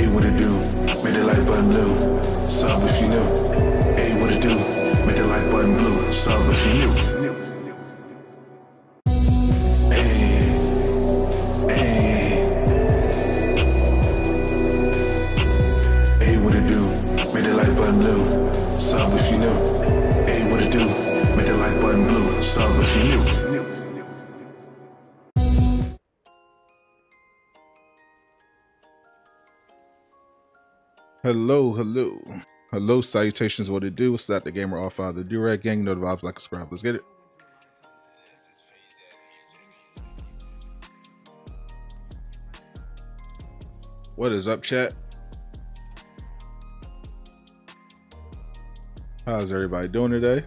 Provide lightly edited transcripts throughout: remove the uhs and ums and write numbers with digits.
what it do? Make that like button blue. Sub if you new. Hey, what it do? Make that like button blue. Sub if you new. Hey, hey. Hey, what it do? Make that like button blue. Sub if you new. Hey, what it do? Make that like button blue. Sub if you new. Hello, salutations, what it do? What's that, the gamer, all father, do-rag gang, know the vibes, like a subscribe, let's get it. What is up, chat? How's everybody doing today?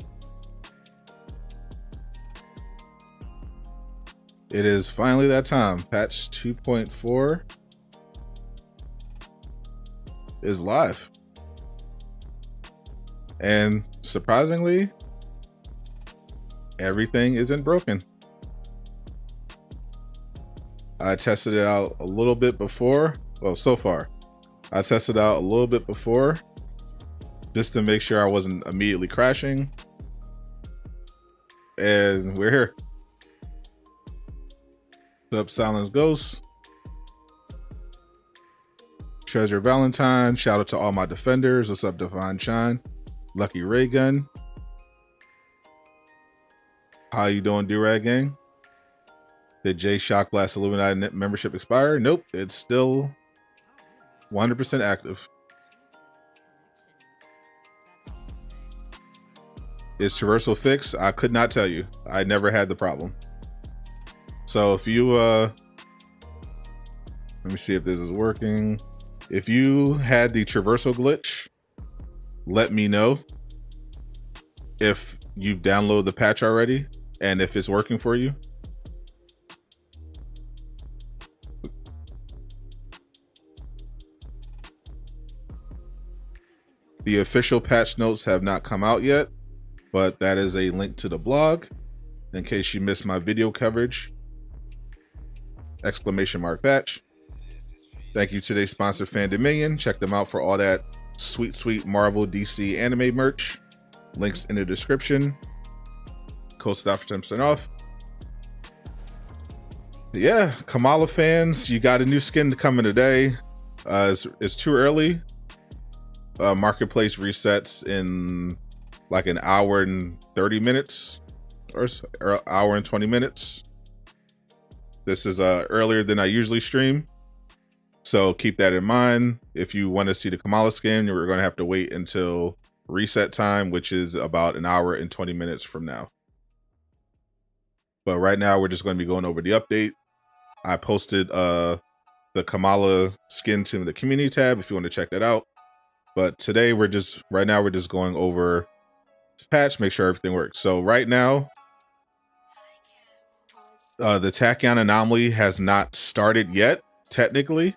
It is finally that time. Patch 2.4 is live. And surprisingly, everything isn't broken. I tested it out a little bit before. Well, so far, I tested out a little bit before just to make sure I wasn't immediately crashing. And we're here. What's up, Silence Ghost? Treasure Valentine. Shout out to all my defenders. What's up, Divine Shine? Lucky Ray Gun. How you doing, Do-Rag Gang? Did J Shock Blast Illuminati membership expire? Nope, it's still 100% active. Is traversal fixed? I could not tell you. I never had the problem. So if you let me see if this is working. If you had the traversal glitch, let me know if you've downloaded the patch already and if it's working for you. The official patch notes have not come out yet, but that is a link to the blog in case you missed my video coverage. !patch. Thank you to today's sponsor, Fan Dominion. Check them out for all that sweet Marvel DC anime merch. Links in the description. Code Sadot for 10% off. Yeah, Kamala fans, you got a new skin coming today. It's too early. Marketplace resets in like an hour and 30 minutes or hour and 20 minutes. This is earlier than I usually stream. So keep that in mind. If you want to see the Kamala skin, you're going to have to wait until reset time, which is about an hour and 20 minutes from now. But right now, we're just going to be going over the update. I posted the Kamala skin to the community tab if you want to check that out. But today, right now we're just going over this patch, make sure everything works. So right now, the Tachyon anomaly has not started yet, technically.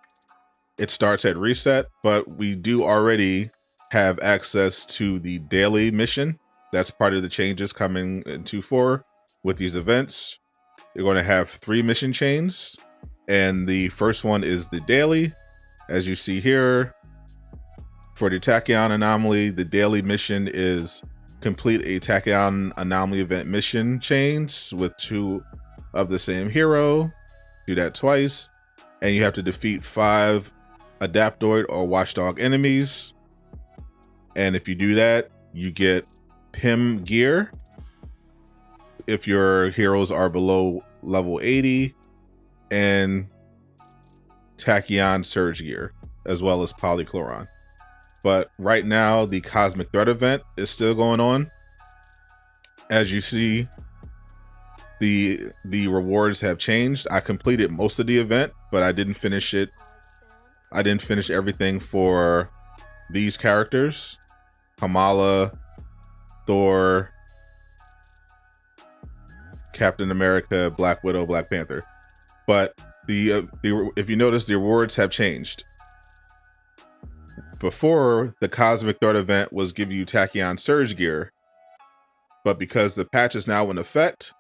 It starts at reset, but we do already have access to the daily mission. That's part of the changes coming in 2.4 with these events. You're going to have 3 mission chains, and the first one is the daily. As you see here, for the Tachyon anomaly, the daily mission is complete a Tachyon anomaly event mission chains with 2 of the same hero. Do that twice, and you have to defeat 5 Adaptoid or Watchdog enemies. And if you do that, you get PIM gear if your heroes are below level 80, and Tachyon Surge gear, as well as Polychloron. But right now, the Cosmic Threat event is still going on. As you see, the rewards have changed. I completed most of the event, but I didn't finish it. I didn't finish everything for these characters: Kamala, Thor, Captain America, Black Widow, Black Panther. But if you notice, the rewards have changed. Before, the Cosmic Threat event was give you Tachyon Surge gear, but because the patch is now in effect,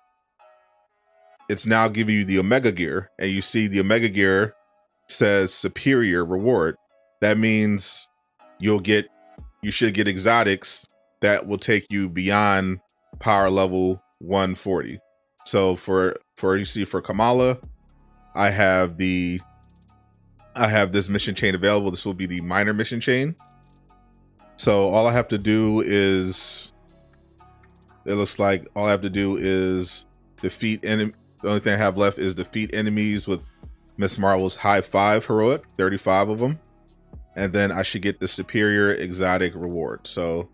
it's now giving you the Omega gear, and you see the Omega gear says superior reward. that means you should get exotics that will take you beyond power level 140. So for you see for Kamala, I have this mission chain available. This will be the minor mission chain. So all I have to do is, it looks like all I have to do is defeat enemy. The only thing I have left is defeat enemies with Miss Marvel's high 5 heroic, 35 of them. And then I should get the superior exotic reward. So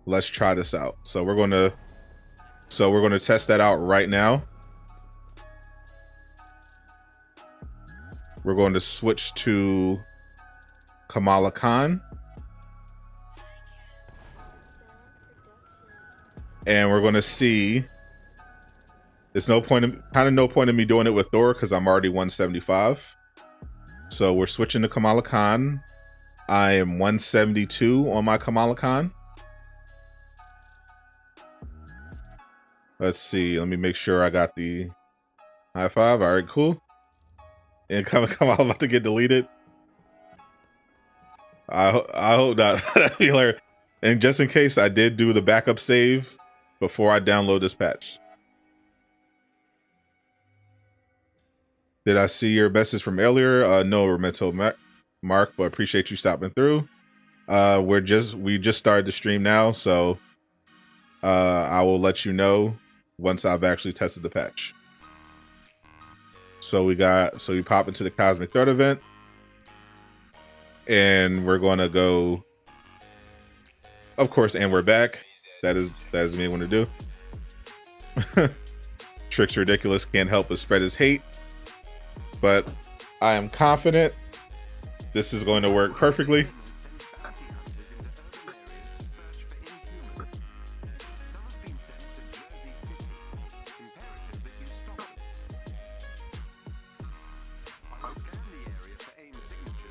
let's try this out. So we're going to test that out right now. We're going to switch to Kamala Khan. And we're going to see, there's no point in me doing it with Thor because I'm already 175. So we're switching to Kamala Khan. I am 172 on my Kamala Khan. Let's see. Let me make sure I got the high 5. All right, cool. And Kamala about to get deleted. I hope not. That'd be hilarious. And just in case, I did do the backup save before I download this patch. Did I see your message from earlier? No, Memento Mark, but appreciate you stopping through. We just started the stream now, so I will let you know once I've actually tested the patch. So we pop into the Cosmic Threat event, and we're gonna go, of course, and we're back. That is me want to do. Tricks Ridiculous can't help but spread his hate, but I am confident this is going to work perfectly.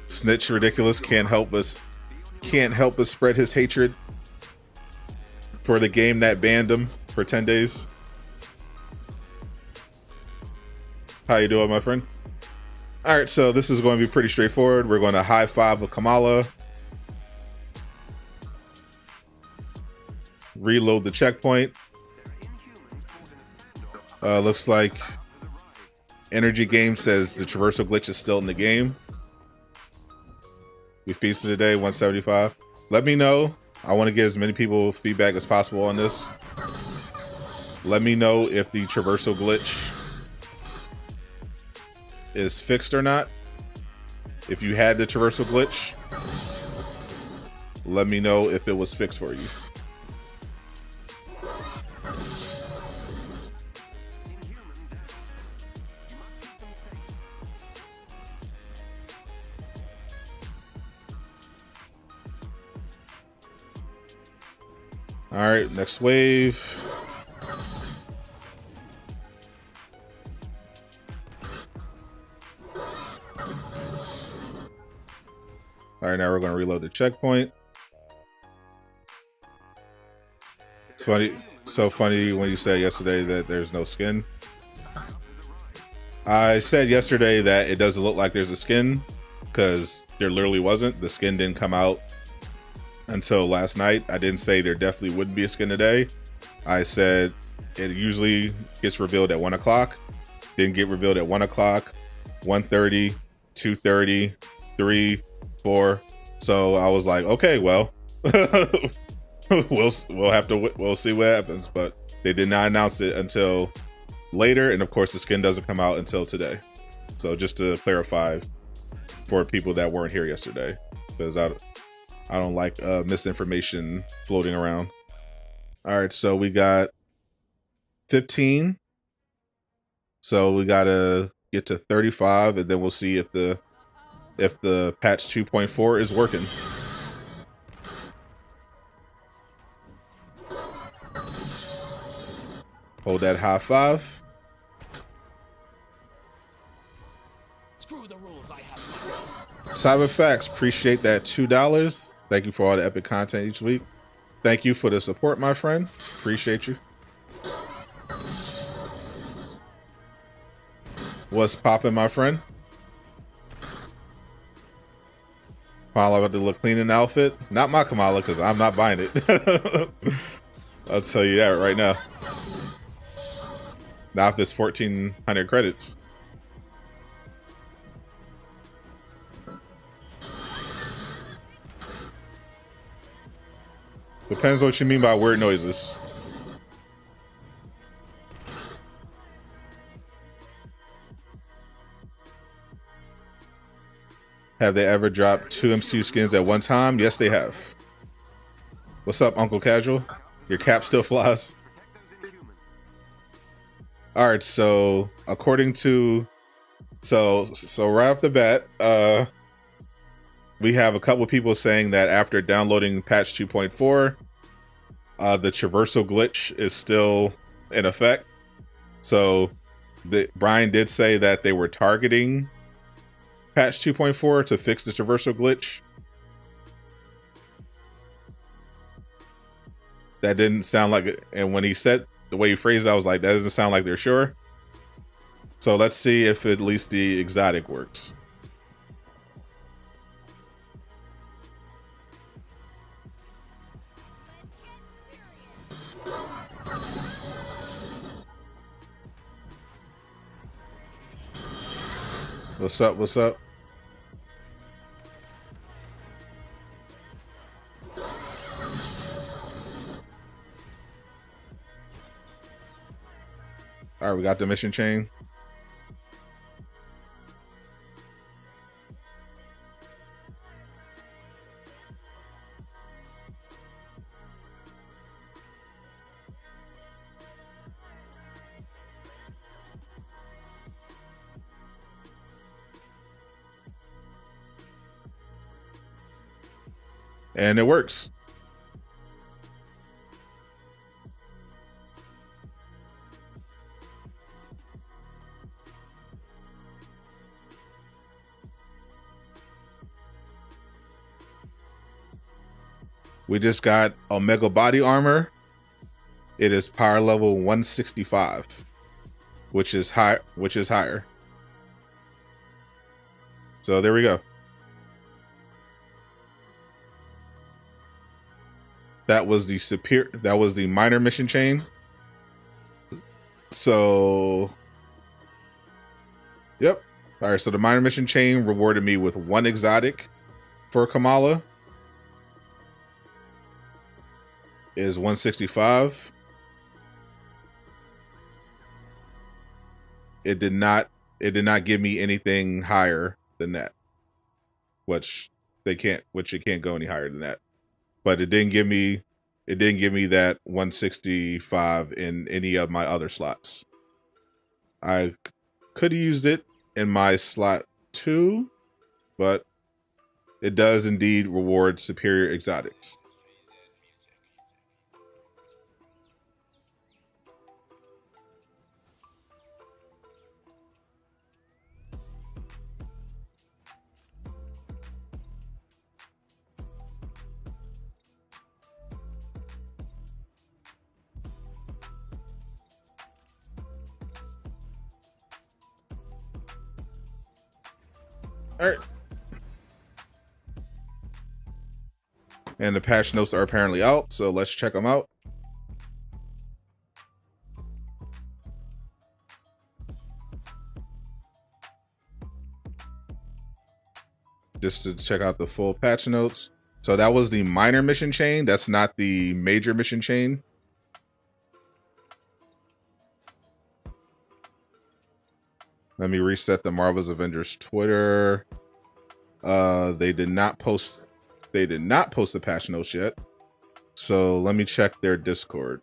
Snitch Ridiculous can't help but spread his hatred for the game that banned him for 10 days. How you doing, my friend? All right, so this is going to be pretty straightforward. We're going to high 5 with Kamala. Reload the checkpoint. Looks like Energy Game says the traversal glitch is still in the game. We feasted today, 175. Let me know. I want to get as many people feedback as possible on this. Let me know if the traversal glitch is fixed or not. If you had the traversal glitch, let me know if it was fixed for you. All right, next wave. All right, now we're going to reload the checkpoint. It's funny, so funny when you said yesterday that there's no skin. I said yesterday that it doesn't look like there's a skin because there literally wasn't. The skin didn't come out until last night. I didn't say there definitely wouldn't be a skin today. I said it usually gets revealed at 1 o'clock. Didn't get revealed at 1 o'clock, 1:30, 2:30, 3, 4. So I was like, okay, well, we'll see what happens. But they did not announce it until later, and of course the skin doesn't come out until today. So just to clarify for people that weren't here yesterday, because I don't like misinformation floating around. All right, so we got 15. So we gotta get to 35, and then we'll see if the patch 2.4 is working. Hold that high 5. Screw the rules, I have. Cyberfax, appreciate that $2. Thank you for all the epic content each week. Thank you for the support, my friend. Appreciate you. What's poppin', my friend? Kamala about to look clean in the outfit. Not my Kamala, because I'm not buying it. I'll tell you that right now. Now if it's 1,400 credits. Depends on what you mean by weird noises. Have they ever dropped 2 MCU skins at one time? Yes, they have. What's up, Uncle Casual? Your cap still flies. All right, so according to so right off the bat, we have a couple of people saying that after downloading patch 2.4, the traversal glitch is still in effect. So Brian did say that they were targeting patch 2.4 to fix the traversal glitch. That didn't sound like it. And when he said the way he phrased it, I was like, that doesn't sound like they're sure. So let's see if at least the exotic works. What's up? What's up? All right, we got the mission chain. And it works. We just got Omega body armor. It is power level 165, which is higher. So there we go. That was the minor mission chain. So yep. All right, so the minor mission chain rewarded me with 1 exotic for Kamala. Is 165. It did not give me anything higher than that. Which it can't go any higher than that. But it didn't give me that 165 in any of my other slots. I could have used it in my slot 2, but it does indeed reward superior exotics. All right. And the patch notes are apparently out, so let's check them out. Just to check out the full patch notes. So that was the minor mission chain. That's not the major mission chain. Let me reset the Marvel's Avengers Twitter. They did not post the patch notes yet. So let me check their Discord.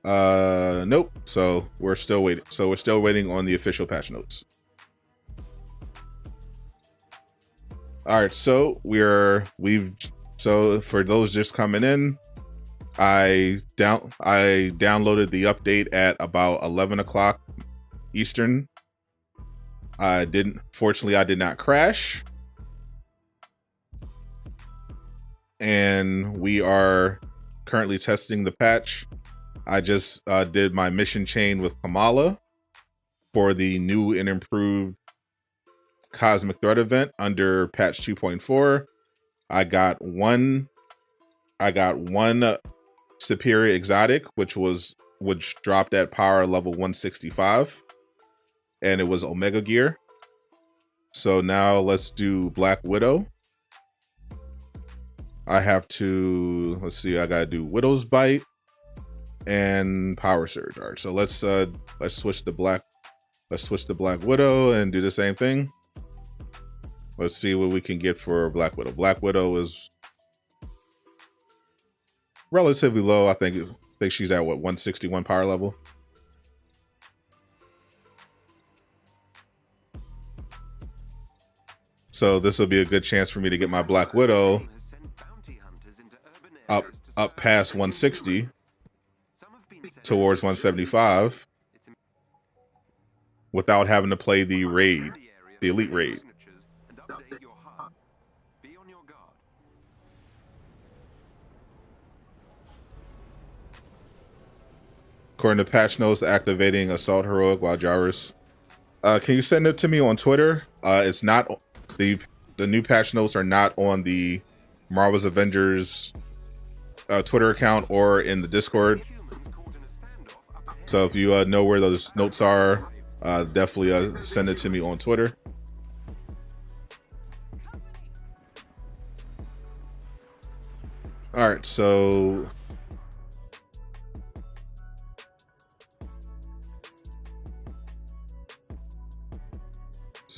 Nope. So we're still waiting. So we're still waiting on the official patch notes. All right. So so for those just coming in, I downloaded the update at about 11 o'clock Eastern. Fortunately, I did not crash. And we are currently testing the patch. I just did my mission chain with Kamala. for the new and improved Cosmic Threat event under patch 2.4. I got one superior exotic, which dropped at power level 165, and it was Omega gear. So now let's do Black Widow. I have to, let's see, I gotta do Widow's Bite and Power Surge. All right, so let's switch to Black Widow and do the same thing. Let's see what we can get for Black Widow. Black Widow is relatively low. I think she's at what, 161 power level. So this will be a good chance for me to get my Black Widow up past 160 towards 175 without having to play the raid, the elite raid. According to patch notes, activating Assault Heroic while Jarvis. Can you send it to me on Twitter? It's not, the new patch notes are not on the Marvel's Avengers Twitter account or in the Discord. So if you know where those notes are, definitely send it to me on Twitter. All right, so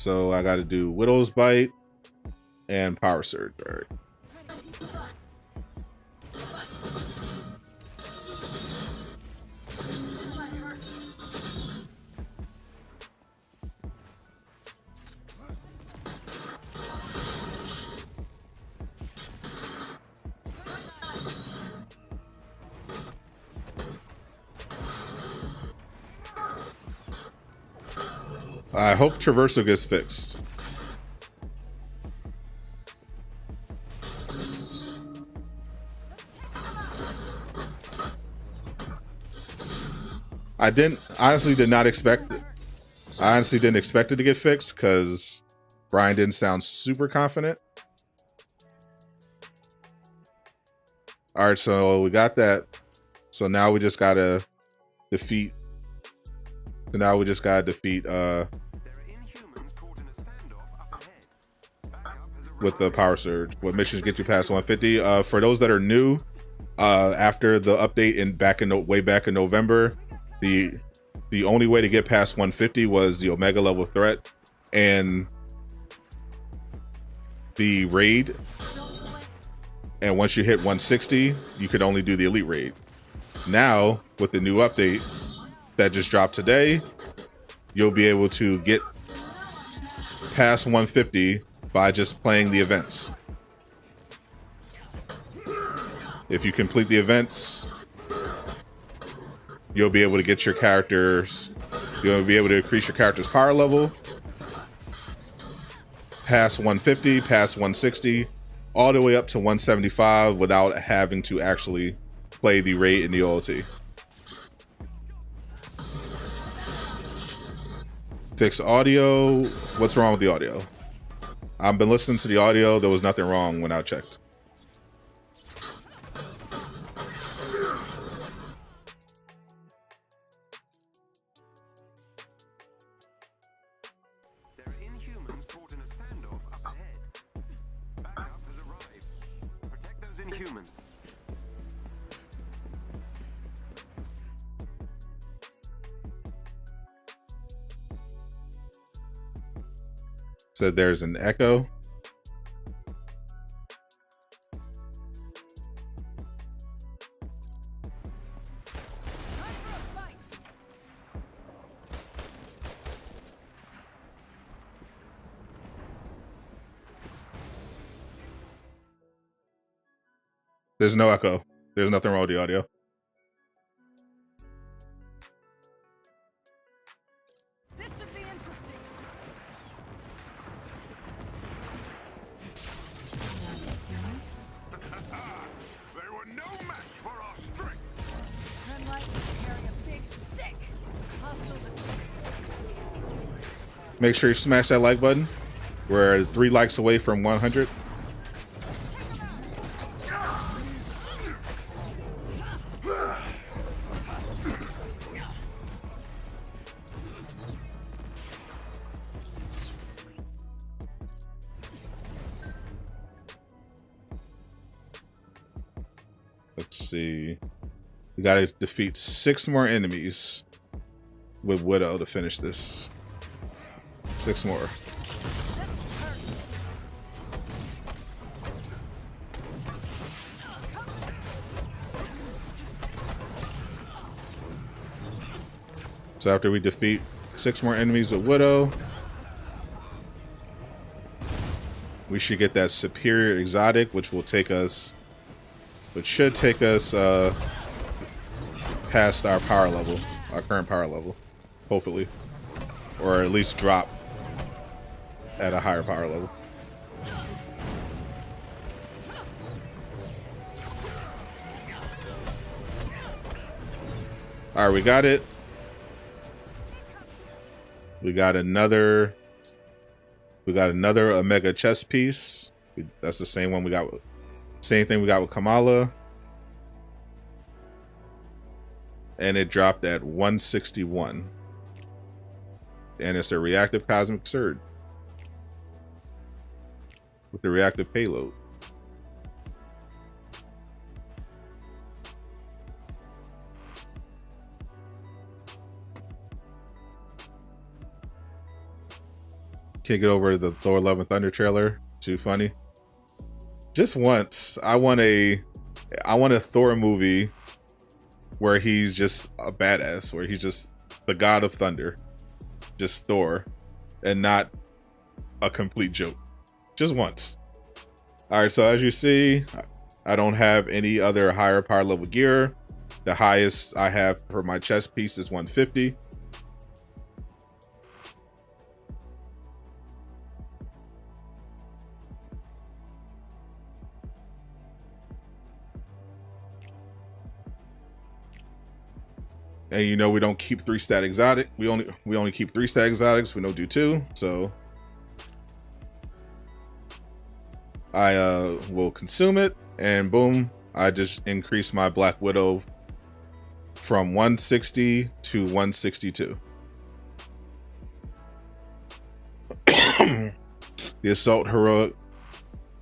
I got to do Widow's Bite and Power Surge. All right. I hope traversal gets fixed. I honestly didn't expect it to get fixed because Brian didn't sound super confident. All right, so we got that. So now we just gotta defeat. With the Power Surge. What missions get you past 150? For those that are new, after the update way back in November, the only way to get past 150 was the Omega level threat and the raid. And once you hit 160, you could only do the elite raid. Now, with the new update that just dropped today, you'll be able to get past 150 by just playing the events. If you complete the events, you'll be able to get your characters, you'll be able to increase your character's power level past 150, past 160, all the way up to 175 without having to actually play the raid in the OLT. Fix audio. What's wrong with the audio? I've been listening to the audio. There was nothing wrong when I checked. There are Inhumans caught in a standoff up ahead. Backup has arrived. Protect those Inhumans. So there's an echo. There's no echo. There's nothing wrong with the audio. This should be interesting. They were no match for our strength. Red light carry a big stick. Hostile. Make sure you smash that like button. We're 3 likes away from 100. Let's see. We gotta defeat 6 more enemies with Widow to finish this. 6 more. So after we defeat 6 more enemies with Widow, we should get that superior exotic, which will take us, which should take us past our power level, our current power level, hopefully, or at least drop at a higher power level. All right, we got it. We got another Omega chest piece. That's the same one we got with, same thing we got with Kamala. And it dropped at 161. And it's a reactive cosmic surge with the reactive payload. Can't get over the Thor Love and Thunder trailer. Too funny. Just once, I want a Thor movie where he's just a badass, where he's just the god of thunder, just Thor, and not a complete joke. Just once. All right, so as you see, I don't have any other higher power level gear. The highest I have for my chest piece is 150. And you know we don't keep 3 stat exotic. We only keep 3 stat exotics. We don't do 2. So I will consume it, and boom, I just increase my Black Widow from 160 to 162. The assault heroic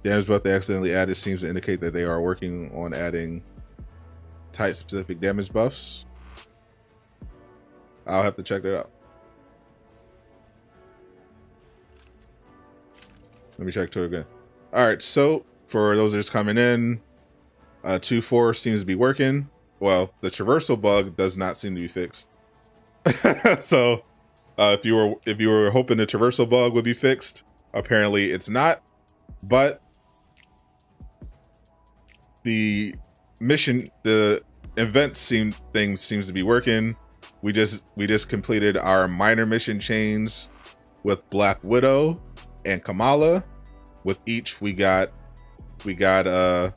damage buff they accidentally added seems to indicate that they are working on adding type specific damage buffs. I'll have to check that out. Let me check Twitter again. All right, so for those that's coming in, 2.4 seems to be working. Well, the traversal bug does not seem to be fixed. So if you were hoping the traversal bug would be fixed, apparently it's not. But the mission, the event thing seems to be working. We just completed our minor mission chains with Black Widow and Kamala. With each we got a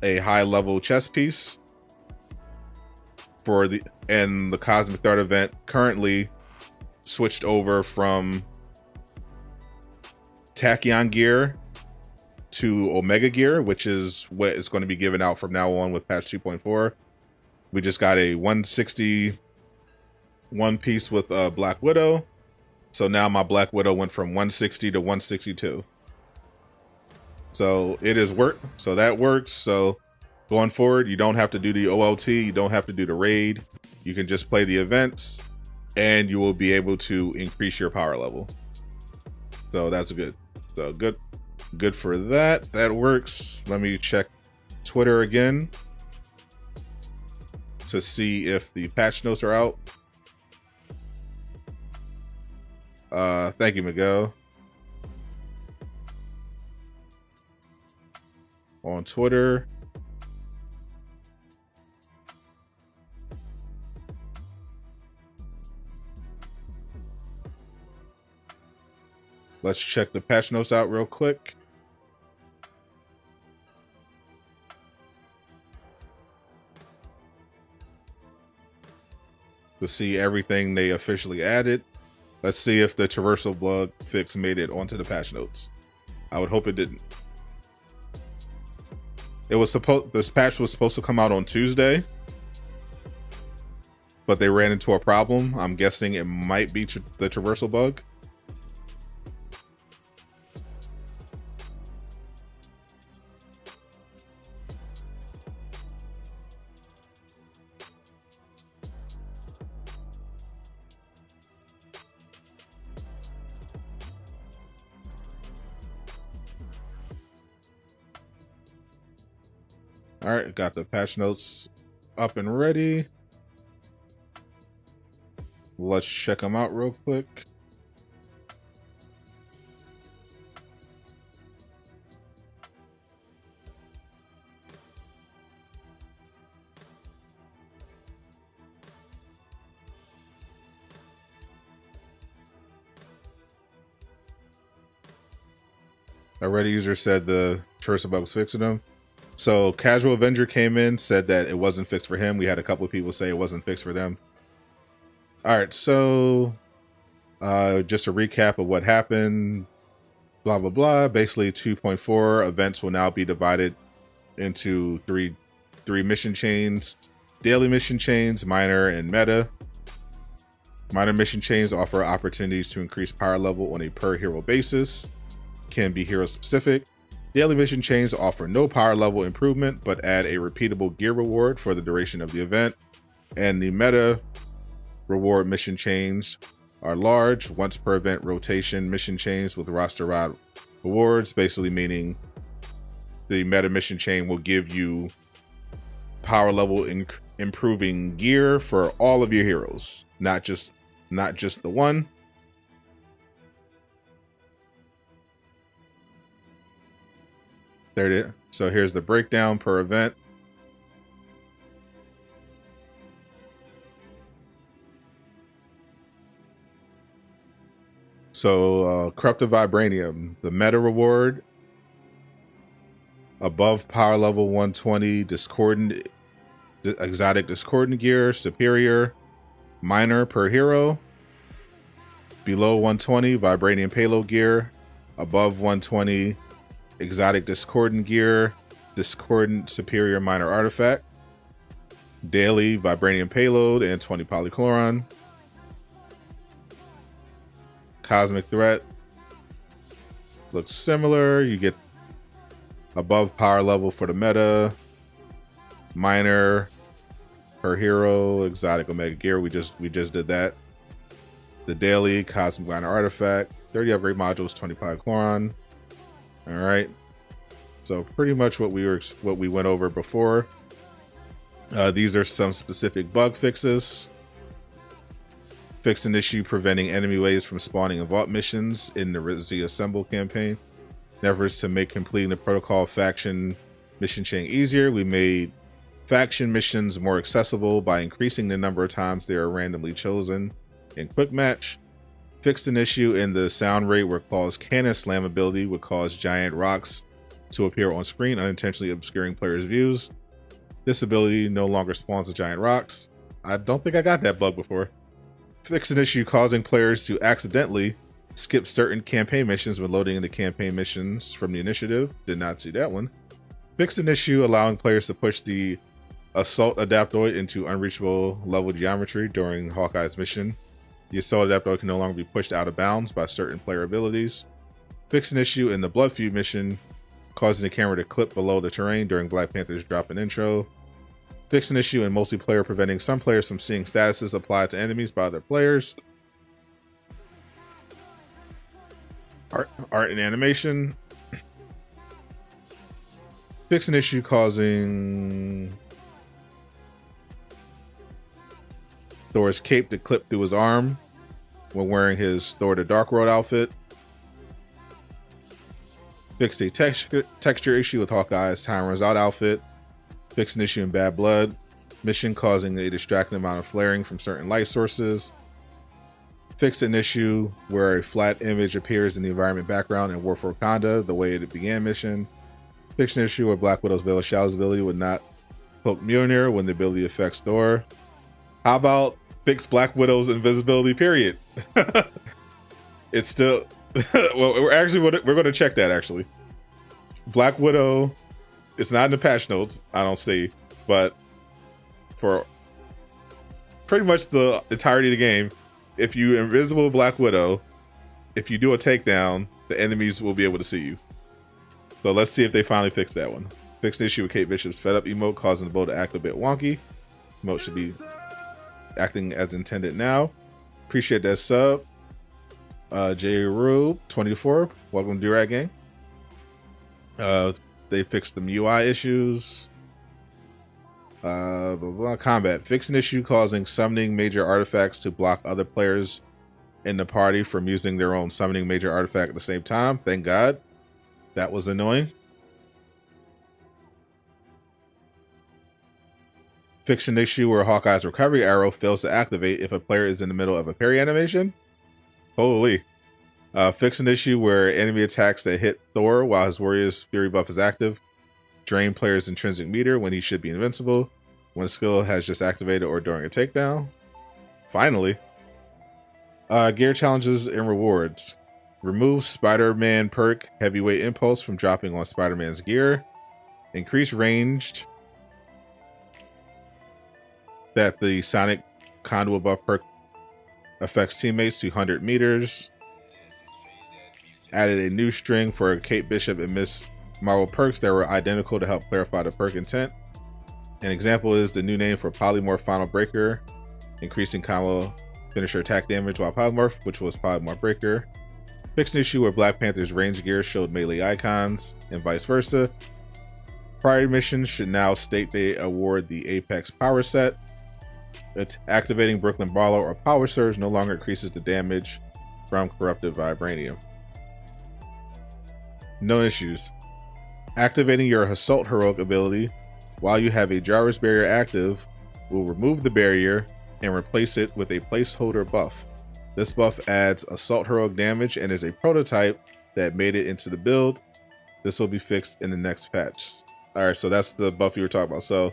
high level chess piece for the Cosmic Dart event currently switched over from Tachyon gear to Omega gear, which is what is going to be given out from now on with patch 2.4. We just got a 160 one piece with Black Widow. So now my Black Widow went from 160 to 162. So it is work. So that works. So going forward, you don't have to do the OLT. You don't have to do the raid. You can just play the events and you will be able to increase your power level. So that's good. So good for that. That works. Let me check Twitter again to see if the patch notes are out. Thank you, Miguel. On Twitter. Let's check the patch notes out real quick. To see everything they officially added. Let's see if the traversal bug fix made it onto the patch notes. I would hope it didn't. This patch was supposed to come out on Tuesday, but they ran into a problem. I'm guessing it might be the traversal bug. All right, got the patch notes up and ready. Let's check them out real quick. A Reddit user said the traversal bug was fixing them. So Casual Avenger came in, said that it wasn't fixed for him. We had a couple of people say it wasn't fixed for them. All right, so just a recap of what happened. Blah, blah, blah. Basically, 2.4 events will now be divided into three mission chains. Daily mission chains, minor, and meta. Minor mission chains offer opportunities to increase power level on a per hero basis. Can be hero specific. Daily mission chains offer no power level improvement, but add a repeatable gear reward for the duration of the event. And the meta reward mission chains are large, once per event rotation mission chains with roster rod rewards, basically meaning the meta mission chain will give you power level improving gear for all of your heroes, not just the one. There it is. So here's the breakdown per event. So Corrupted Vibranium, the meta reward, above power level 120, exotic discordant gear, superior, minor per hero. Below 120, Vibranium payload gear. Above 120, exotic discordant gear, discordant superior minor artifact. Daily Vibranium payload and 20 polychloron. Cosmic threat looks similar. You get above power level for the meta, minor per hero, exotic omega gear. We just did that. The daily cosmic minor artifact, 30 upgrade modules, 20 polychloron. All right, so pretty much what we went over before. These are some specific bug fixes. Fix an issue preventing enemy waves from spawning in vault missions in the Assemble campaign. In efforts to make completing the protocol faction mission chain easier, we made faction missions more accessible by increasing the number of times they are randomly chosen in quick match. Fixed an issue in the sound rate where Claw's cannon slam ability would cause giant rocks to appear on screen, unintentionally obscuring players' views. This ability no longer spawns the giant rocks. I don't think I got that bug before. Fixed an issue causing players to accidentally skip certain campaign missions when loading into campaign missions from the initiative. Did not see that one. Fixed an issue allowing players to push the Assault Adaptoid into unreachable level geometry during Hawkeye's mission. The Assault Adaptoid can no longer be pushed out of bounds by certain player abilities. Fix an issue in the Blood Feud mission, causing the camera to clip below the terrain during Black Panther's drop-in intro. Fix an issue in multiplayer, preventing some players from seeing statuses applied to enemies by other players. Art and animation. Fix an issue causing Thor's cape to clip through his arm when wearing his Thor the Dark World outfit. Fixed a texture issue with Hawkeye's Time Runs Out outfit. Fixed an issue in Bad Blood mission causing a distracting amount of flaring from certain light sources. Fixed an issue where a flat image appears in the environment background in War for Wakanda, the way it began mission. Fixed an issue where Black Widow's Veil of Shadows ability would not poke Mjolnir when the ability affects Thor. How about fix Black Widow's invisibility, period. It's still well, we're going to check that actually. Black Widow, it's not in the patch notes, I don't see, but for pretty much the entirety of the game, if you invisible Black Widow, if you do a takedown, the enemies will be able to see you. So let's see if they finally fix that one. Fix the issue with Kate Bishop's fed up emote, causing the bow to act a bit wonky. Emote should be acting as intended now. Appreciate that sub. J Rube 24, welcome to D-Rag Gang. They fixed the UI issues. Blah, blah, combat. Fix an issue causing summoning major artifacts to block other players in the party from using their own summoning major artifact at the same time. Thank God. That was annoying. Fix an issue where Hawkeye's recovery arrow fails to activate if a player is in the middle of a parry animation. Holy. Fix an issue where enemy attacks that hit Thor while his warrior's fury buff is active drain player's intrinsic meter when he should be invincible, when a skill has just activated or during a takedown. Finally. Gear challenges and rewards. Remove Spider-Man perk heavyweight impulse from dropping on Spider-Man's gear. Increase ranged that the Sonic Conduit buff perk affects teammates to 100 meters. Added a new string for Kate Bishop and Miss Marvel perks that were identical to help clarify the perk intent. An example is the new name for Polymorph Final Breaker, increasing combo finisher attack damage while Polymorph, which was Polymorph Breaker. Fixed an issue where Black Panther's range gear showed melee icons, and vice versa. Priority missions should now state they award the Apex power set. Activating Brooklyn Brawler or Power Surge no longer increases the damage from Corrupted Vibranium. No issues. Activating your Assault Heroic ability while you have a Jarvis barrier active will remove the barrier and replace it with a placeholder buff. This buff adds Assault Heroic damage and is a prototype that made it into the build. This will be fixed in the next patch. Alright, so that's the buff you were talking about. So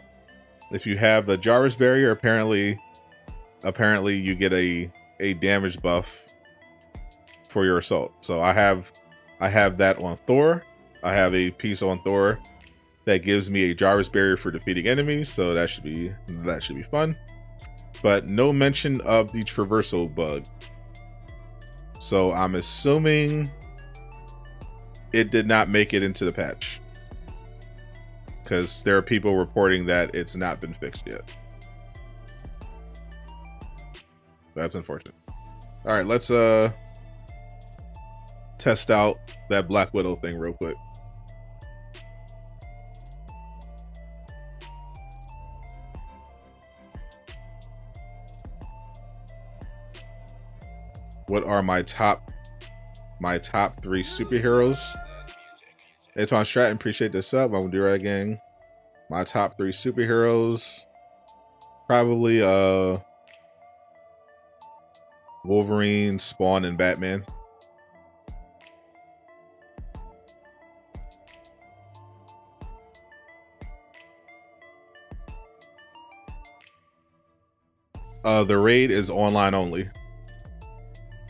if you have the Jarvis barrier, apparently you get a damage buff for your assault. So I have that on Thor. I have a piece on Thor that gives me a Jarvis barrier for defeating enemies, so that should be fun. But no mention of the traversal bug. So I'm assuming it did not make it into the patch, because there are people reporting that it's not been fixed yet. That's unfortunate. All right, let's test out that Black Widow thing real quick. What are my top 3 superheroes? Antoine Stratton, appreciate the sub. I'm gonna do that again. My top 3 superheroes, probably Wolverine, Spawn, and Batman. The raid is online only.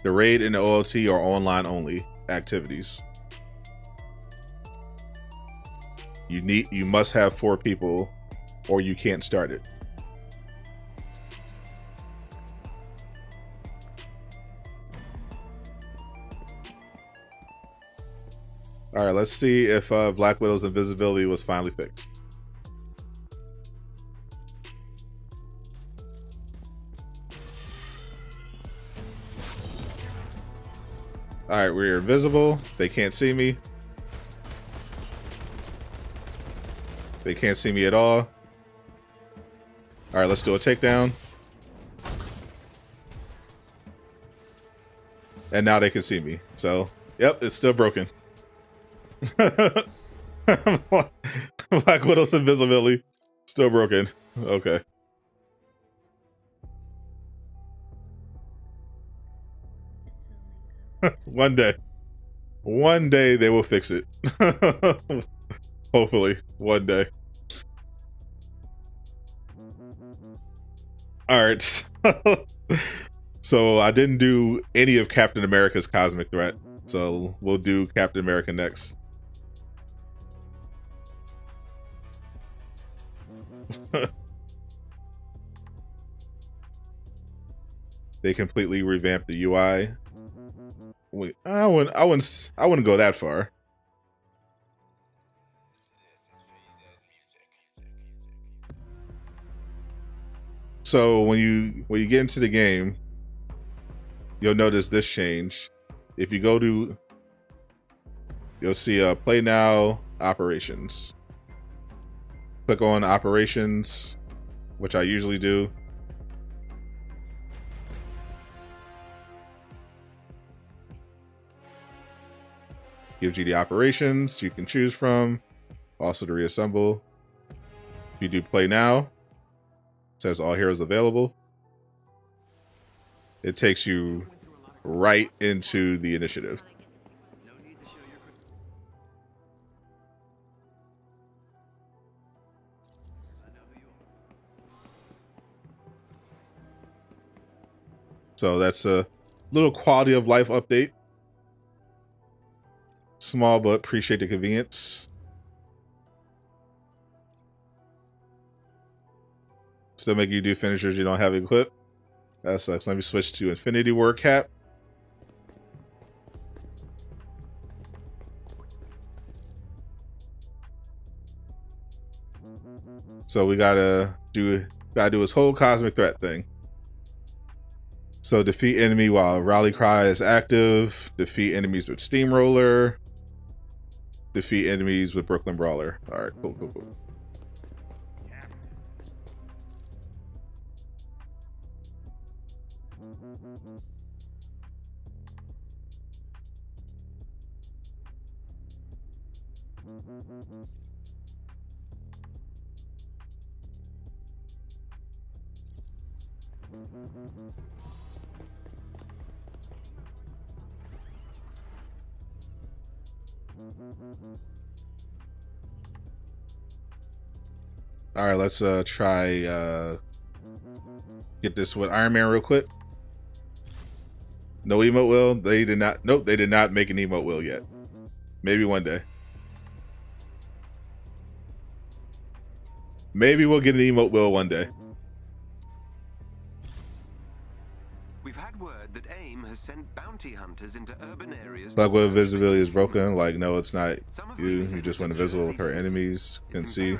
The raid and the OLT are online only activities. You must have 4 people or you can't start it. All right, let's see if Black Widow's invisibility was finally fixed. All right, we're invisible. They can't see me. They can't see me at all. All right, let's do a takedown. And now they can see me. So, yep, it's still broken. Black Widow's invisibility still broken. Okay. One day they will fix it. Hopefully one day. All right. So I didn't do any of Captain America's cosmic threat. So we'll do Captain America next. They completely revamped the UI. Wait, I wouldn't go that far. So when you get into the game, you'll notice this change. If you go to, you'll see play now operations. Click on operations, which I usually do. Gives you the operations you can choose from, also to reassemble. If you do play now, it says all heroes available. It takes you right into the initiative. So that's a little quality of life update. Small, but appreciate the convenience. Still make you do finishers you don't have equipped. That sucks. Let me switch to Infinity War Cap. So we gotta do his whole cosmic threat thing. So defeat enemy while rally cry is active. Defeat enemies with steamroller. Defeat enemies with Brooklyn Brawler. All right, cool. All right, let's try get this with Iron Man real quick. No emote wheel. They did not. Nope, they did not make an emote wheel yet. Maybe one day. Maybe we'll get an emote wheel one day. We've had word that AIM has sent bounty hunters into urban areas. Like when visibility is broken, like no, it's not you. You just went invisible with her enemies. Can see.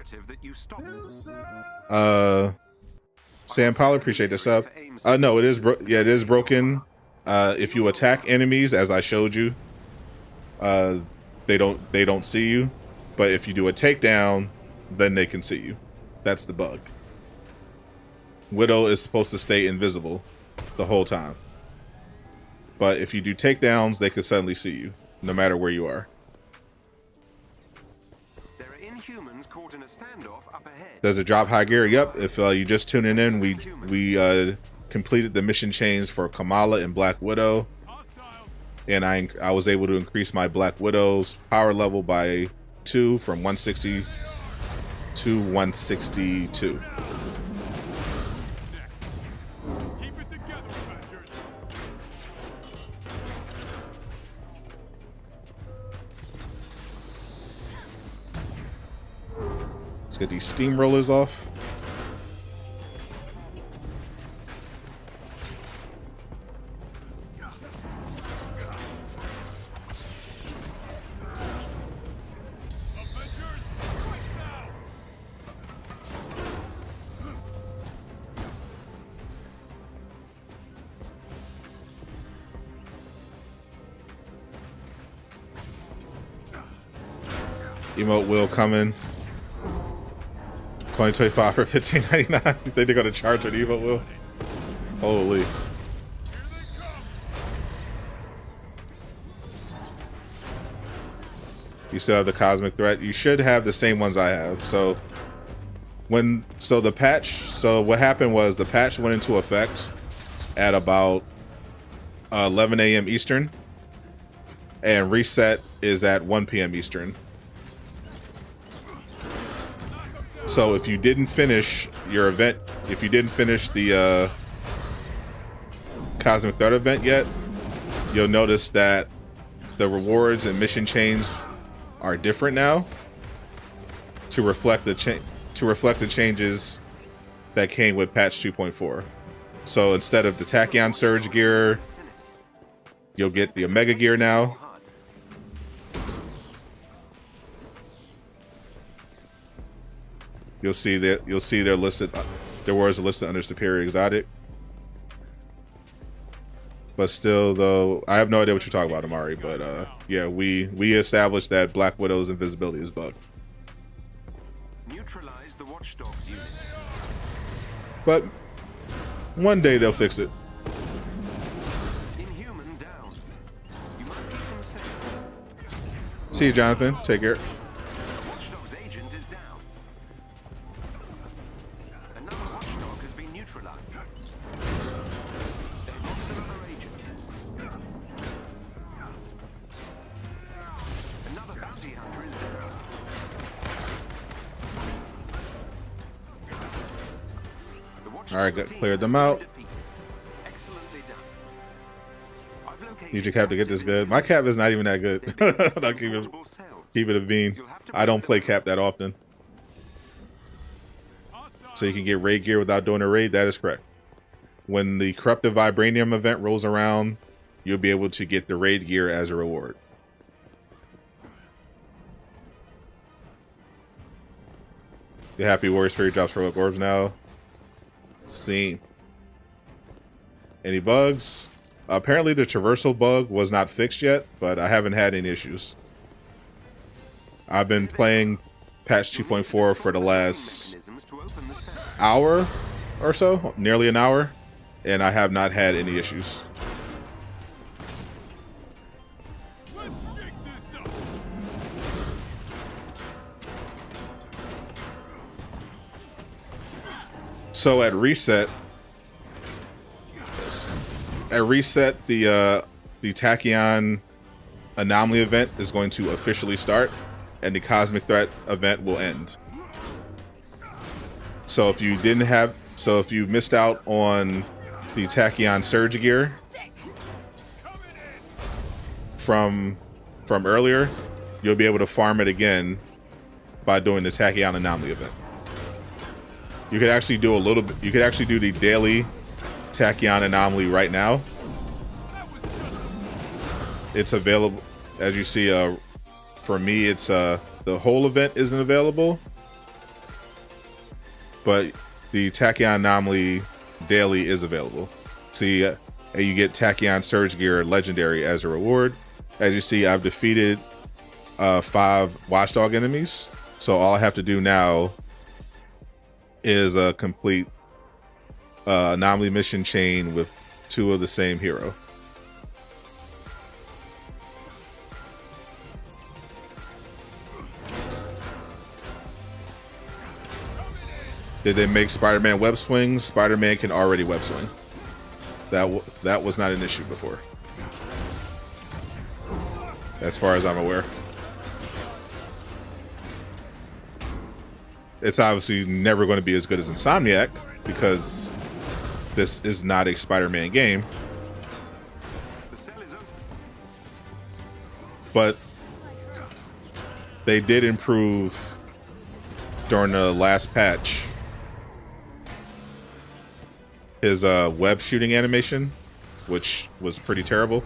Sam Powell, appreciate the sub. No, it is it is broken. If you attack enemies, as I showed you, they don't see you. But if you do a takedown, then they can see you. That's the bug. Widow is supposed to stay invisible the whole time. But if you do takedowns, they can suddenly see you, no matter where you are. There are Inhumans caught in a standoff up ahead. Does it drop high gear? Yep. If you just tuning in, we completed the mission chains for Kamala and Black Widow, and I was able to increase my Black Widow's power level by 2 from 160 to 162. Keep it together, Avengers. Let's get these steamrollers off. Emote will come in 2025 for $15.99. You think they're gonna charge for the emote will? Holy. You still have the cosmic threat. You should have the same ones I have. So the patch, so what happened was the patch went into effect at about 11 a.m. Eastern, and reset is at 1 p.m. Eastern. So if you didn't finish your event, if you didn't finish the Cosmic Threat event yet, you'll notice that the rewards and mission chains are different now to reflect the changes that came with patch 2.4. So instead of the Tachyon Surge gear, you'll get the Omega gear now. You'll see their listed, their words are listed under Superior Exotic. But still, though, I have no idea what you're talking about, Amari. But yeah, we established that Black Widow's invisibility is bugged. Neutralize the watchdogs unit. But one day they'll fix it. Inhuman down. You must keep them safe. See you, Jonathan. Take care. The watchdog's agent is down. Another watchdog has been neutralized. They've lost another agent. Another bounty hunter is down. The watchdog All right, team cleared them has been out. defeated. Excellently done. I've located Need your cap to get this good. My cap is not even that good. I'll keep it a bean. I don't play cap that often. So you can get raid gear without doing a raid. That is correct. When the Corruptive Vibranium event rolls around, you'll be able to get the raid gear as a reward. The Happy Warrior Spirit drops for orbs now. See. Any bugs? Apparently the traversal bug was not fixed yet, but I haven't had any issues. I've been playing patch 2.4 for the last hour or so, nearly an hour, and I have not had any issues. Let's shake this up. So at reset, the Tachyon Anomaly event is going to officially start, and the Cosmic Threat event will end. So if you missed out on the Tachyon Surge gear from earlier, you'll be able to farm it again by doing the Tachyon Anomaly event. You could actually do you could actually do the daily Tachyon Anomaly right now. It's available, as you see. For me, it's the whole event isn't available, but the Tachyon Anomaly daily is available. See, you get Tachyon Surge Gear Legendary as a reward. As you see, I've defeated 5 Watchdog enemies, so all I have to do now is a complete anomaly mission chain with 2 of the same hero. Did they make Spider-Man web swing? Spider-Man can already web swing. That was not an issue before, as far as I'm aware. It's obviously never going to be as good as Insomniac, because this is not a Spider-Man game. But they did improve during the last patch his web shooting animation, which was pretty terrible.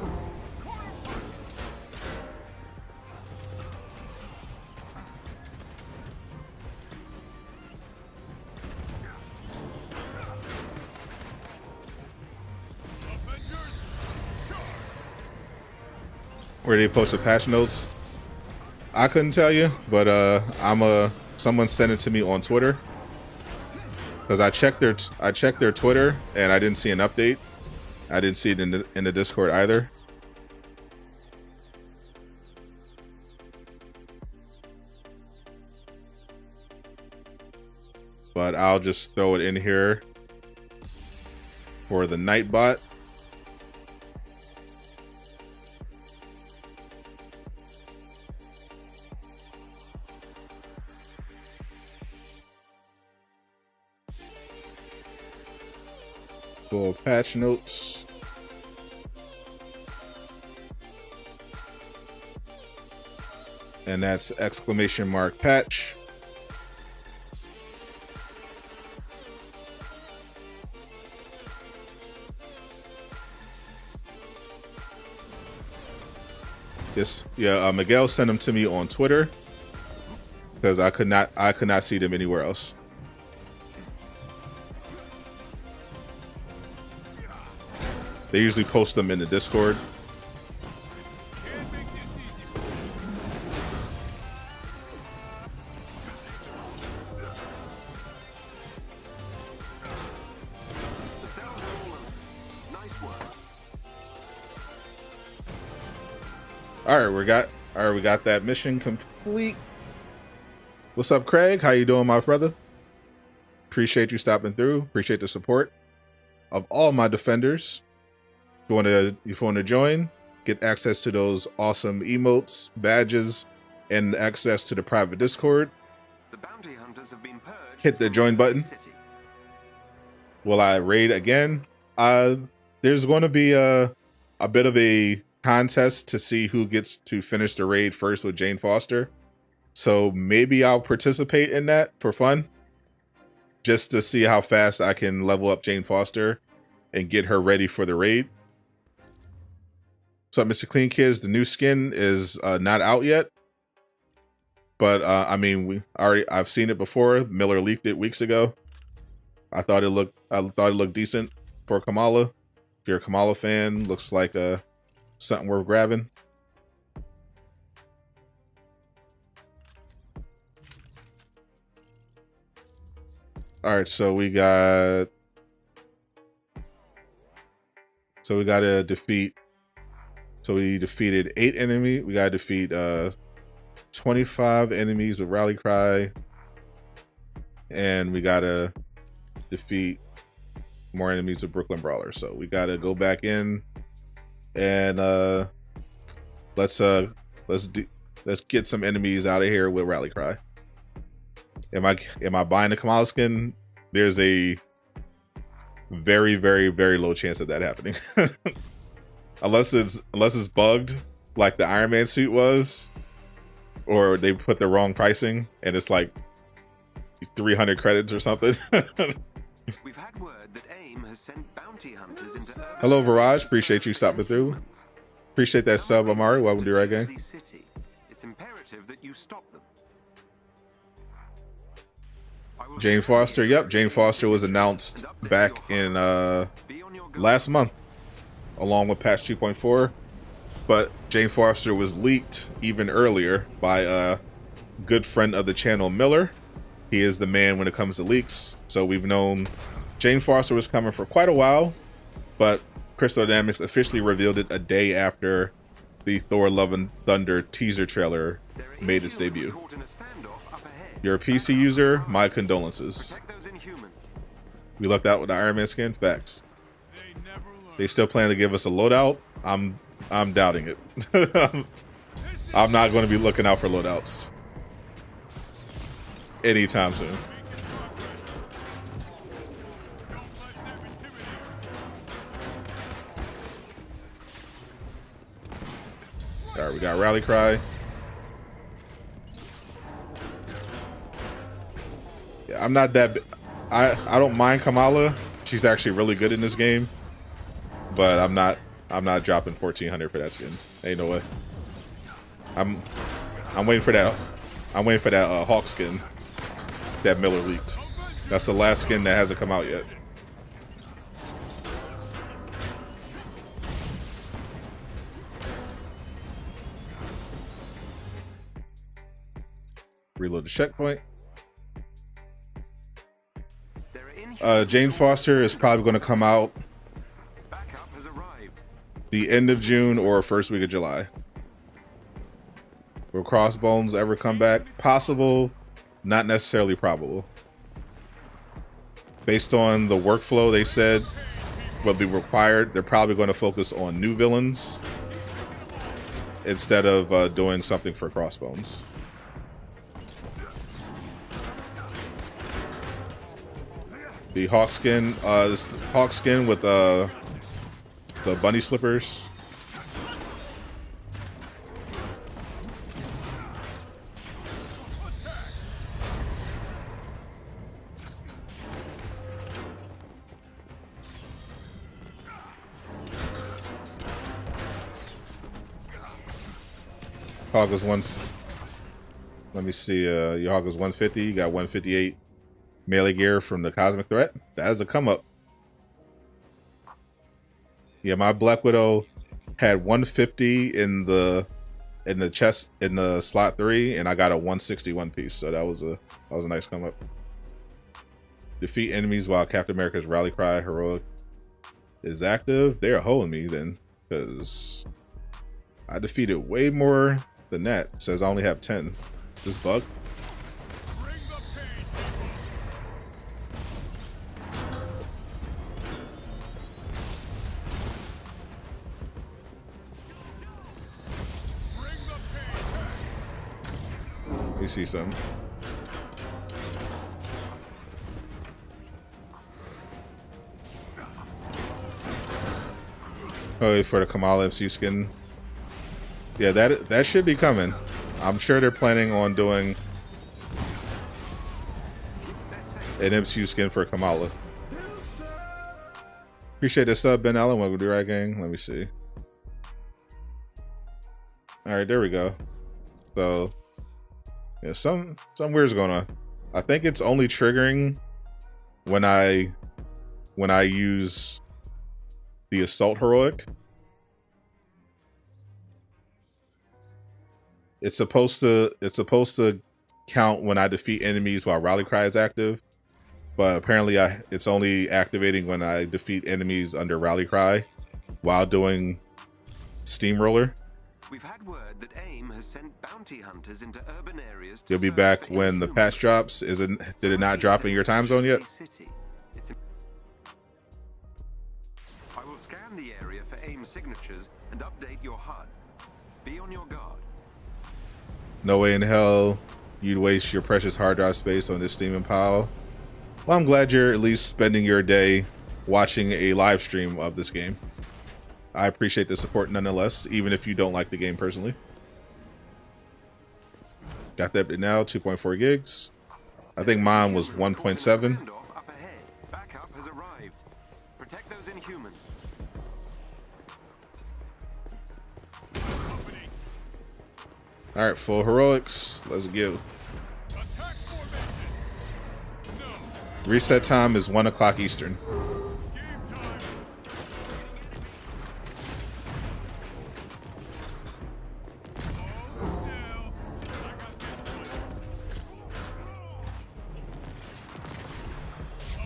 Where they posted patch notes, I couldn't tell you, but someone sent it to me on Twitter, because I checked their Twitter and I didn't see an update. I didn't see it in the Discord either. But I'll just throw it in here for the Nightbot. Full patch notes. And that's !patch. Yes, yeah. Miguel sent them to me on Twitter because I could not see them anywhere else. They usually post them in the Discord. Can't make this easy. The cell's fallen. Nice work. All right, we got that mission complete. What's up, Craig? How you doing, my brother? Appreciate you stopping through. Appreciate the support of all my defenders. If you want to join, get access to those awesome emotes, badges, and access to the private Discord. The bounty hunters have been purged. Hit the join button. City. Will I raid again? There's going to be a bit of a contest to see who gets to finish the raid first with Jane Foster. So maybe I'll participate in that for fun, just to see how fast I can level up Jane Foster and get her ready for the raid. So, Mr. Clean Kids, the new skin is not out yet, but I mean, I've seen it before. Miller leaked it weeks ago. I thought it looked decent for Kamala. If you're a Kamala fan, looks like something worth grabbing. All right, so we got to defeat. So we defeated 8 enemies. We gotta defeat 25 enemies with Rally Cry, and we gotta defeat more enemies with Brooklyn Brawler. So we gotta go back in and let's get some enemies out of here with Rally Cry. Am I buying the Kamala skin? There's a very, very, very low chance of that happening. unless it's bugged like the Iron Man suit was, or they put the wrong pricing and it's like 300 credits or something. We've had word that AIM has sent bounty hunters into Hello, Viraj. Appreciate you stopping through. Appreciate that sub, Amari. Welcome to Red Gang. City. It's imperative that you stop them. Jane Foster. Yep, Jane Foster was announced back in last month, along with patch 2.4. But Jane Foster was leaked even earlier by a good friend of the channel, Miller. He is the man when it comes to leaks. So we've known Jane Foster was coming for quite a while, but Crystal Dynamics officially revealed it a day after the Thor Love and Thunder teaser trailer made its debut. You're a PC user, my condolences. We lucked out with the Iron Man skin, facts. They still plan to give us a loadout. I'm doubting it. I'm not going to be looking out for loadouts anytime soon. All right, we got Rally Cry. Yeah, I'm not that. I don't mind Kamala. She's actually really good in this game, but I'm not dropping 1400 for that skin. Ain't no way. I'm waiting for that. I'm waiting for that Hawk skin that Miller leaked. That's the last skin that hasn't come out yet. Reload the checkpoint. Jane Foster is probably going to come out the end of June or first week of July. Will Crossbones ever come back? Possible, not necessarily probable. Based on the workflow they said will be required, they're probably going to focus on new villains instead of doing something for Crossbones. The Hawk skin, this Hawk skin with the bunny slippers. Hog was one. Let me see. Your hog was 150. You got 158 melee gear from the Cosmic Threat. That is a come up. Yeah, my Black Widow had 150 in the chest in the slot 3, and I got a 161 piece. So that was a nice come up. Defeat enemies while Captain America's rally cry heroic is active. They're holding me then, because I defeated way more than that. It says I only have 10. This bug. Bring the pain, bring the pain. Let me see something. Oh, for the Kamala MCU skin. Yeah, that should be coming. I'm sure they're planning on doing an MCU skin for Kamala. Appreciate the sub, Ben Allen. Welcome to the right gang. Let me see. All right, there we go. So, yeah, some weird's going on. I think it's only triggering when I use the assault heroic. It's supposed to count when I defeat enemies while rally cry is active, but apparently it's only activating when I defeat enemies under rally cry while doing steamroller. We've had word that AIM has sent bounty hunters into urban areas. You'll be back when the patch drops. Did it not drop in your time zone yet? I will scan the area for AIM signatures and update your HUD. Be on your guard. No way in hell you'd waste your precious hard drive space on this steaming pile. Well, I'm glad you're at least spending your day watching a live stream of this game. I appreciate the support nonetheless, even if you don't like the game personally. Got that now, 2.4 gigs. I think mine was 1.7. Standoff up ahead. Backup has arrived. Protect those Inhumans. All right, full heroics. Let's go. Attack formation. No. Reset time is 1 o'clock Eastern. Game time. Hold still. I got this one.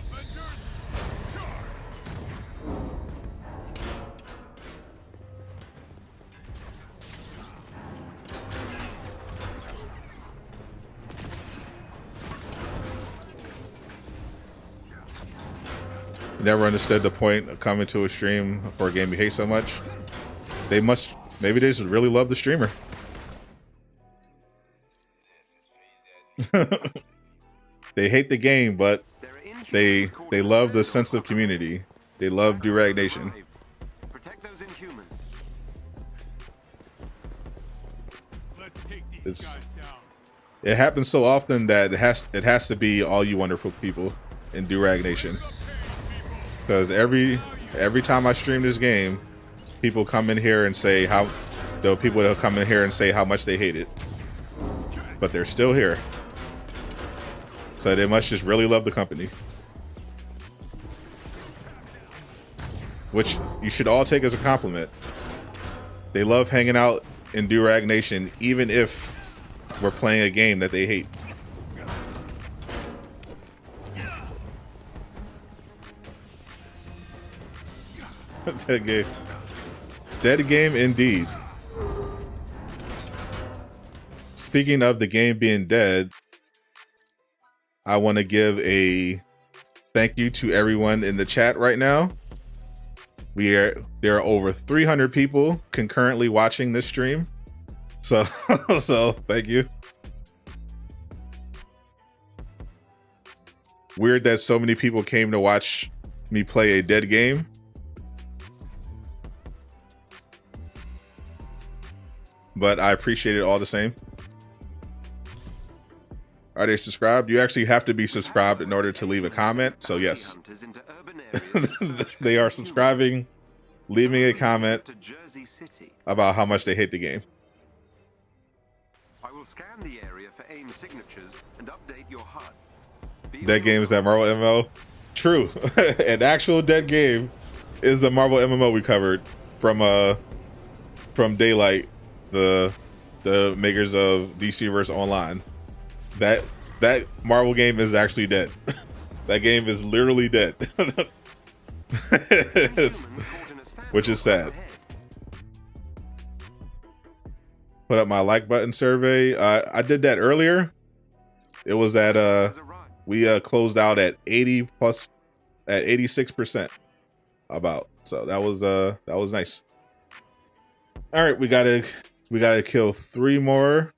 Avengers, charge. Never understood the point of coming to a stream for a game you hate so much. Maybe they just really love the streamer. They hate the game, but they love the sense of community. They love Durag Nation. Protect those Inhumans. Let's take these It's- guys down. It happens so often that it has to be all you wonderful people in Durag Nation. Because every time I stream this game, people come in here and say how much they hate it, but they're still here. So they must just really love the company, which you should all take as a compliment. They love hanging out in Durag Nation, even if we're playing a game that they hate. Dead game. Dead game indeed. Speaking of the game being dead, I want to give a thank you to everyone in the chat right now. There are over 300 people concurrently watching this stream. So thank you. Weird that so many people came to watch me play a dead game. But I appreciate it all the same. Are they subscribed? You actually have to be subscribed in order to leave a comment. So yes, they are subscribing, leaving a comment about how much they hate the game. will scan the area for aim signatures and update your HUD. Dead game is that Marvel MMO? True. An actual dead game is the Marvel MMO we covered from Daylight, the makers of DCverse Online. That Marvel game is actually dead. That game is literally dead. Which is sad. Put up my like button survey. I did that earlier. It was at we closed out at 86% about. So that was nice. All right, we gotta kill 3 more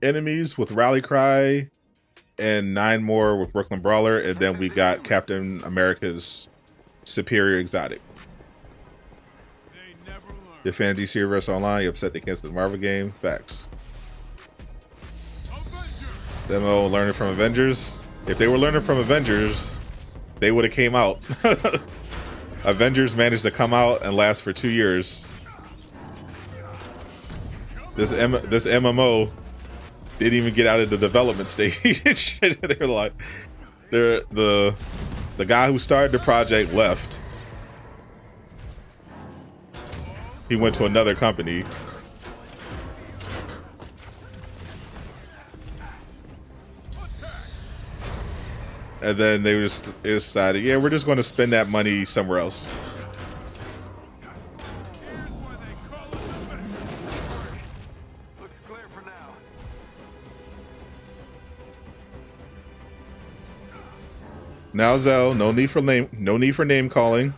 enemies with Rally Cry and 9 more with Brooklyn Brawler, and then we got Captain America's Superior Exotic. They never learn. You're a fan of DC Universe Online, you upset they canceled the Marvel game. Facts. Avenger. Demo learning from Avengers. If they were learning from Avengers, they would have came out. Avengers managed to come out and last for 2 years. This MMO didn't even get out of the development stage. They're like, the guy who started the project left. He went to another company. And then they decided, yeah, we're just going to spend that money somewhere else. Here's why they call us Avengers. Looks clear for now. Now, Zell, no need for name calling.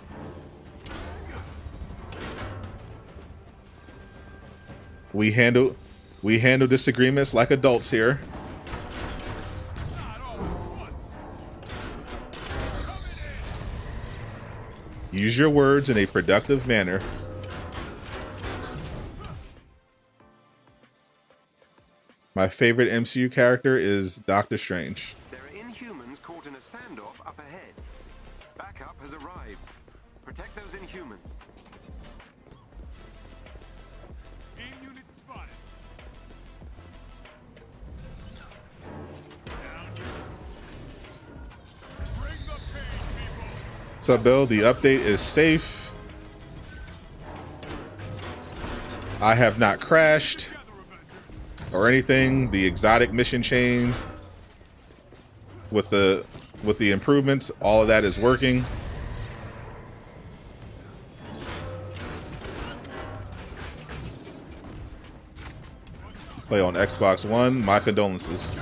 We handle disagreements like adults here. Not all at once. Coming in. Use your words in a productive manner. My favorite MCU character is Doctor Strange. There are Inhumans caught in a standoff up ahead. Backup has arrived. Protect those Inhumans. Aim unit spotted. Down you. Bring the pain, people. What's up, Bill? The update is safe. I have not crashed Together, Avenger. or anything. The exotic mission chain with the improvements, all of that is working. Play on Xbox One. My condolences.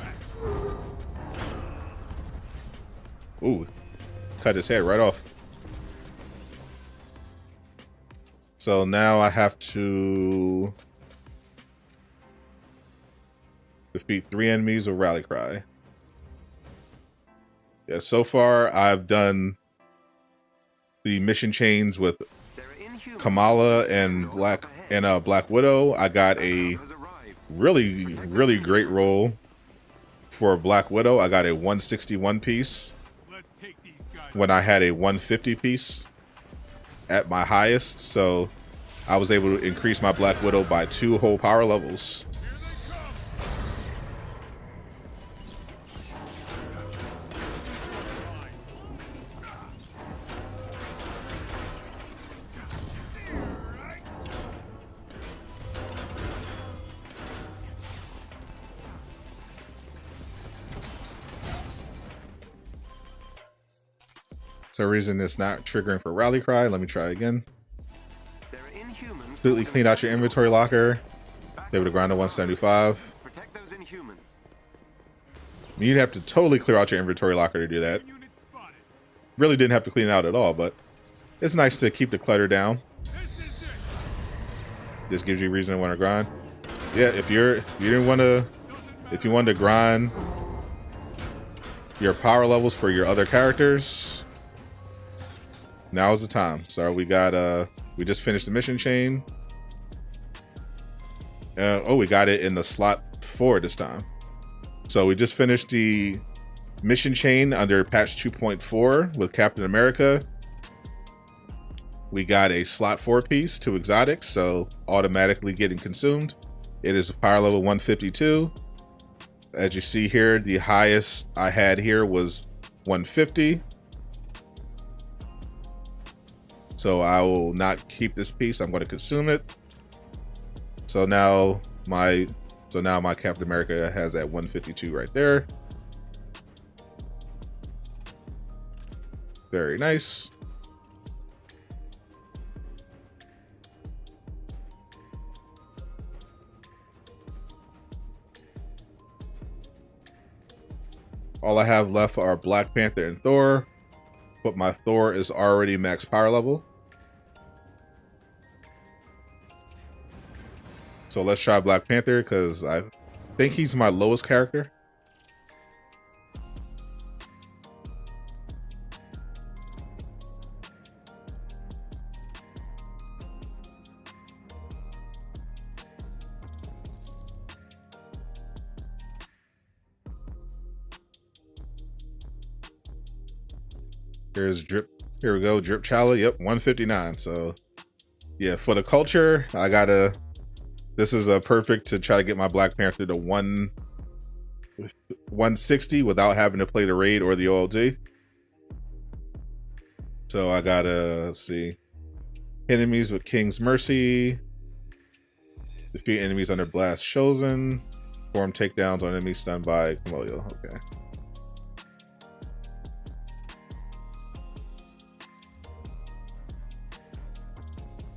Ooh, cut his head right off. So now I have to defeat 3 enemies with Rally Cry. Yeah, so far I've done the mission chains with There are Inhumans Kamala and Black Widow. I got a has arrived. really great roll for Black Widow. I got a 161 piece Let's take these guys. when I had a 150 piece at my highest, so I was able to increase my Black Widow by 2 whole power levels. Here they come. For some reason it's not triggering for Rally Cry. Let me try again. There are Inhumans Completely caught in clean a out your standoff. inventory locker. Backup Be able to grind to 175. Protect those Inhumans. You'd have to totally clear out your inventory locker to do that. Unit spotted. Really didn't have to clean it out at all, but it's nice to keep the clutter down. This is it. This gives you a reason to want to grind. Yeah, if you wanted to grind your power levels for your other characters, now is the time. So we just finished the mission chain. We got it in the slot 4 this time. So we just finished the mission chain under patch 2.4 with Captain America. We got a slot 4 piece, 2 exotics, so automatically getting consumed. It is power level 152. As you see here, the highest I had here was 150. So I will not keep this piece. I'm going to consume it. So now my Captain America has that 152 right there. Very nice. All I have left are Black Panther and Thor, but my Thor is already max power level. So let's try Black Panther because I think he's my lowest character. Here's Drip. Here we go. Drip Chala. Yep, 159. So yeah, for the culture, I gotta. This is a perfect to try to get my Black Panther to 160 without having to play the raid or the OLD. So I gotta see. Enemies with King's Mercy. Defeat enemies under Blast Chosen. Perform takedowns on enemies stunned by Camellia. Okay.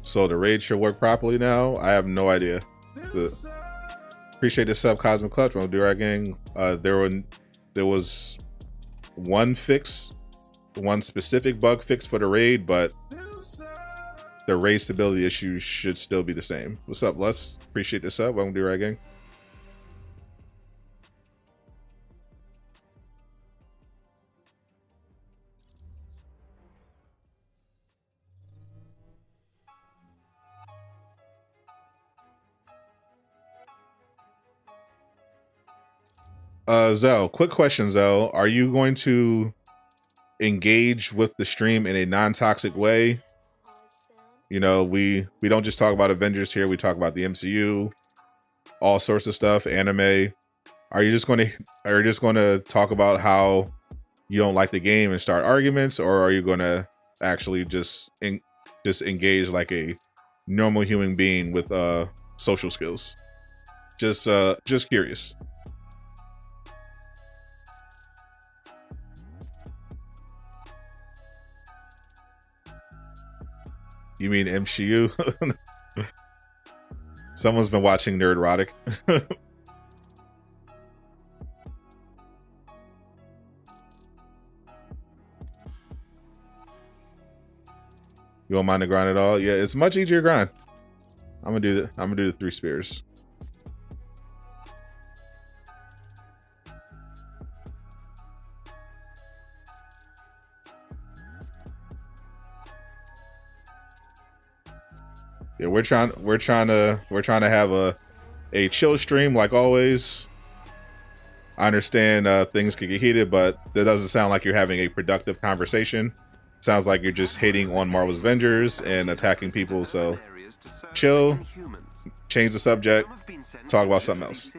So the raid should work properly now. I have no idea. Appreciate the sub, Cosmic Clutch from Durag Gang. There was one specific bug fix for the raid, but the raid stability issues should still be the same. What's up, Les? Appreciate the sub. Welcome to Durag Gang. Zoe, quick question, Zoe. Are you going to engage with the stream in a non-toxic way? You know, we don't just talk about Avengers here. We talk about the MCU, all sorts of stuff, anime. Are you just going to talk about how you don't like the game and start arguments, or are you going to actually just engage like a normal human being with social skills? Just curious. You mean MCU? Someone's been watching Nerdrotic. You don't mind the grind at all? Yeah, it's much easier grind. I'm gonna do the 3 spears. Yeah, we're trying to have a chill stream like always. I understand things could get heated, but that doesn't sound like you're having a productive conversation. Sounds like you're just hating on Marvel's Avengers and attacking people. So chill, change the subject, talk about something else.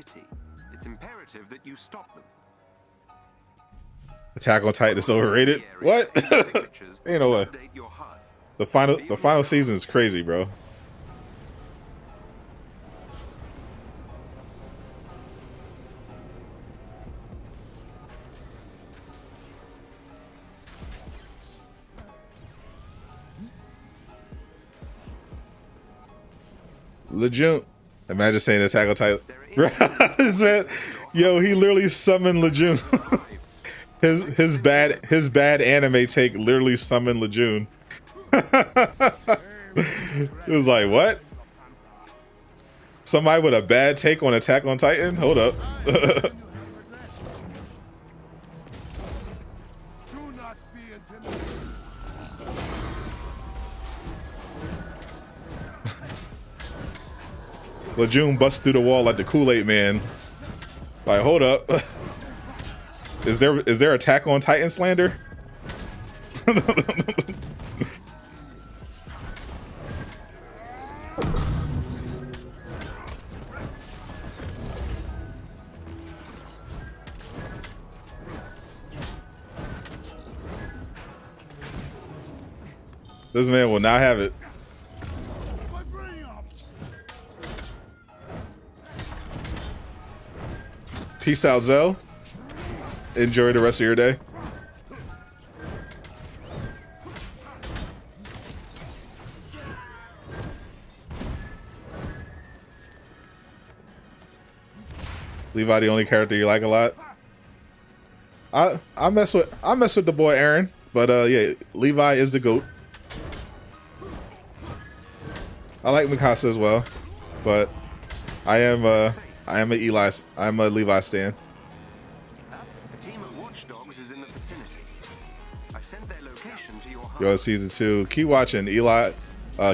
It's imperative that you stop them. Attack on Titan is overrated. What? Ain't no way. The final season is crazy, bro. Laajune. Imagine saying Attack on Titan. Yo, he literally summoned Laajune. his bad anime take literally summoned Laajune. It was like, what? Somebody with a bad take on Attack on Titan? Hold up. Laajune busts through the wall like the Kool-Aid man. Like, hold up. Is there Attack on Titan slander? This man will not have it. Peace out, Zell. Enjoy the rest of your day. Levi, the only character you like a lot. I mess with the boy Aaron, but yeah, Levi is the GOAT. I like Mikasa as well, but I'm a Levi stan. A team of watchdogs is in the vicinity. I sent their location to your home. Yo, season 2. Keep watching. Eli,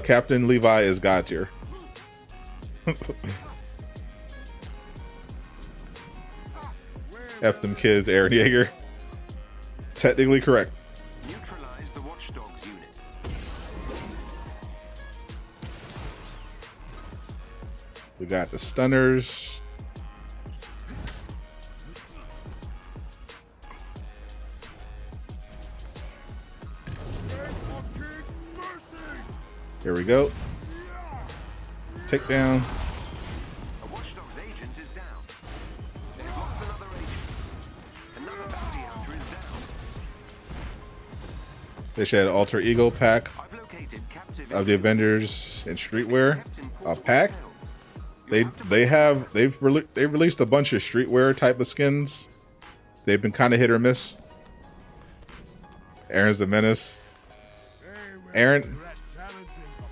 Captain Levi is God tier. F them kids, Aaron Yeager. Technically correct. Neutralize the watchdogs unit. We got the stunners. Here we go. Take down. A watchdog's agent is down. They've lost another agent. Another bounty hunter is down. They should have an alter ego pack I've located captive of the Avengers in streetwear. A pack. They've released a bunch of streetwear type of skins. They've been kind of hit or miss. Aaron's the menace. Aaron,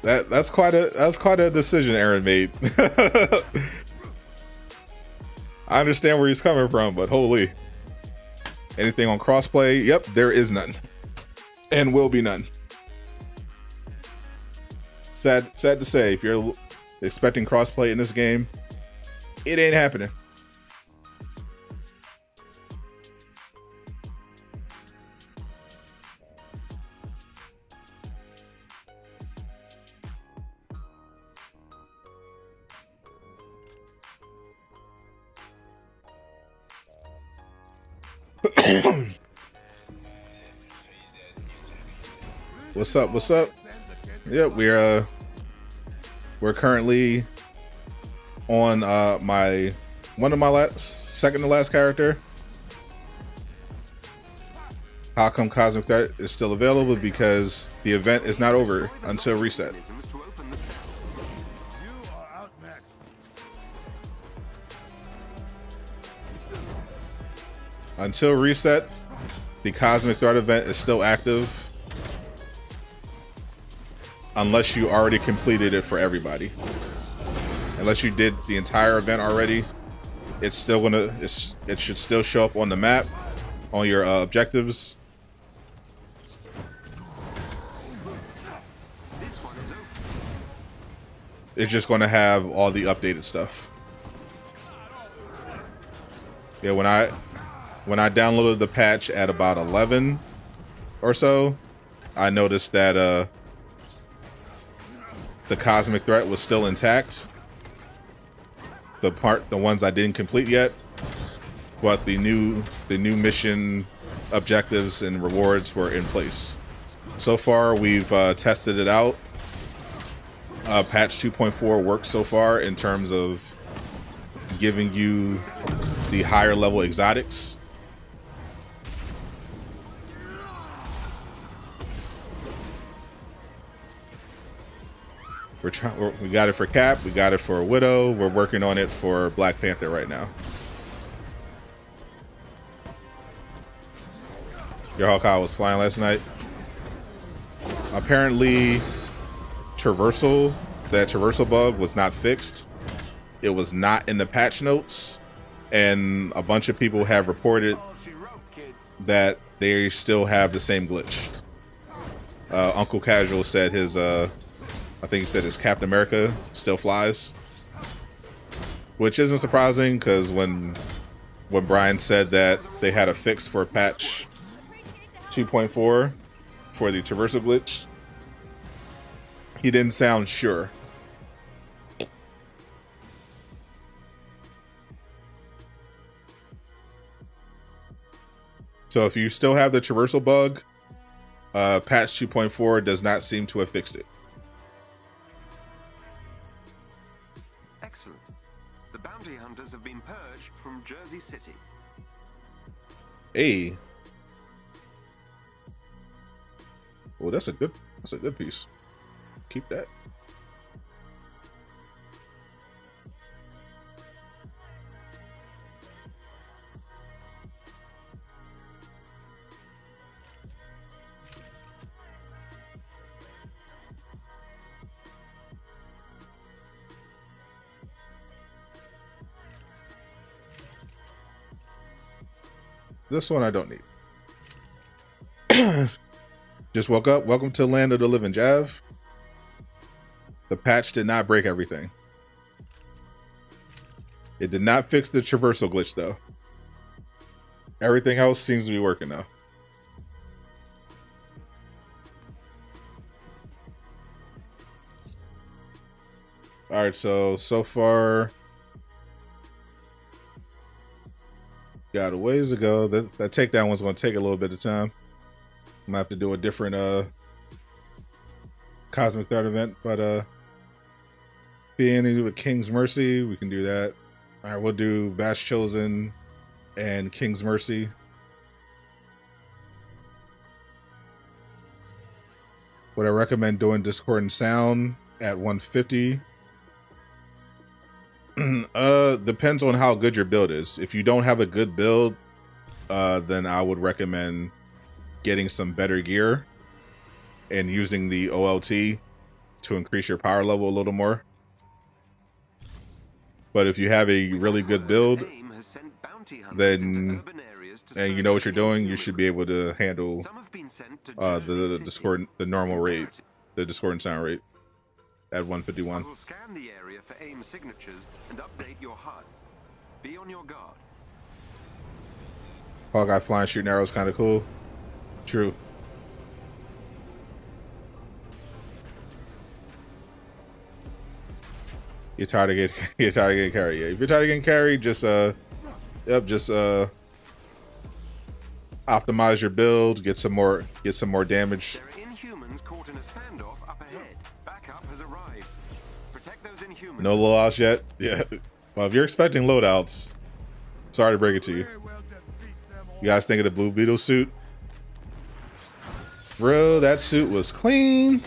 that's quite a decision Aaron made. I understand where he's coming from, but holy. Anything on crossplay? Yep, there is none. And will be none. Sad to say, if you're expecting crossplay in this game, it ain't happening. What's up? What's up? Yep, we're currently on second to last character. How come Cosmic Threat is still available? Because the event is not over until reset. mechanisms to open the cell. You are outmatched. Until reset, the Cosmic Threat event is still active. Unless you already completed it for everybody. Unless you did the entire event already, it's still gonna it should still show up on the map, on your objectives. This one is open. It's just gonna have all the updated stuff. Yeah, when I downloaded the patch at about 11 or so, I noticed that the Cosmic Threat was still intact. The ones I didn't complete yet, but the new mission objectives and rewards were in place. So far, we've tested it out. Patch 2.4 works so far in terms of giving you the higher level exotics. We got it for Cap, we got it for Widow, we're working on it for Black Panther right now. Your Hawkeye was flying last night. Apparently, that traversal bug was not fixed. It was not in the patch notes, and a bunch of people have reported that they still have the same glitch. Uncle Casual said his I think he said his Captain America still flies, which isn't surprising because when Brian said that they had a fix for patch 2.4 for the traversal glitch, he didn't sound sure. So if you still have the traversal bug, Patch 2.4 does not seem to have fixed it. Excellent. The bounty hunters have been purged from Jersey City. Hey. Well, that's a good piece. Keep that. This one I don't need. Just woke up. Welcome to Land of the Living, Jav. The patch did not break everything. It did not fix the traversal glitch, though. Everything else seems to be working now. Alright, so far... got a ways to go. That takedown one's going to take a little bit of time. I'm going to have to do a different Cosmic Threat event, but being with King's Mercy, we can do that. All right, we'll do Bash Chosen and King's Mercy. Would I recommend doing Discordant Sound at 150? Depends on how good your build is. If you don't have a good build, then I would recommend getting some better gear and using the OLT to increase your power level a little more. But if you have a really good build, then and you know what you're doing, you should be able to handle the Discord, the normal rate, the Discordant Sound rate at 151. We'll scan the area for aim signatures and update your HUD. Be on your guard. Hawkeye flying shooting arrows kind of cool. True. You're tired of getting carried. Yeah. If you're tired of getting carried, just optimize your build, get some more damage. There are Inhumans caught in a standoff up ahead. Backup has arrived. Protect those Inhumans. No loadouts yet? Yeah. Well, if you're expecting loadouts, sorry to break it to you. You guys think of the Blue Beetle suit? Bro, that suit was clean.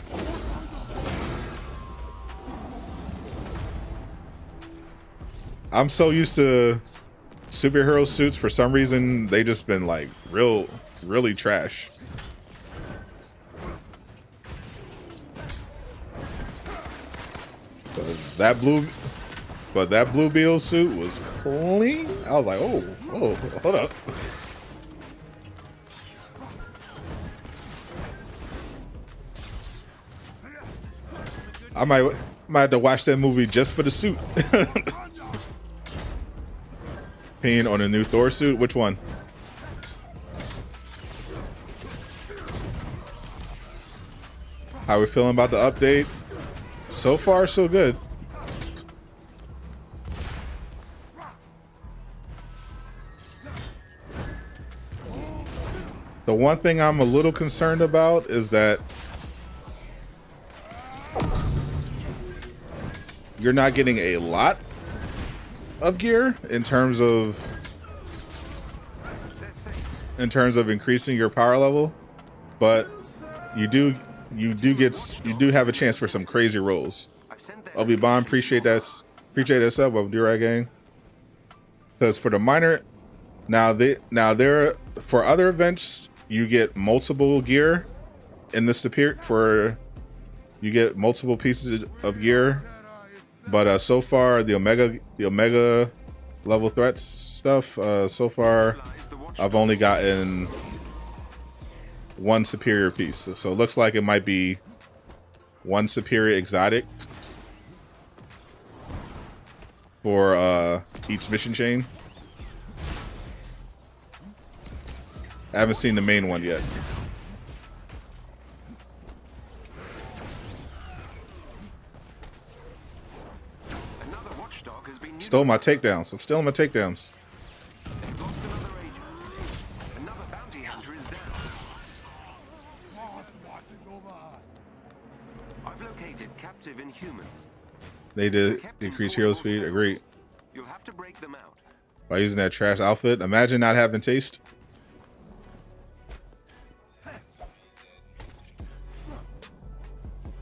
I'm so used to superhero suits. For some reason, they just been like really trash. But that Blue Beetle suit was clean. I was like, oh, hold up. I might have to watch that movie just for the suit. Opinion on a new Thor suit? Which one? How we feeling about the update? So far, so good. The one thing I'm a little concerned about is that you're not getting a lot of gear in terms of increasing your power level, but you do have a chance for some crazy rolls. Obi Bond, appreciate that sub of Do-Rag Gang. Because for the minor, now there for other events you get multiple gear in the superior you get multiple pieces of gear. But so far, the Omega level threats stuff, so far, I've only gotten one superior piece. So it looks like it might be one superior exotic for each mission chain. I haven't seen the main one yet. Stole my takedowns. I'm stealing my takedowns. Another bounty hunter is down. aggressive in humans. They did increase hero speed. Agreed. You'll have to break them out. By using that trash outfit. Imagine not having taste.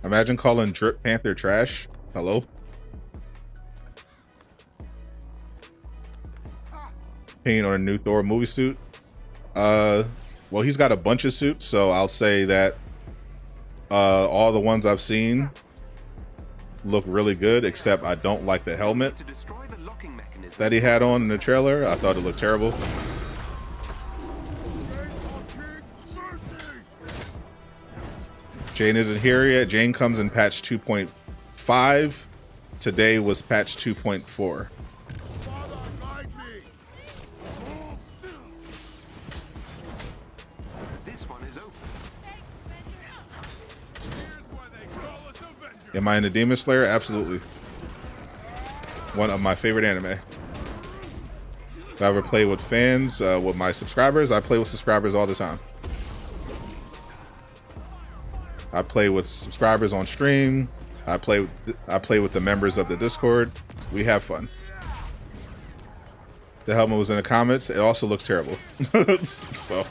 Imagine calling Drip Panther trash. Hello? Paint on a new Thor movie suit. Well, he's got a bunch of suits, so I'll say that all the ones I've seen look really good, except I don't like the helmet To destroy the locking mechanism. that he had on in the trailer. I thought it looked terrible. Jane isn't here yet. Jane comes in patch 2.5. Today was patch 2.4. Father, guide me. This one is open. Here's why they call us Avengers. Am I in the Demon Slayer? Absolutely. One of my favorite anime. If I ever play with fans, with my subscribers, I play with subscribers all the time. I play with subscribers on stream. I play with the members of the Discord. We have fun. The helmet was in the comments. It also looks terrible. So.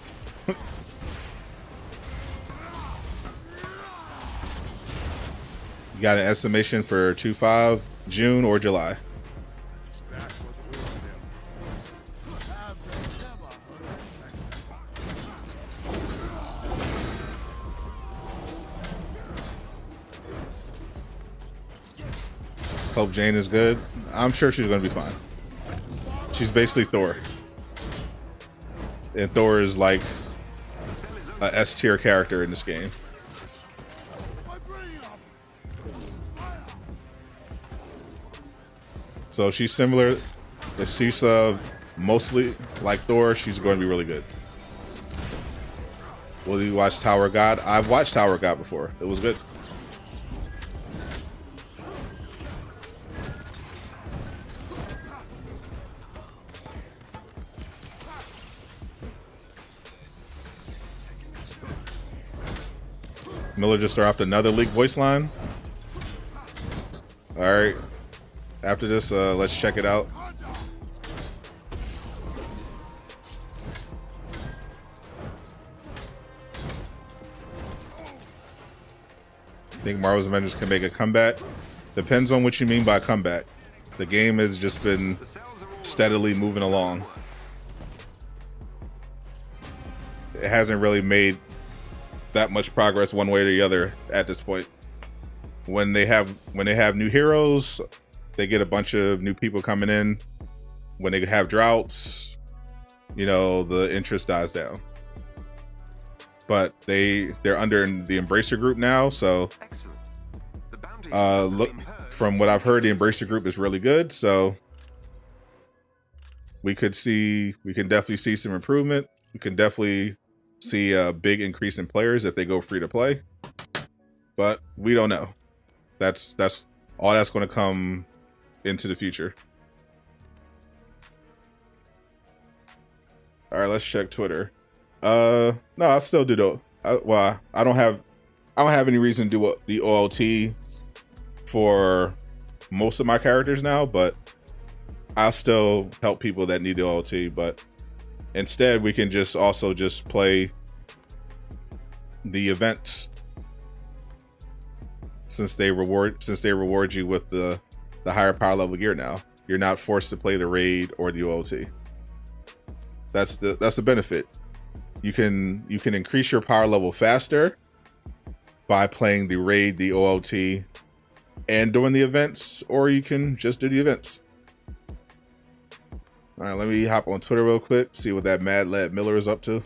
You got an estimation for 2.5, June or July? That's what the real deal. Have they never Hope Jane is good. I'm sure she's gonna be fine. She's basically Thor. And Thor is like a S tier character in this game. So she's similar. If she's mostly like Thor, she's going to be really good. Will you watch Tower of God? I've watched Tower of God before. It was good. Miller just dropped another leaked voice line. All right. After this, let's check it out. Think Marvel's Avengers can make a comeback? Depends on what you mean by comeback. The game has just been steadily moving along. It hasn't really made that much progress one way or the other at this point. When they have new heroes, they get a bunch of new people coming in. When they have droughts, you know, the interest dies down. But they're under the Embracer group now, so Excellent. The bounty look, from what I've heard, the Embracer group is really good, so we can definitely see some improvement. We can definitely see a big increase in players if they go free to play. But we don't know. That's all that's going to come into the future. All right, let's check Twitter. No, I'll still do the. I don't have any reason to do the OLT for most of my characters now, but I'll still help people that need the OLT. But instead, we can just play the events since they reward you with the higher power level gear now. You're not forced to play the raid or the OLT. That's the benefit. You can increase your power level faster by playing the raid, the OLT, and doing the events, or you can just do the events. All right, let me hop on Twitter real quick, see what that Mad Lad Miller is up to.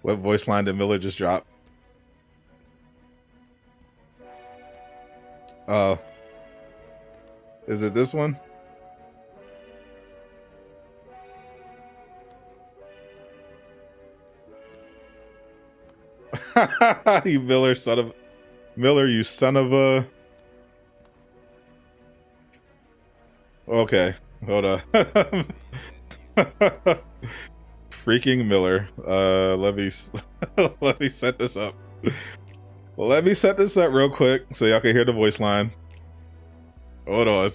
What voice line did Miller just drop? Is it this one? You Miller, you son of a. Okay, hold on. Freaking Miller. Let me let me set this up. Let me set this up real quick so y'all can hear the voice line. Hold on.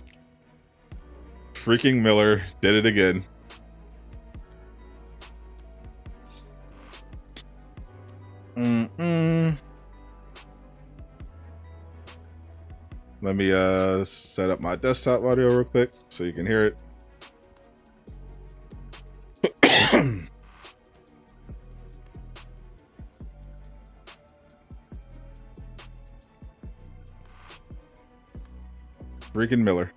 Freaking Miller did it again. Let me set up my desktop audio real quick so you can hear it. Freaking Miller.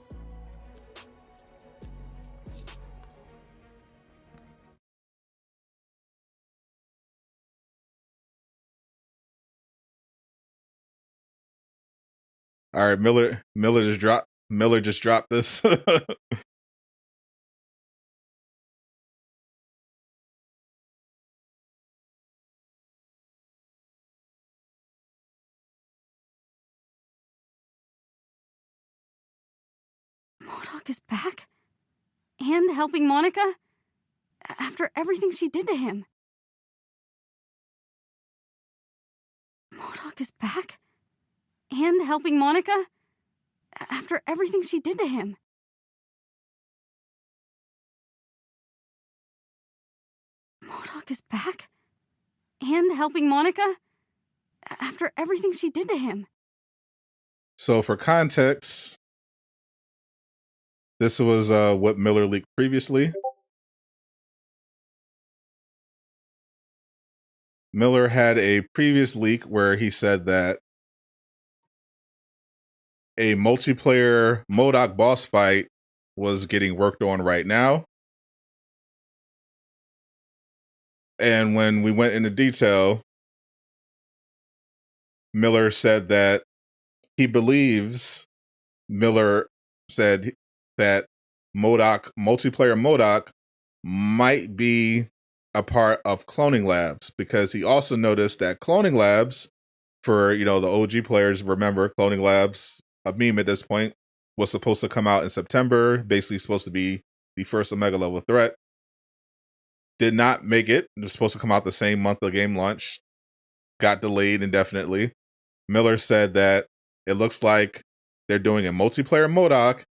All right, Miller just dropped this. MODOK is back? And helping Monica? After everything she did to him. MODOK is back? And helping Monica? After everything she did to him. MODOK is back? And helping Monica? After everything she did to him. So for context, this was what Miller leaked previously. Miller had a previous leak where he said that a multiplayer MODOK boss fight was getting worked on right now. And when we went into detail, Miller said that Miller said that multiplayer MODOK might be a part of Cloning Labs, because he also noticed that Cloning Labs, for the OG players remember, Cloning Labs, a meme at this point, was supposed to come out in September, basically supposed to be the first Omega level threat. Did not make it. It was supposed to come out the same month the game launched. Got delayed indefinitely. Miller said that it looks like they're doing a multiplayer MODOK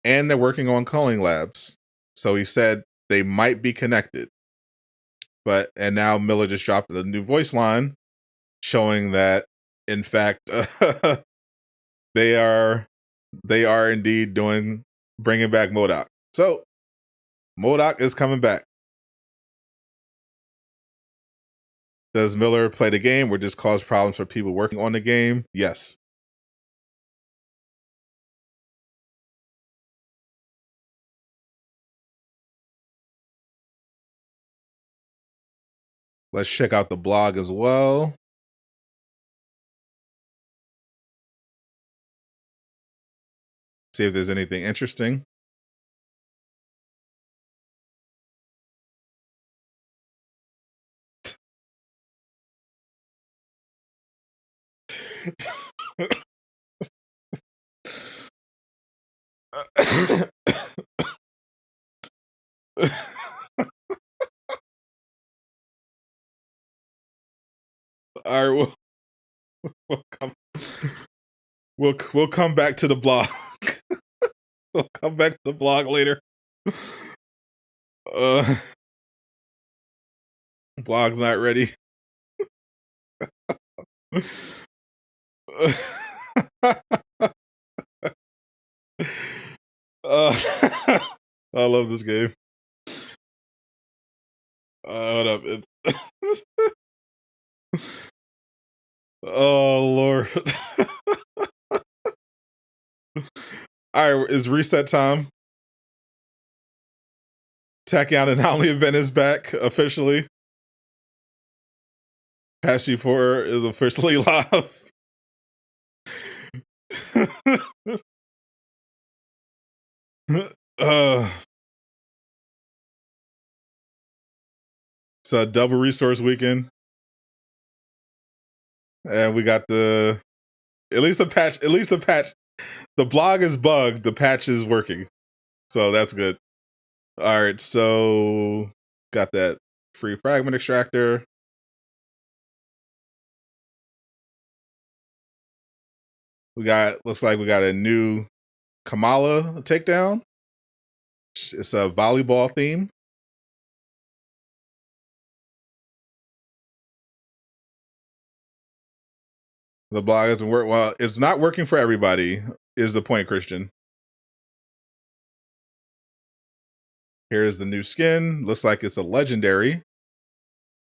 and they're working on Cloning Labs. So he said they might be connected. And now Miller just dropped a new voice line showing that, in fact, they are indeed bringing back MODOK. So MODOK is coming back. Does Miller play the game or just cause problems for people working on the game? Yes. Let's check out the blog as well. See if there's anything interesting. All right, we'll come back to the blog. We'll come back to the blog later. Blog's not ready. I love this game. Hold up. Oh, Lord. All right, it's reset time. Tachyon Anomaly event is back officially. Patch 4 is officially live. It's a double resource weekend. And we got the patch. At least the patch. The blog is bugged. The patch is working, so that's good. All right, so got that free fragment extractor. Looks like we got a new Kamala takedown. It's a volleyball theme. The blog doesn't work. Well, it's not working for everybody, is the point, Christian. Here's the new skin. Looks like it's a legendary,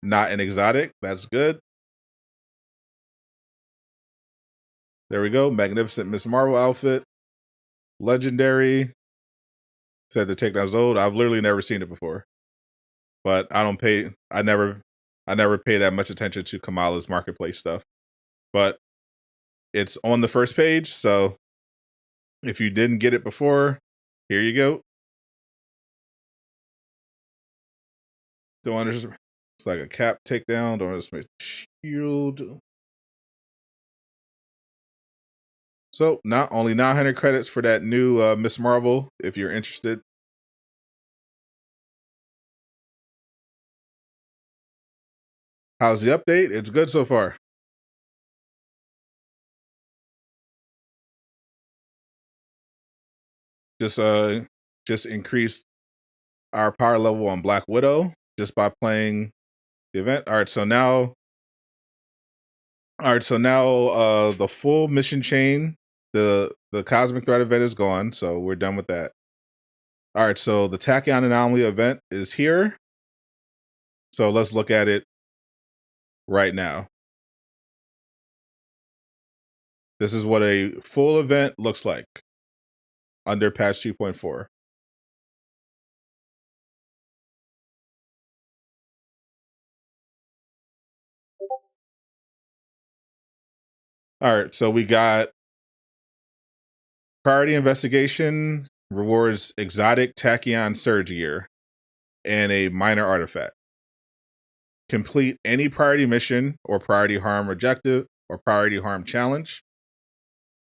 not an exotic. That's good. There we go. Magnificent Miss Marvel outfit. Legendary. Said the takedown's old. I've literally never seen it before. But I never pay that much attention to Kamala's marketplace stuff. But it's on the first page, so if you didn't get it before, here you go. It's like a cap takedown. Don't understand shield. So not only 900 credits for that new Miss Marvel, if you're interested. How's the update? It's good so far. Just increased our power level on Black Widow just by playing the event. All right, so now the full mission chain, the Cosmic Threat event is gone, so we're done with that. All right, so the Tachyon Anomaly event is here. So let's look at it right now. This is what a full event looks like under patch 2.4. All right, so we got priority investigation rewards exotic Tachyon surge gear and a minor artifact. Complete any priority mission or priority harm objective or priority harm challenge.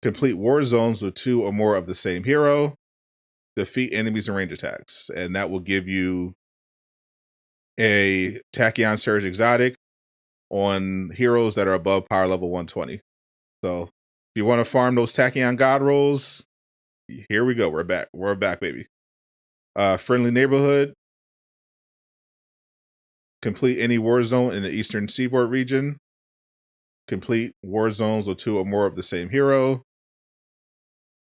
Complete war zones with 2 or more of the same hero. Defeat enemies in range attacks. And that will give you a Tachyon surge exotic on heroes that are above power level 120. So if you want to farm those Tachyon god rolls, here we go. We're back. We're back, baby. Friendly neighborhood. Complete any war zone in the Eastern Seaboard region. Complete war zones with 2 or more of the same hero.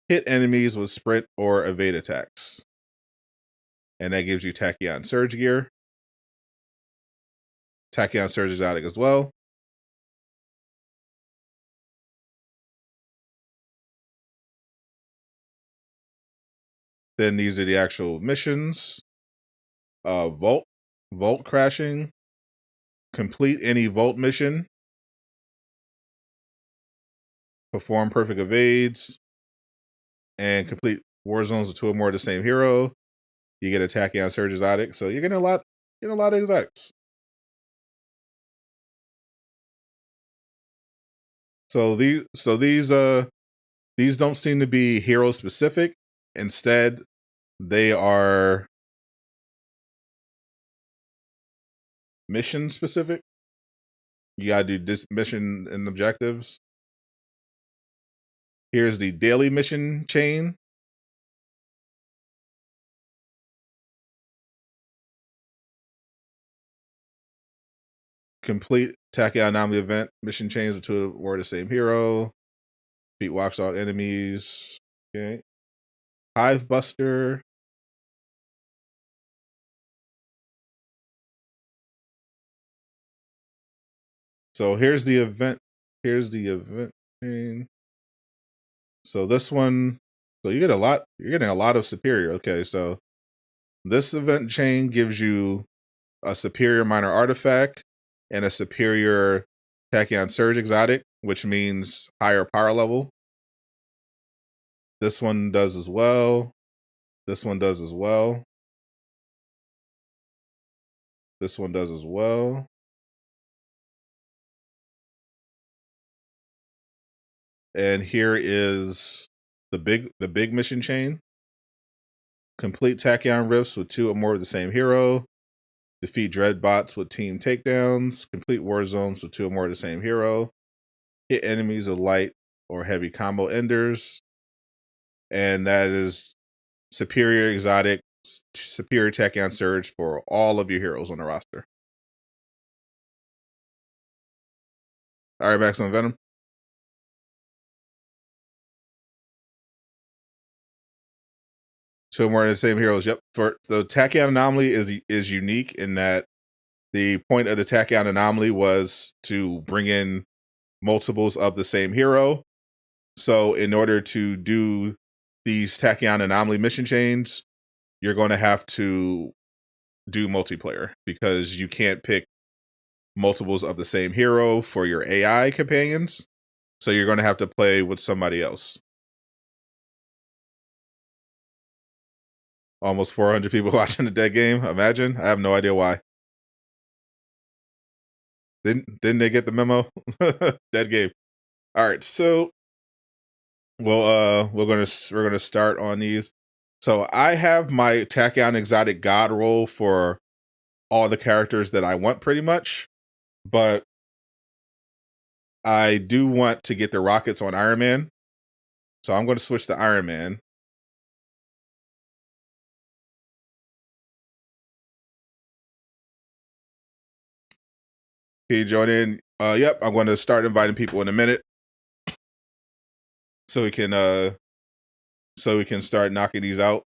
Hit enemies with sprint or evade attacks. And that gives you Tachyon surge gear. Tachyon surge exotic as well. Then these are the actual missions. Vault crashing. Complete any vault mission. Perform perfect evades. And complete war zones with 2 or more of the same hero. You get a Tachyon surge exotic. So you're getting a lot of exotics. So these don't seem to be hero specific. Instead, they are mission specific. You gotta do this mission and objectives. Here's the daily mission chain. Complete Tachyon Anomaly event. Mission chains with 2 or the same hero. Beat Watchdog enemies. Okay. Hive Buster. So here's the event. Here's the event chain. So this one, so you get a lot. You're getting a lot of superior. Okay, so this event chain gives you a superior minor artifact and a superior Tachyon surge exotic, which means higher power level. This one does as well. This one does as well. This one does as well. And here is the big mission chain. Complete tachyon rifts with 2 or more of the same hero. Defeat dreadbots with team takedowns. Complete war zones with 2 or more of the same hero. Hit enemies with light or heavy combo enders. And that is superior exotic, superior tachyon surge for all of your heroes on the roster. All right, Maximum Venom. Two more of the same heroes. Yep. For the tachyon anomaly is unique in that the point of the tachyon anomaly was to bring in multiples of the same hero. So in order to do these tachyon anomaly mission chains, you're going to have to do multiplayer because you can't pick multiples of the same hero for your AI companions. So you're going to have to play with somebody else. Almost 400 people watching the dead game. Imagine. I have no idea why. Didn't they get the memo? Dead game. All right, so we're gonna start on these. So I have my Tachyon Exotic God roll for all the characters that I want pretty much, but I do want to get the rockets on Iron Man. So I'm gonna switch to Iron Man. Can you join in? Yep, I'm gonna start inviting people in a minute. So we can start knocking these out.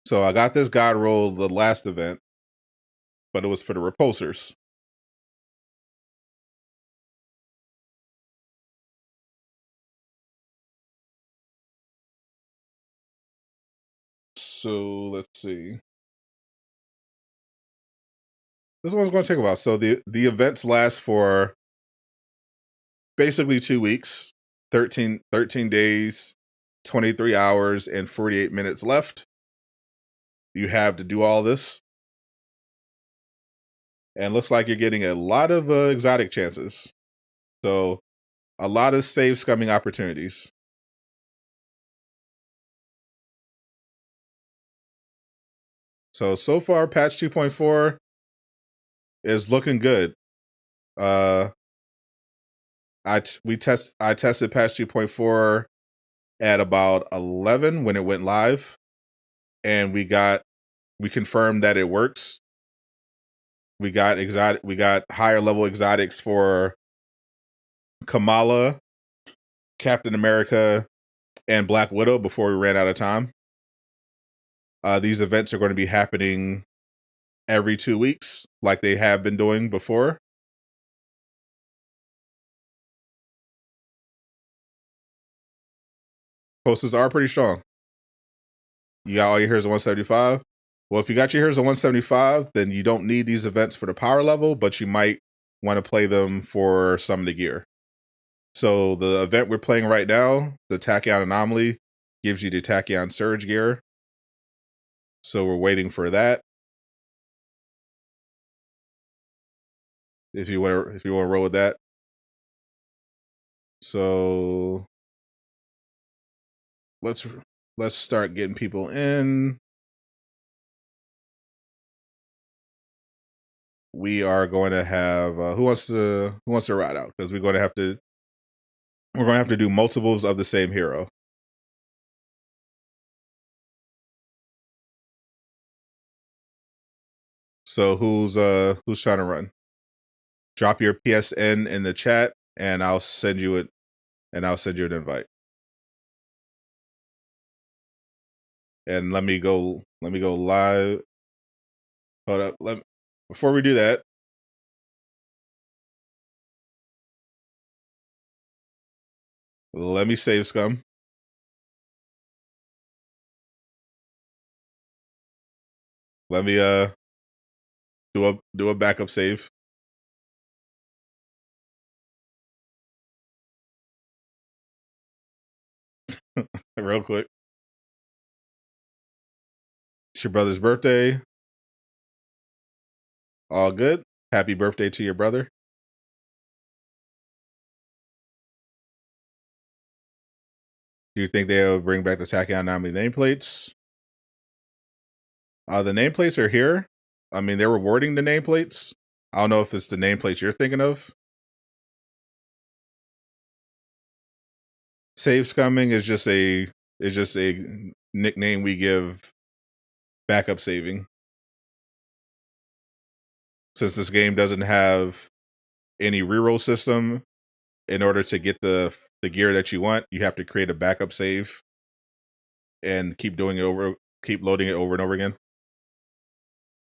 So I got this God roll the last event, but it was for the repulsors. So let's see. This one's going to take a while. So the events last for basically 2 weeks, 13 days, 23 hours, and 48 minutes left. You have to do all this. And looks like you're getting a lot of exotic chances. So a lot of save scumming opportunities. So far, patch 2.4 is looking good. I tested patch 2.4 at about 11 when it went live, and we confirmed that it works. We got higher level exotics for Kamala, Captain America, and Black Widow before we ran out of time. These events are going to be happening every 2 weeks, like they have been doing before. Posters are pretty strong. You got all your heroes at 175. Well, if you got your heroes at 175, then you don't need these events for the power level, but you might want to play them for some of the gear. So the event we're playing right now, the Tachyon Anomaly, gives you the Tachyon Surge gear. So we're waiting for that. If you want to roll with that. So let's start getting people in. We are going to have who wants to ride out, because we're going to have to do multiples of the same hero. So who's trying to run? Drop your PSN in the chat, and I'll send you it, and I'll send you an invite. And let me go live. Hold up. Before we do that, let me save scum. Let me do a backup save. Real quick. It's your brother's birthday. All good? Happy birthday to your brother. Do you think they'll bring back the Tachyon Anomaly nameplates? The nameplates are here. I mean, they're rewarding the nameplates. I don't know if it's the nameplates you're thinking of. Save scumming is just a nickname we give backup saving. Since this game doesn't have any reroll system, in order to get the gear that you want, you have to create a backup save and keep loading it over and over again.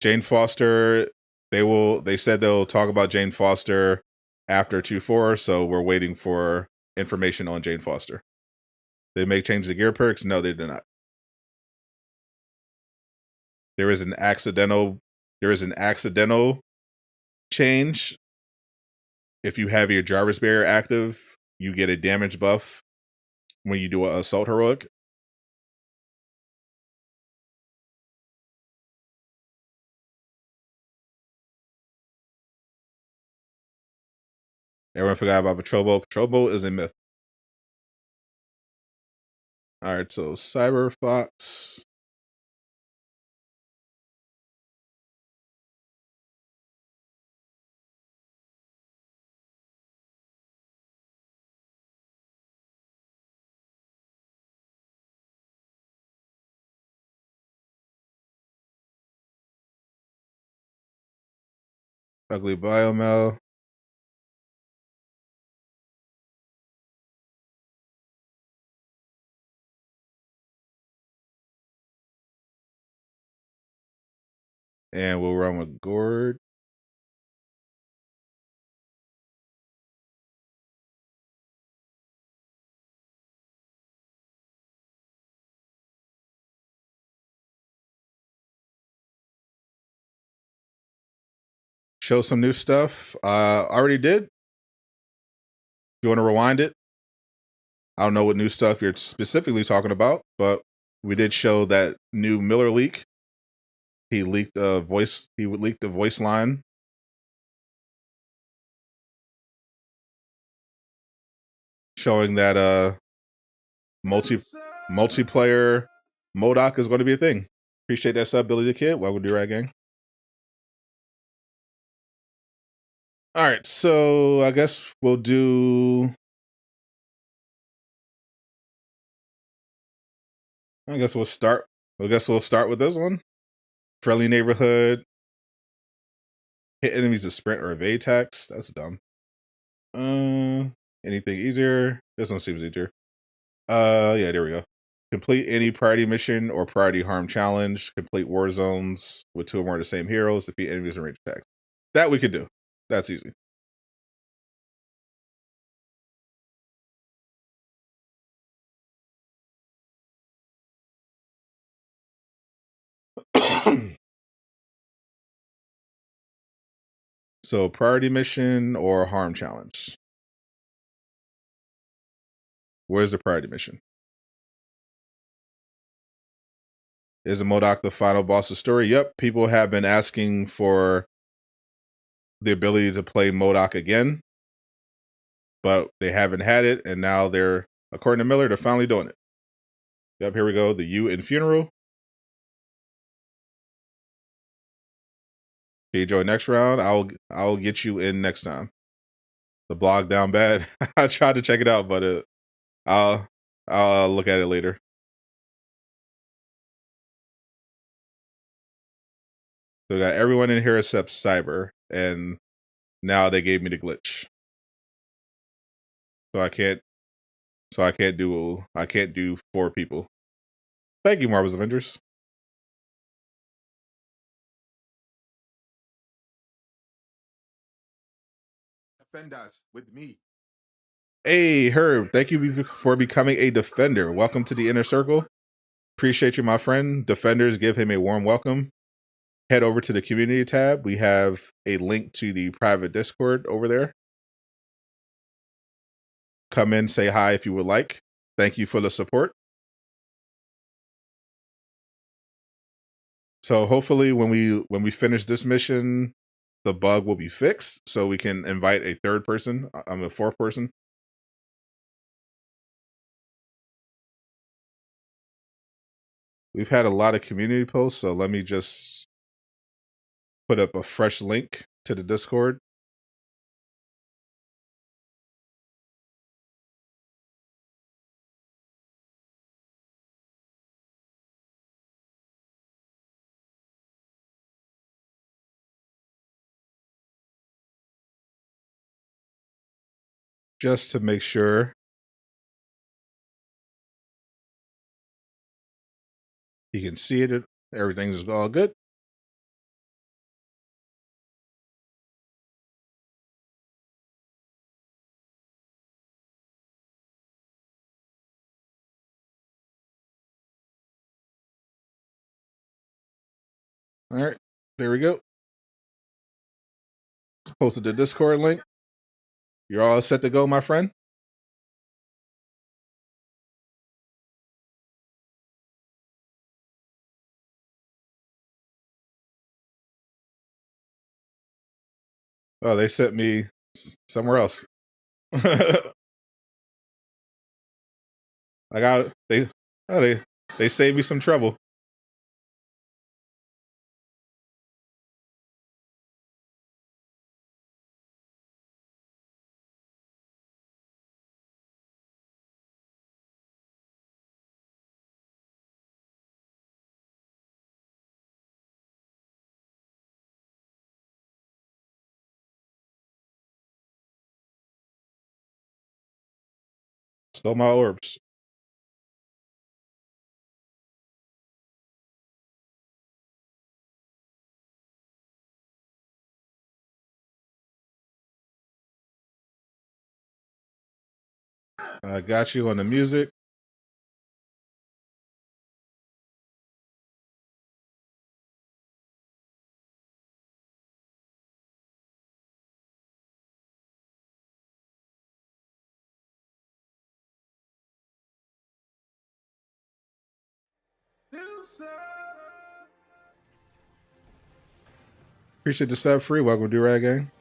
Jane Foster, they said they'll talk about Jane Foster after 2.4, so we're waiting for information on Jane Foster. They make changes to gear perks? No, they did not. There is an accidental change. If you have your Jarvis Barrier active, you get a damage buff when you do an assault heroic. Everyone forgot about Patrol Boat. Patrol Boat is a myth. Alright, so Cyber Fox. Ugly Biomel. And we'll run with Gord. Show some new stuff. Already did. If you want to rewind it, I don't know what new stuff you're specifically talking about, but we did show that new Miller leak. He leaked a voice. He would leak the voice line. Showing that multiplayer MODOK is going to be a thing. Appreciate that sub, Billy the Kid. Welcome to Do Right Gang. All right, so I guess we'll do. I guess we'll start with this one. Friendly neighborhood. Hit enemies with sprint or evade attacks. That's dumb. Anything easier? This one seems easier. Yeah, there we go. Complete any priority mission or priority harm challenge. Complete war zones with 2 or more of the same heroes. Defeat enemies in range attacks. That we could do. That's easy. So priority mission or harm challenge. Where's the priority mission? Is the MODOK the final boss of the story? Yep. People have been asking for the ability to play MODOK again, but they haven't had it, and now they're, according to Miller, they're finally doing it. Yep, here we go. The U in Funeral. Can you join next round? I'll get you in next time. The blog down bad. I tried to check it out, but I'll look at it later. So we got everyone in here except Cyber, and now they gave me the glitch. So I can't do 4 people. Thank you, Marvel's Avengers. Defend us with me. Hey, Herb, thank you for becoming a defender. Welcome to the inner circle. Appreciate you, my friend. Defenders, give him a warm welcome. Head over to the community tab. We have a link to the private Discord over there. Come in, say hi if you would like. Thank you for the support. So hopefully when we finish this mission, the bug will be fixed, so we can invite a third person. I'm a fourth person. We've had a lot of community posts, so let me just put up a fresh link to the Discord. Just to make sure you can see it. Everything's all good. All right, there we go. Just posted the Discord link. You're all set to go, my friend. Oh, they sent me somewhere else. I got they. Oh, they saved me some trouble. Stole my orbs. I got you on the music. Appreciate the sub free. Welcome to Durag Gang.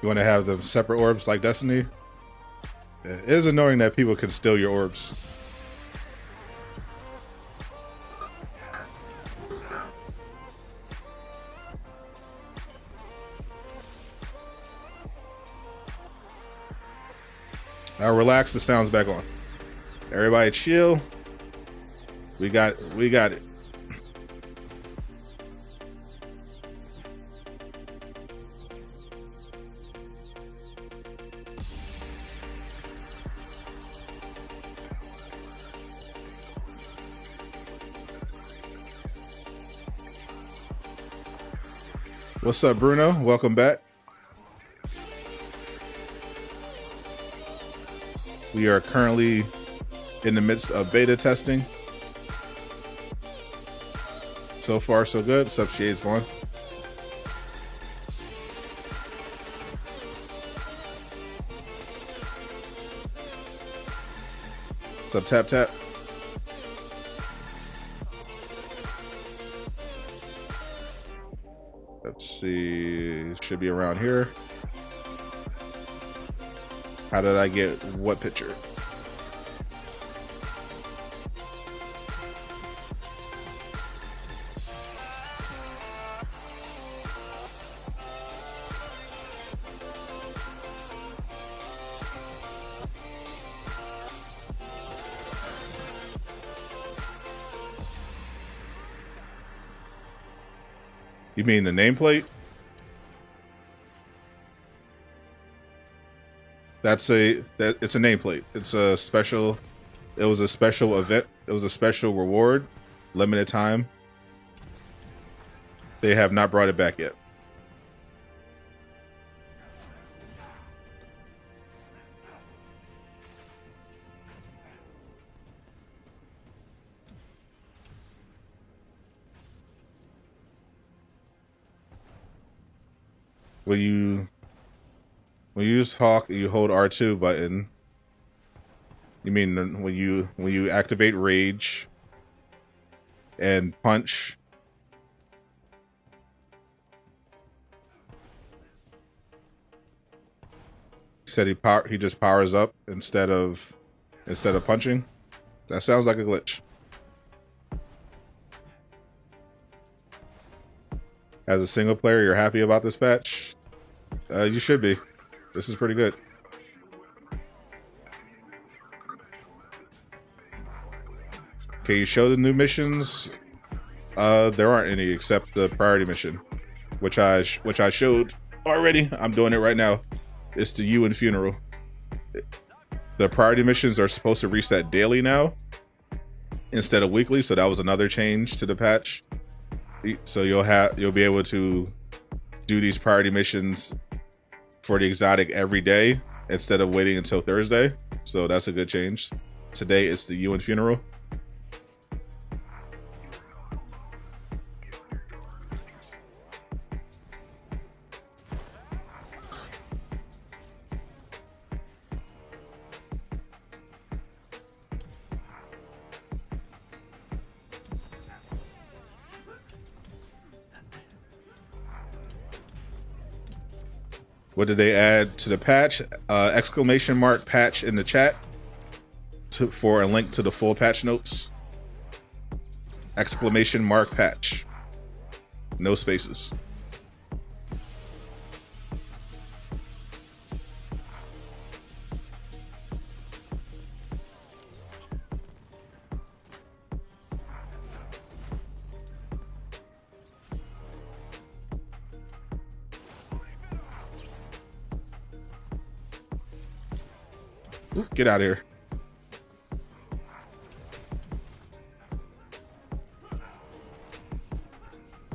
You want to have them separate orbs like Destiny? It is annoying that people can steal your orbs. Now relax, the sound's back on. Everybody chill. We got it. What's up, Bruno? Welcome back. We are currently in the midst of beta testing. So far, so good. What's up, Shades Vaughn? What's up, Tap Tap? Let's see. Should be around here. How did I get what picture? You mean the nameplate? It's a nameplate. It's a special. It was a special event. It was a special reward, limited time. They have not brought it back yet. When you use Hawk, you hold R2 button. You mean when you activate Rage and Punch? He said he just powers up instead of punching. That sounds like a glitch. As a single player, you're happy about this patch? You should be. This is pretty good. Can you show the new missions? There aren't any except the priority mission, which I showed already. I'm doing it right now. It's the U and funeral. The priority missions are supposed to reset daily now instead of weekly, so that was another change to the patch. So you'll be able to do these priority missions for the exotic every day instead of waiting until Thursday. So that's a good change. Today it's the U and funeral. What did they add to the patch? Exclamation mark patch in the chat for a link to the full patch notes. Exclamation mark patch. No spaces. Ooh, get out of here.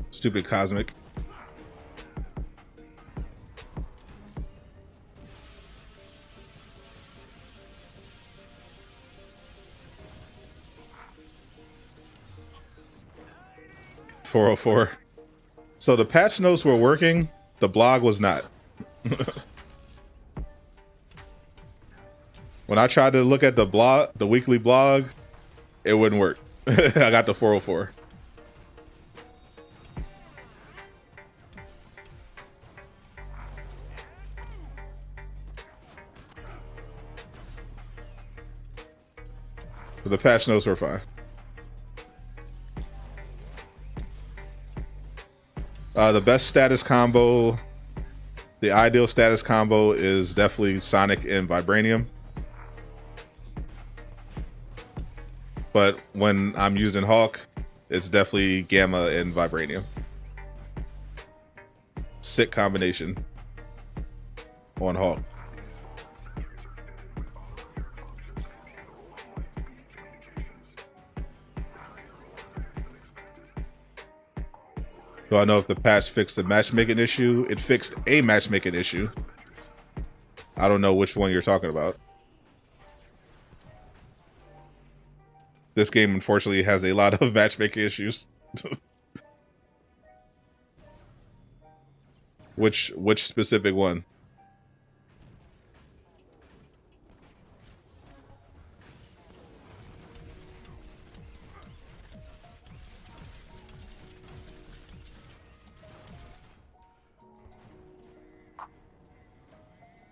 Stupid Cosmic. .404. So the patch notes were working, the blog was not. When I tried to look at the blog, the weekly blog, it wouldn't work. I got the 404. So the patch notes were fine. The best status combo, the ideal status combo is definitely Sonic and Vibranium. But when I'm using Hawk, it's definitely Gamma and Vibranium. Sick combination on Hawk. Do I know if the patch fixed the matchmaking issue? It fixed a matchmaking issue. I don't know which one you're talking about. This game, unfortunately, has a lot of matchmaking issues. Which specific one?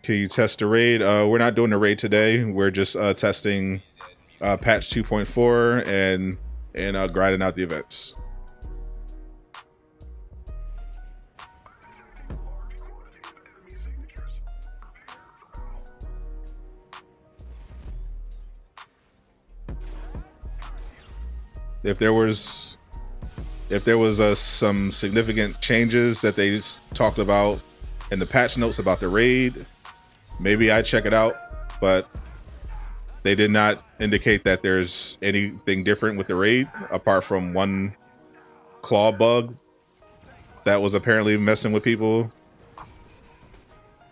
Can you test the raid? We're not doing the raid today. We're just testing patch 2.4 and grinding out the events. If there was some significant changes that they talked about in the patch notes about the raid, maybe I'd check it out, but they did not indicate that there's anything different with the raid apart from one claw bug that was apparently messing with people.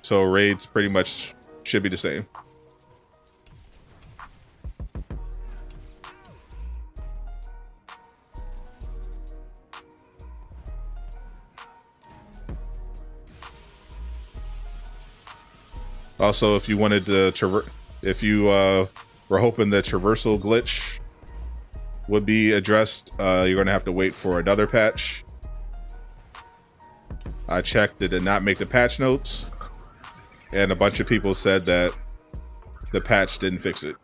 So raids pretty much should be the same. Also, if you wanted to if you were hoping the traversal glitch would be addressed, you're gonna have to wait for another patch. I checked, it did not make the patch notes, and a bunch of people said that the patch didn't fix it.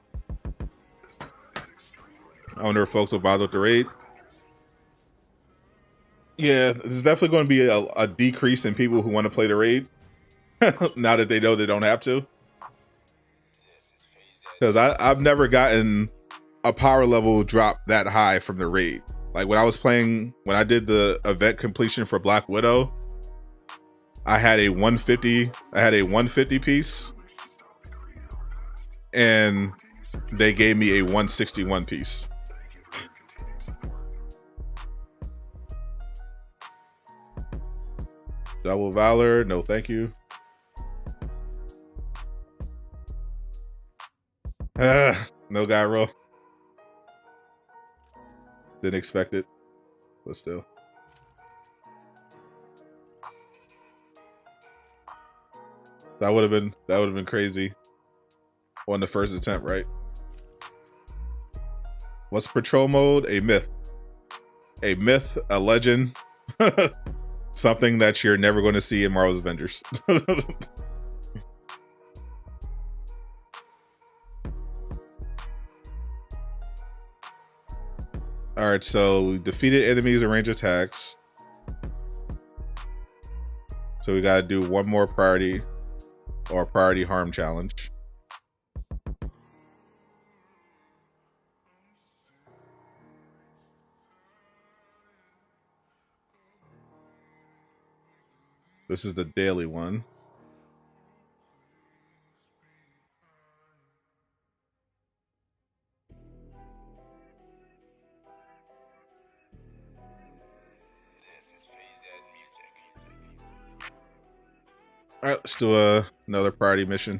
I wonder if folks will bother with the raid. Yeah, there's definitely going to be a decrease in people who want to play the raid now that they know they don't have to. Because I've never gotten a power level drop that high from the raid. Like when I did the event completion for Black Widow, I had a 150 piece, and they gave me a 161 piece. Double Valor, no thank you. No guy roll. Didn't expect it, but still. That would have been crazy on the first attempt, right? What's patrol mode? A myth. A myth, a legend. Something that you're never going to see in Marvel's Avengers. Alright, so we defeated enemies and range attacks. So we gotta do one more priority or priority harm challenge. This is the daily one. All right, let's do another priority mission.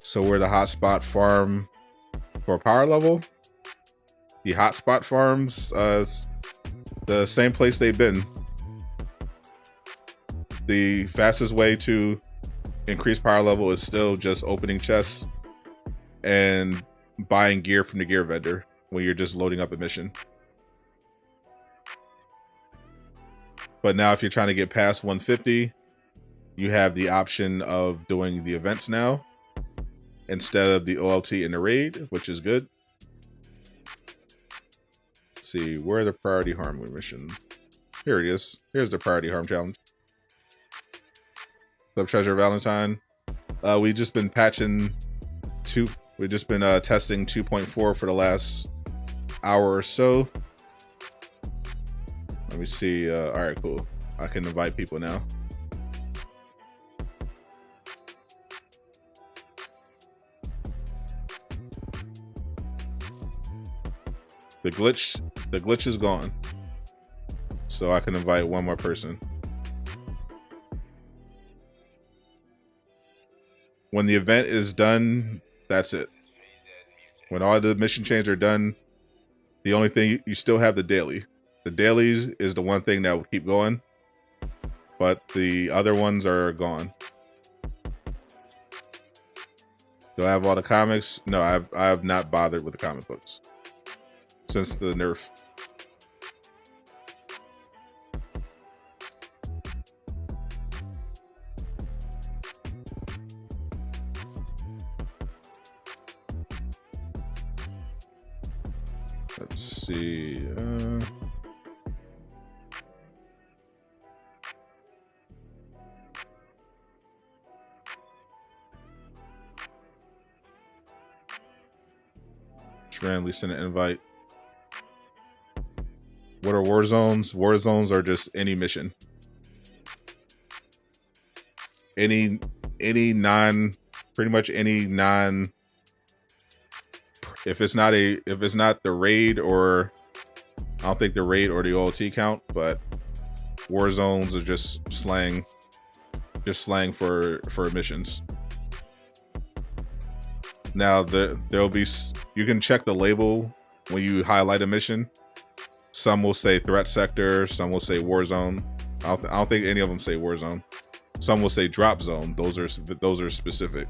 So we're the hotspot farm for power level. The hotspot farms, the same place they've been. The fastest way to increase power level is still just opening chests and buying gear from the gear vendor when you're just loading up a mission. But now if you're trying to get past 150, you have the option of doing the events now instead of the OLT in the raid, which is good. Let's see, where are the priority harm mission? Here it is. Here's the priority harm challenge. Sub Treasure Valentine. We just been patching we've just been testing 2.4 for the last hour or so. Let me see. All right, cool. I can invite people now. The glitch is gone. So I can invite one more person. When the event is done, that's it. When all the mission chains are done, the only thing, you still have the daily. The dailies is the one thing that will keep going, but the other ones are gone. Do I have all the comics? No, I have not bothered with the comic books since the nerf. Let's see. Just randomly send an invite. What are war zones? War zones are just any mission. Pretty much any non. If it's not the raid, or I don't think the raid or the OLT count, but war zones are just slang for missions. Now there'll be, you can check the label when you highlight a mission. Some will say threat sector, some will say war zone. I don't think any of them say war zone. Some will say drop zone. Those are specific.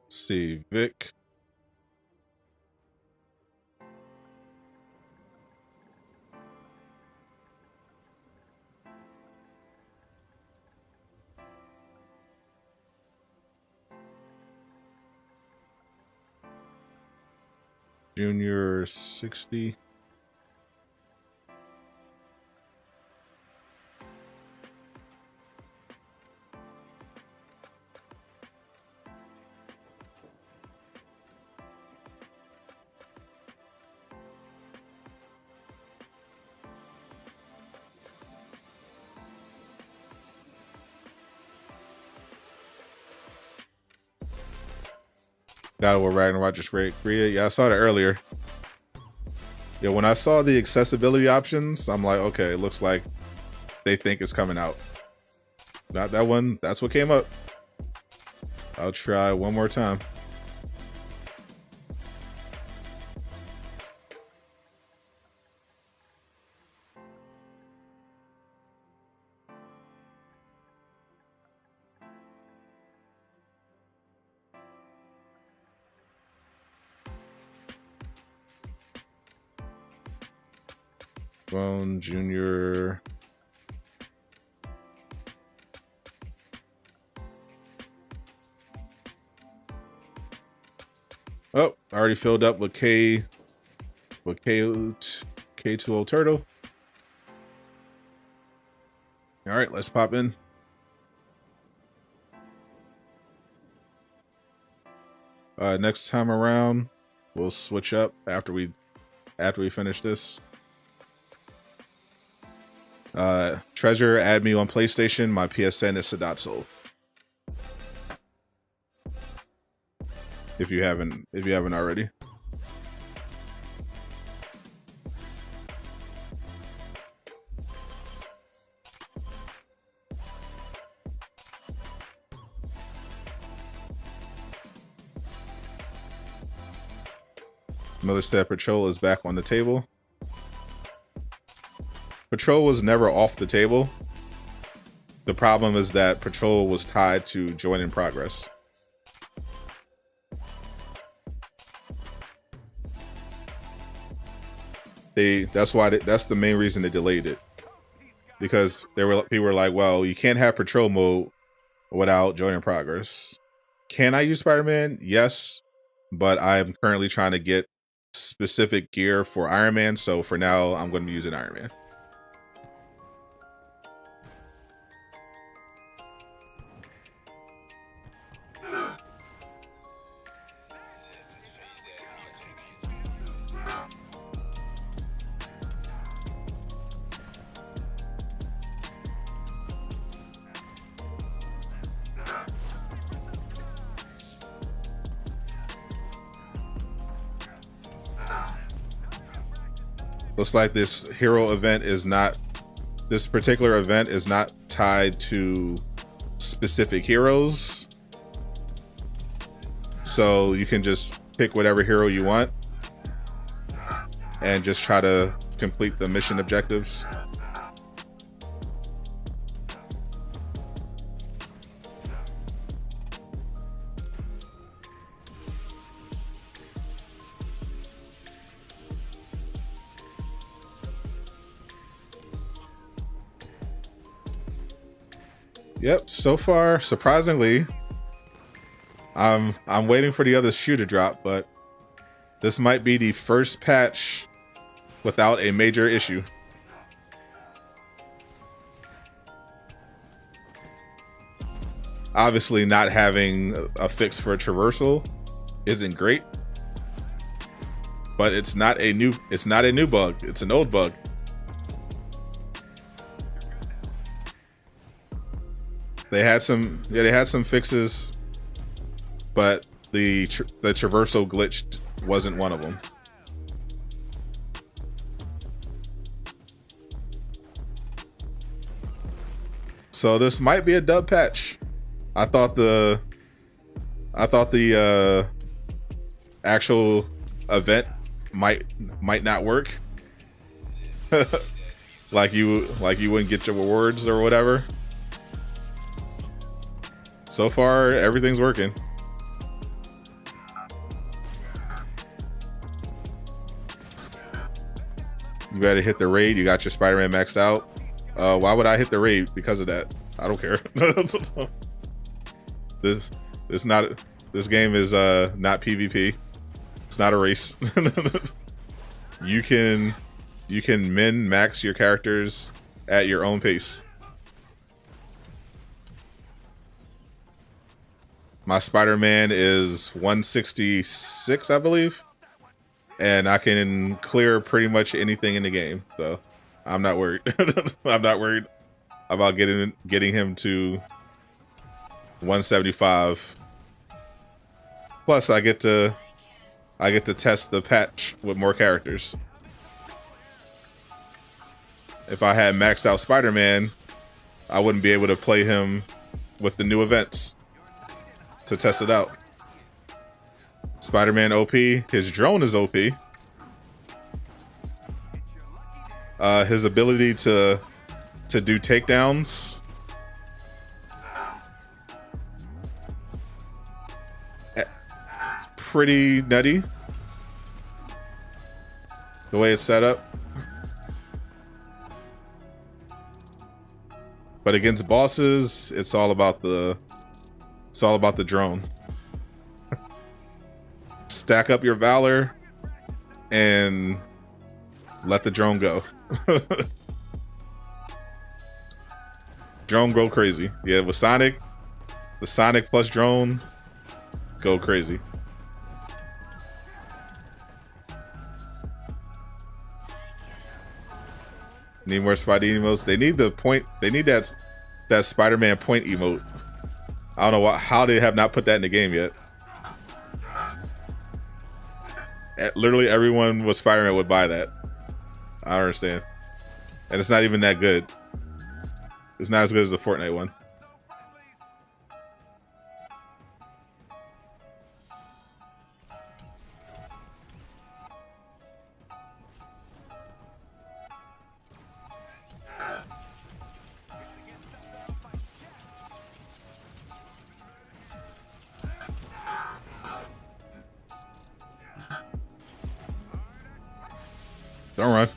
Let's see, Vic. Junior 60. God War Ragnarok just created. Yeah, I saw that earlier. Yeah, when I saw the accessibility options, I'm like, okay, it looks like they think it's coming out. Not that one. That's what came up. I'll try one more time. Bone Junior. Oh, I already filled up with K2O Turtle. All right, let's pop in. Next time around, we'll switch up after we finish this. Treasure, add me on PlayStation. My PSN is Sadot Soul. If you haven't already. Miller said Patrol is back on the table. Patrol was never off the table. The problem is that Patrol was tied to join in progress. That's the main reason they delayed it. Because people were like, well, you can't have Patrol mode without join in progress. Can I use Spider-Man? Yes, but I'm currently trying to get specific gear for Iron Man, so for now I'm going to be using Iron Man. Looks like this hero event is not, this particular event is not tied to specific heroes. So you can just pick whatever hero you want and just try to complete the mission objectives. Yep, so far, surprisingly, I'm waiting for the other shoe to drop, but this might be the first patch without a major issue. Obviously, not having a fix for a traversal isn't great, but it's not a new bug, it's an old bug. They had some fixes, but the traversal glitch wasn't one of them. So this might be a dub patch. I thought the actual event might not work. like you wouldn't get your rewards or whatever. So far, everything's working. You better hit the raid. You got your Spider-Man maxed out. Why would I hit the raid because of that? I don't care. This game is not PvP. It's not a race. You can min max your characters at your own pace. My Spider-Man is 166, I believe, and I can clear pretty much anything in the game, so I'm not worried. I'm not worried about getting him to 175. Plus, I get to test the patch with more characters. If I had maxed out Spider-Man, I wouldn't be able to play him with the new events to test it out. Spider-Man OP. His drone is OP. His ability to do takedowns pretty nutty. The way it's set up. But against bosses, it's all about the drone. Stack up your Valor and let the drone go. Drone go crazy. Yeah, with Sonic, the Sonic plus drone go crazy. Need more Spidey emotes. They need the point. They need that Spider-Man point emote. I don't know how they have not put that in the game yet. Literally everyone with Spider-Man would buy that. I don't understand. And it's not even that good. It's not as good as the Fortnite one. Don't run.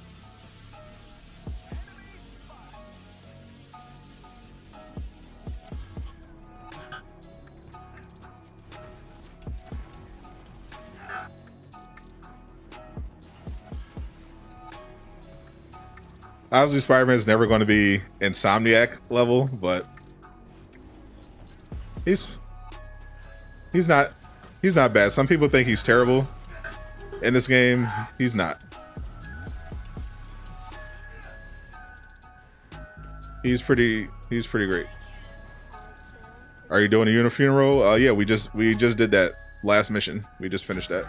Obviously, Spider-Man is never going to be Insomniac level, but he's not bad. Some people think he's terrible in this game. He's not. He's pretty great. Are you doing a unifuneral? Yeah, we just did that last mission. We just finished that.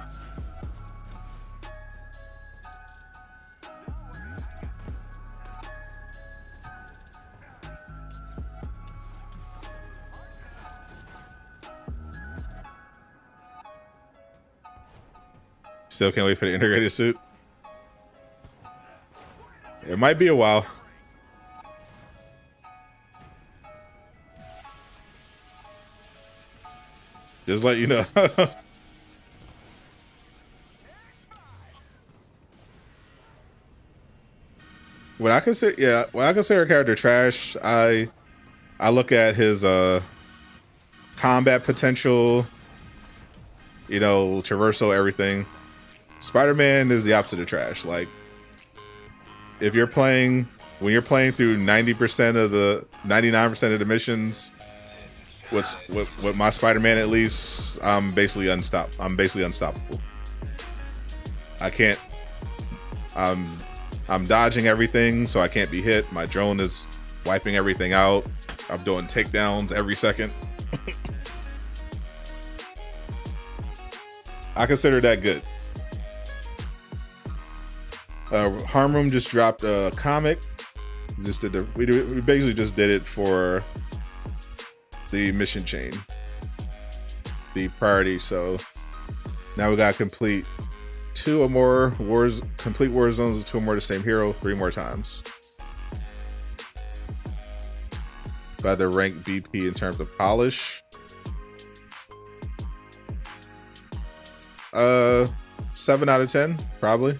Still can't wait for the integrated suit. It might be a while. Just let you know. When I consider a character trash, I look at his combat potential, you know, traversal, everything. Spider-Man is the opposite of trash. Like, if you're playing, when you're playing through 99% of the missions, with my Spider-Man, at least, I'm basically unstoppable. I can't. I'm dodging everything, so I can't be hit. My drone is wiping everything out. I'm doing takedowns every second. I consider that good. Harm Room just dropped a comic. Just did we basically just did it for the mission chain, the priority. So now we got complete 2 or more wars, complete war zones with 2 or more the same hero 3 more times. By the rank BP in terms of polish. 7 out of 10, probably.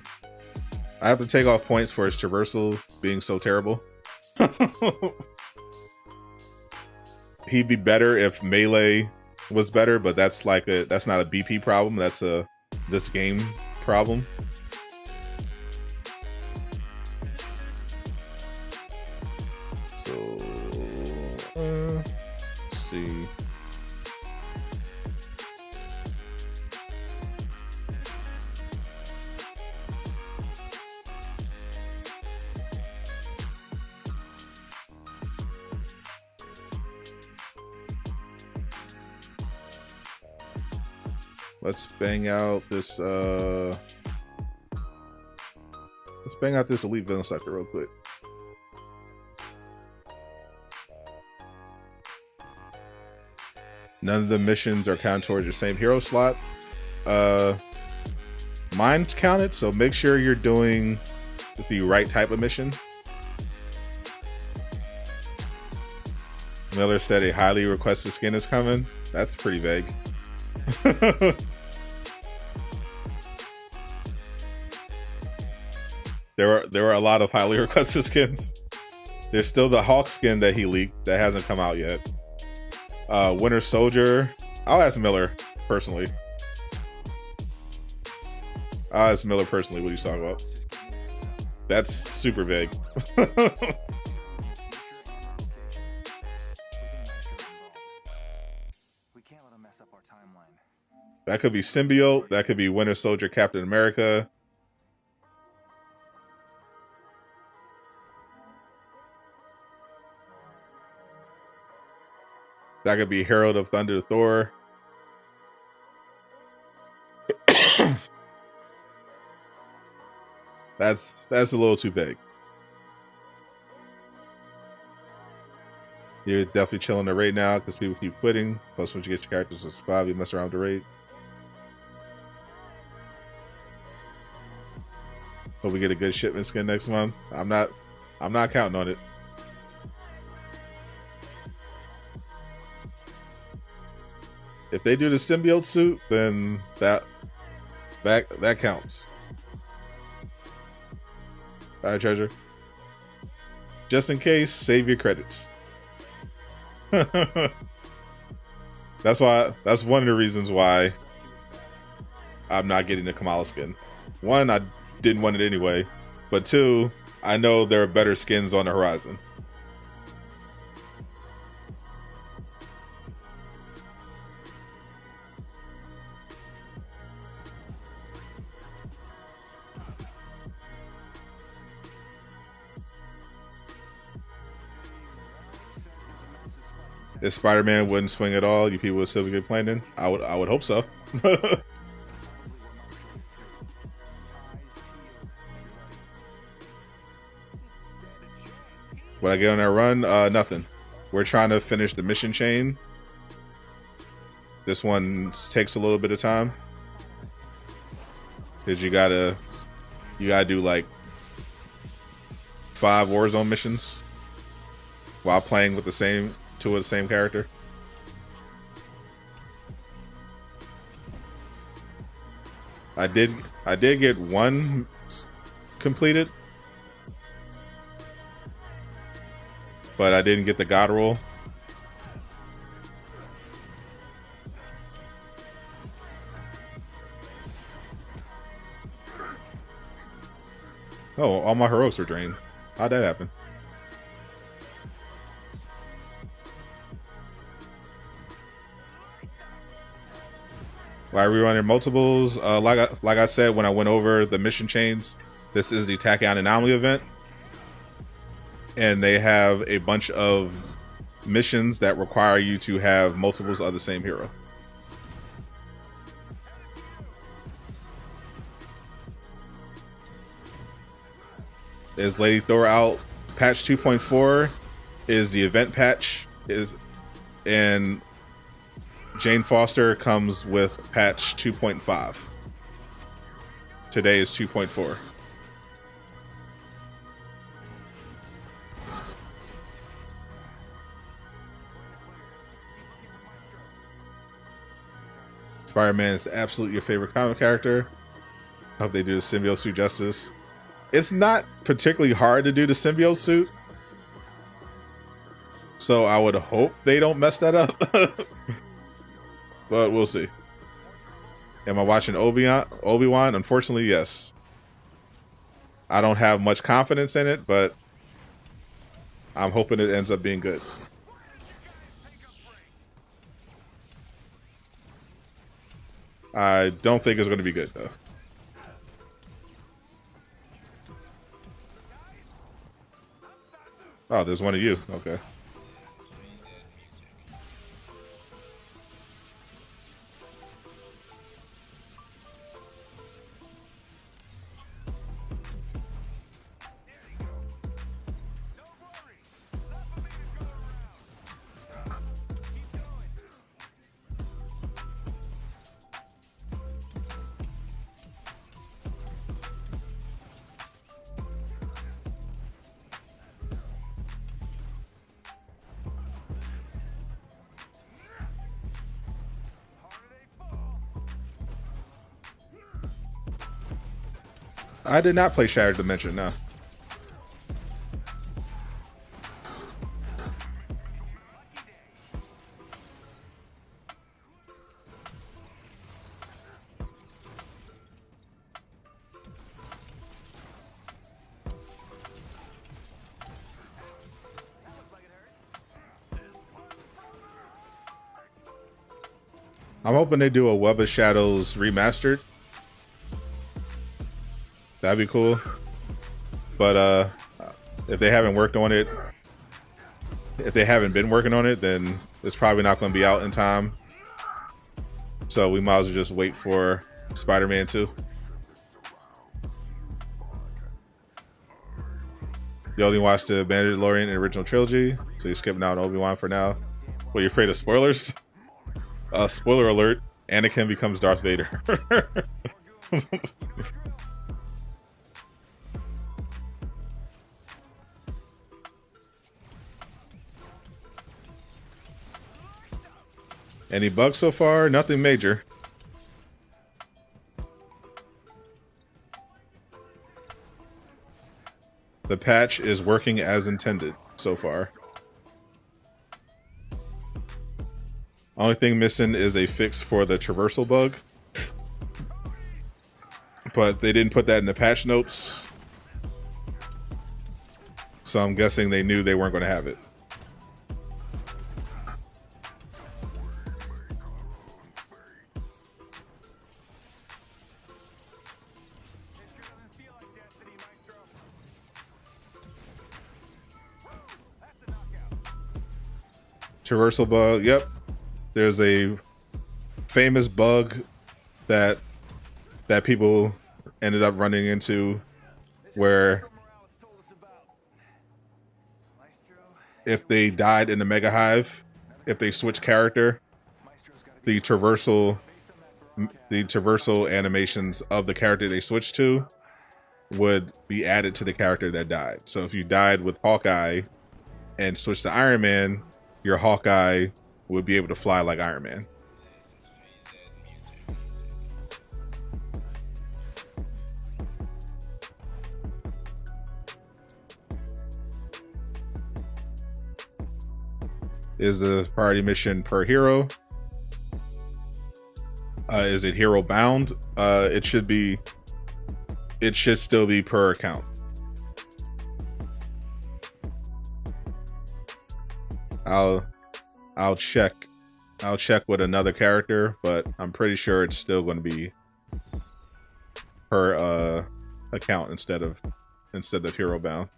I have to take off points for his traversal being so terrible. He'd be better if melee was better, but that's like that's not a BP problem. That's a this game problem. So let's see. Let's bang out this elite villain sector real quick. None of the missions are counted towards your same hero slot. Mine's counted, so make sure you're doing the right type of mission. Miller said a highly requested skin is coming. That's pretty vague. There were a lot of highly requested skins. There's still the Hawk skin that he leaked that hasn't come out yet. Winter Soldier. I'll ask Miller personally. What he's talking about. That's super vague. That could be Symbiote. That could be Winter Soldier, Captain America. That could be Herald of Thunder, Thor. That's a little too vague. You're definitely chilling the raid now because people keep quitting. Plus, once you get your characters to survive, you mess around with the raid. Hope we get a good shipment skin next month. I'm not counting on it. If they do the symbiote suit, then that counts. All right, treasure. Just in case, save your credits. That's one of the reasons why I'm not getting the Kamala skin. 1, I didn't want it anyway, but 2, I know there are better skins on the horizon. If Spider-Man wouldn't swing at all, you people would still get playing in? I would hope so. When I get on that run, nothing. We're trying to finish the mission chain. This one takes a little bit of time. Cause you gotta do like 5 Warzone missions while playing with the same character. I did get 1 completed, but I didn't get the God roll. Oh, all my heroics are drained. How'd that happen? Why are we running multiples? Like I said when I went over the mission chains, this is the Tachyon Anomaly event, and they have a bunch of missions that require you to have multiples of the same hero. Is Lady Thor out? Patch 2.4 is the event patch, and Jane Foster comes with patch 2.5. Today is 2.4. Spider-Man is absolutely your favorite comic character. I hope they do the symbiote suit justice. It's not particularly hard to do the symbiote suit, so I would hope they don't mess that up. But we'll see. Am I watching Obi-Wan? Unfortunately, yes. I don't have much confidence in it, but I'm hoping it ends up being good. I don't think it's going to be good, though. Oh, there's one of you. Okay. I did not play Shattered Dimension, no. I'm hoping they do a Web of Shadows remastered. That'd be cool. But if they haven't worked on it, if they haven't been working on it, then it's probably not going to be out in time. So we might as well just wait for Spider-Man 2. You only watched the Mandalorian original trilogy, so you're skipping out on Obi-Wan for now. What, you afraid of spoilers? Spoiler alert, Anakin becomes Darth Vader. Any bugs so far? Nothing major. The patch is working as intended so far. Only thing missing is a fix for the traversal bug. But they didn't put that in the patch notes. So I'm guessing they knew they weren't going to have it. Traversal bug, yep. There's a famous bug that people ended up running into where if they died in the Mega Hive, if they switch character, the traversal animations of the character they switched to would be added to the character that died. So if you died with Hawkeye and switched to Iron Man, your Hawkeye would be able to fly like Iron Man. Is the priority mission per hero? Is it hero bound? It should still be per account. I'll check with another character, but I'm pretty sure it's still going to be per account instead of hero bound.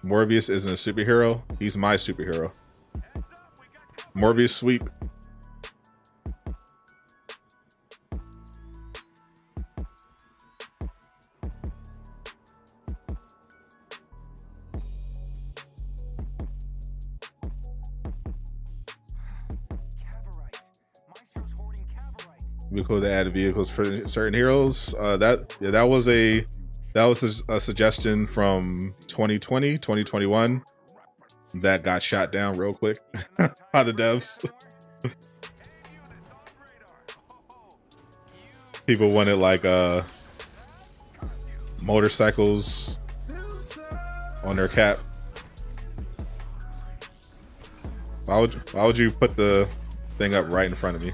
Morbius isn't a superhero. He's my superhero. Morbius sweep. It'd be cool to add vehicles for certain heroes. That was a suggestion from 2020, 2021 that got shot down real quick by the devs. People wanted like motorcycles on their cap. Why would you put the thing up right in front of me?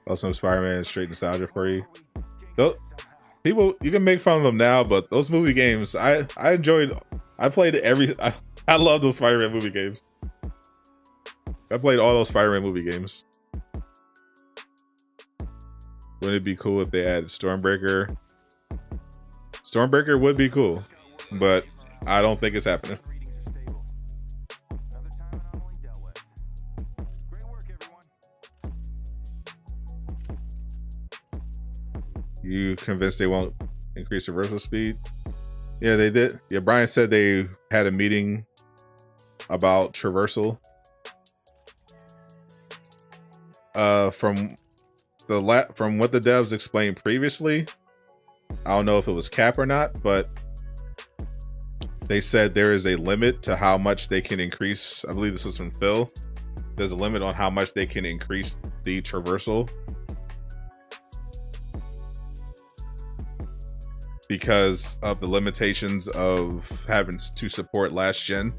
Also, Spider-Man straight nostalgia for you. Those people, you can make fun of them now, but those movie games, I enjoyed. I played I love those Spider-Man movie games. I played all those Spider-Man movie games. Wouldn't it be cool if they added Stormbreaker? Stormbreaker would be cool, but I don't think it's happening. You convinced they won't increase reversal speed? Yeah, they did. Yeah, Brian said they had a meeting about traversal. From what the devs explained previously, I don't know if it was cap or not, but they said there is a limit to how much they can increase. I believe this was from Phil. There's a limit on how much they can increase the traversal, because of the limitations of having to support last gen.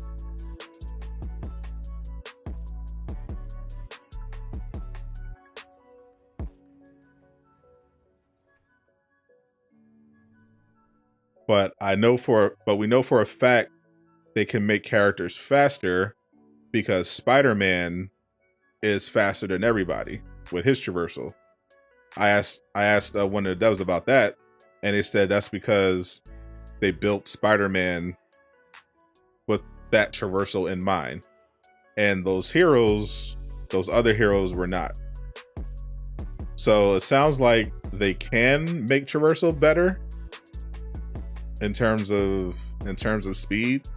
But we know for a fact they can make characters faster, because Spider-Man is faster than everybody with his traversal. I asked one of the devs about that, and they said that's because they built Spider-Man with that traversal in mind. And those other heroes were not. So it sounds like they can make traversal better in terms of speed.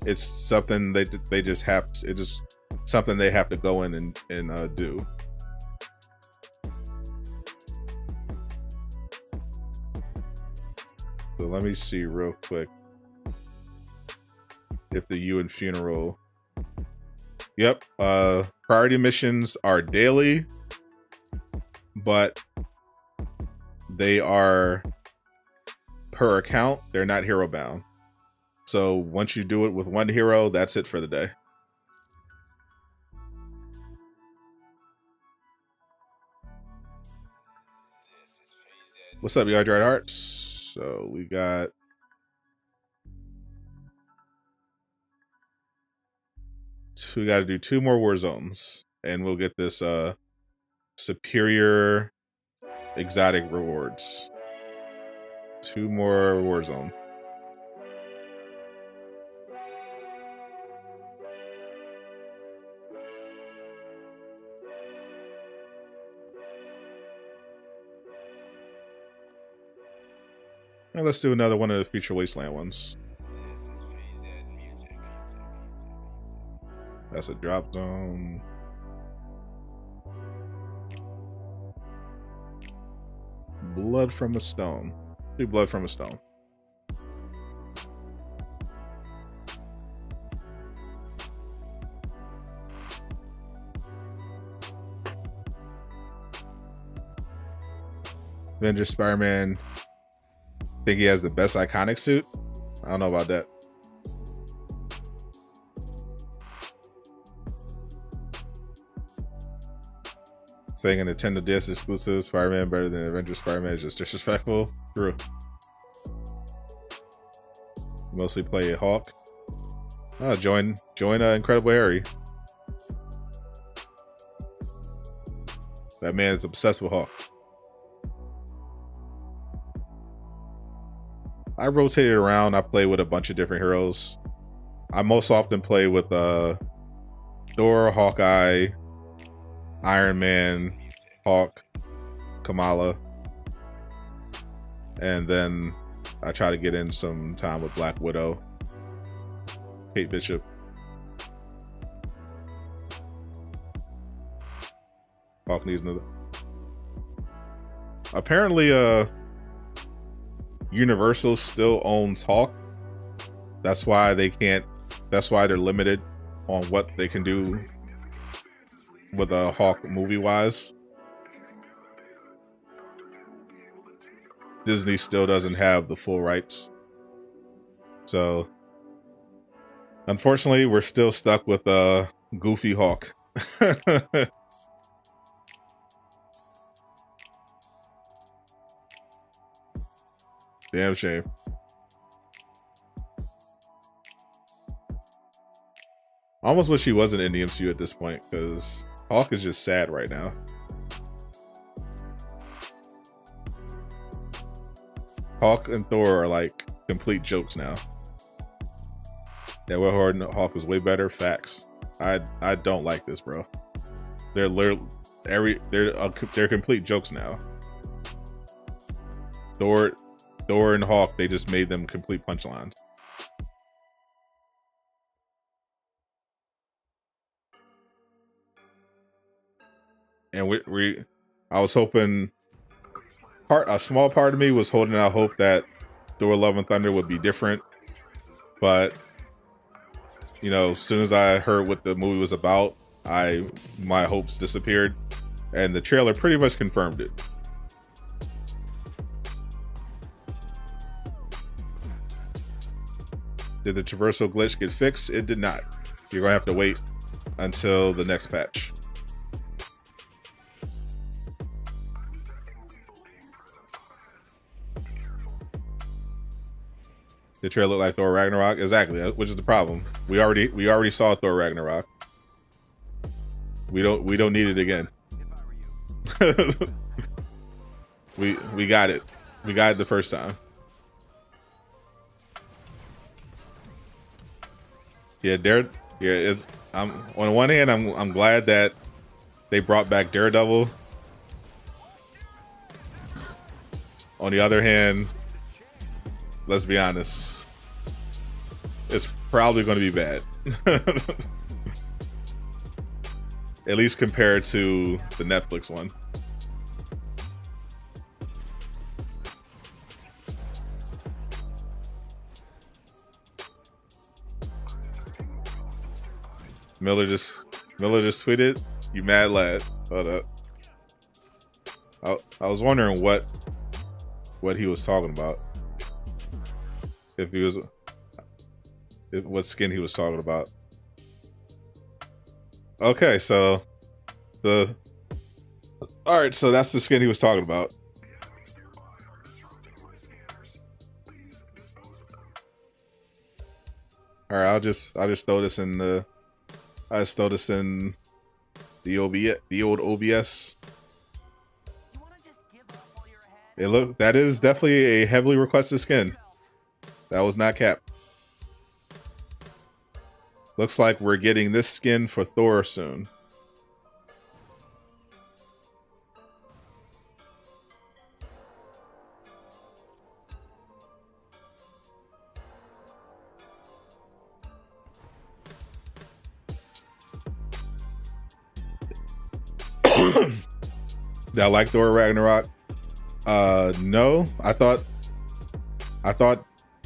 It's something they just have to, it's just something they have to go in and do. So let me see real quick if the Ewan funeral. Yep, priority missions are daily, but they are per account. They're not hero bound. So once you do it with one hero, that's it for the day. What's up, y'all? Dried Hearts. So we got we got to do 2 more war zones, and we'll get this superior exotic rewards. 2 more war zone. Now let's do another one of the Future Wasteland ones. That's a drop zone. Blood from a stone. Do blood from a stone. Avengers Spider-Man. Think he has the best iconic suit? I don't know about that. Saying a Nintendo DS exclusive Spider-Man better than Avengers Spider-Man is just disrespectful. True. Mostly play Hawk. Oh, join Incredible Harry. That man is obsessed with Hawk. I rotated around. I played with a bunch of different heroes. I most often play with Thor, Hawkeye, Iron Man, Hawk, Kamala, and then I try to get in some time with Black Widow, Kate Bishop. Hawk needs another. Apparently, Universal still owns Hawk. That's why they can't. That's why they're limited on what they can do with a Hawk movie-wise. Disney still doesn't have the full rights. So, unfortunately, we're still stuck with Goofy Hawk. Damn shame. I almost wish he wasn't in the MCU at this point, because Hawk is just sad right now. Hawk and Thor are like complete jokes now. Yeah, well, Hawk was way better. Facts. I don't like this, bro. They're literally they're complete jokes now. Thor and Hawk, they just made them complete punchlines. And I was hoping, a small part of me was holding out hope that Thor: Love and Thunder would be different, but you know, as soon as I heard what the movie was about, my hopes disappeared, and the trailer pretty much confirmed it. Did the traversal glitch get fixed? It did not. You're gonna have to wait until the next patch. The trailer looked like Thor Ragnarok. Exactly, which is the problem. We already saw Thor Ragnarok. We don't need it again. we got it. We got it the first time. Yeah, it's on one hand I'm glad that they brought back Daredevil. On the other hand, let's be honest, it's probably going to be bad. At least compared to the Netflix one. Miller just tweeted, "You mad lad." Hold up. I was wondering what he was talking about. What skin he was talking about. Okay, so alright, so that's the skin he was talking about. Alright, I'll just throw this in the the old OBS. That is definitely a heavily requested skin. That was not capped. Looks like we're getting this skin for Thor soon. Did I like Thor Ragnarok? No. I thought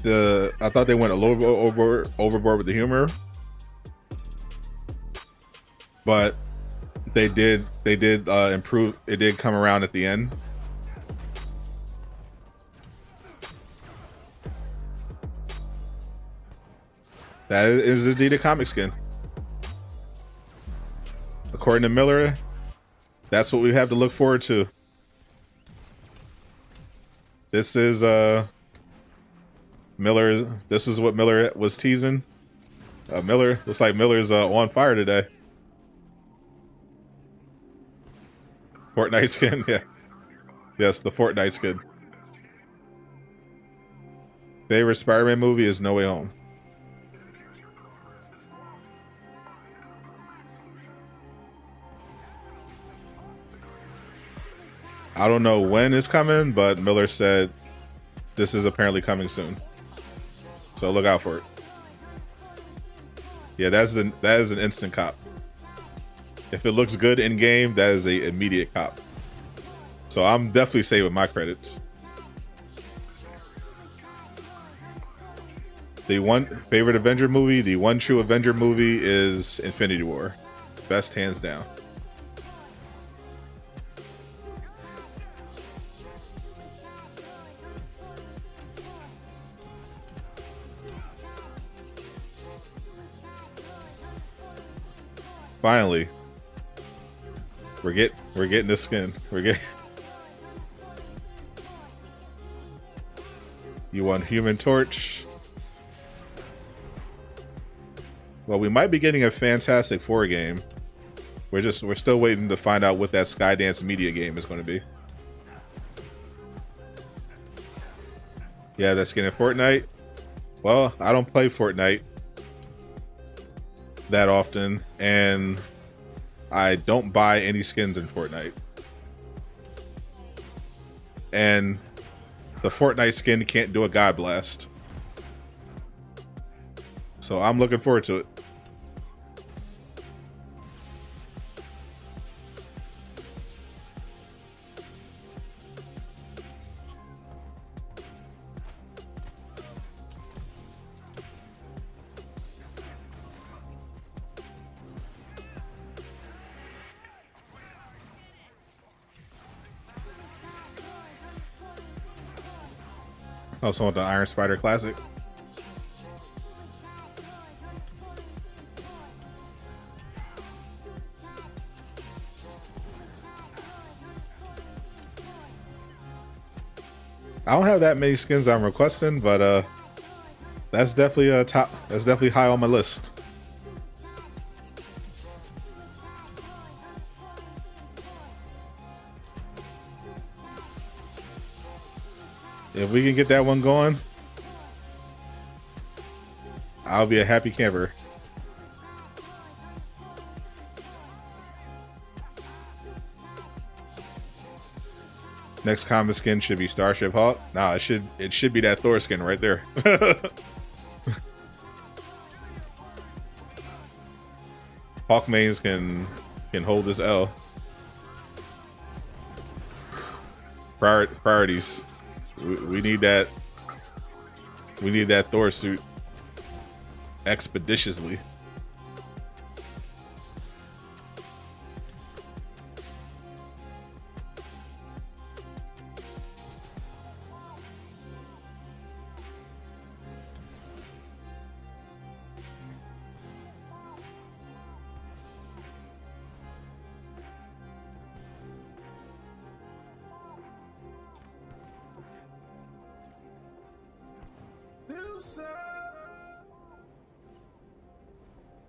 they went a little overboard with the humor, but they did improve. It did come around at the end. That is indeed a comic skin, according to Miller. That's what we have to look forward to. This is Miller. This is what Miller was teasing. Miller looks like Miller's on fire today. Fortnite skin, yeah. Yes, the Fortnite skin. Favorite Spider-Man movie is No Way Home. I don't know when it's coming, but Miller said this is apparently coming soon. So look out for it. Yeah, that is an instant cop. If it looks good in game, that is a immediate cop. So I'm definitely saving my credits. The one favorite Avenger movie, the one true Avenger movie is Infinity War. Best hands down. Finally, we're getting the skin. You want Human Torch? Well, we might be getting a Fantastic Four game. We're still waiting to find out what that Skydance Media game is going to be. Yeah, that skin in Fortnite. Well, I don't play Fortnite that often, and I don't buy any skins in Fortnite. And the Fortnite skin can't do a God Blast. So I'm looking forward to it. Also want the Iron Spider Classic. I don't have that many skins I'm requesting, but that's definitely a top. That's definitely high on my list. If we can get that one going, I'll be a happy camper. Next common skin should be Starship Hawk. Nah, it should be that Thor skin right there. Hawkmanes can hold this L. Priorities. We need that. We need that Thor suit expeditiously.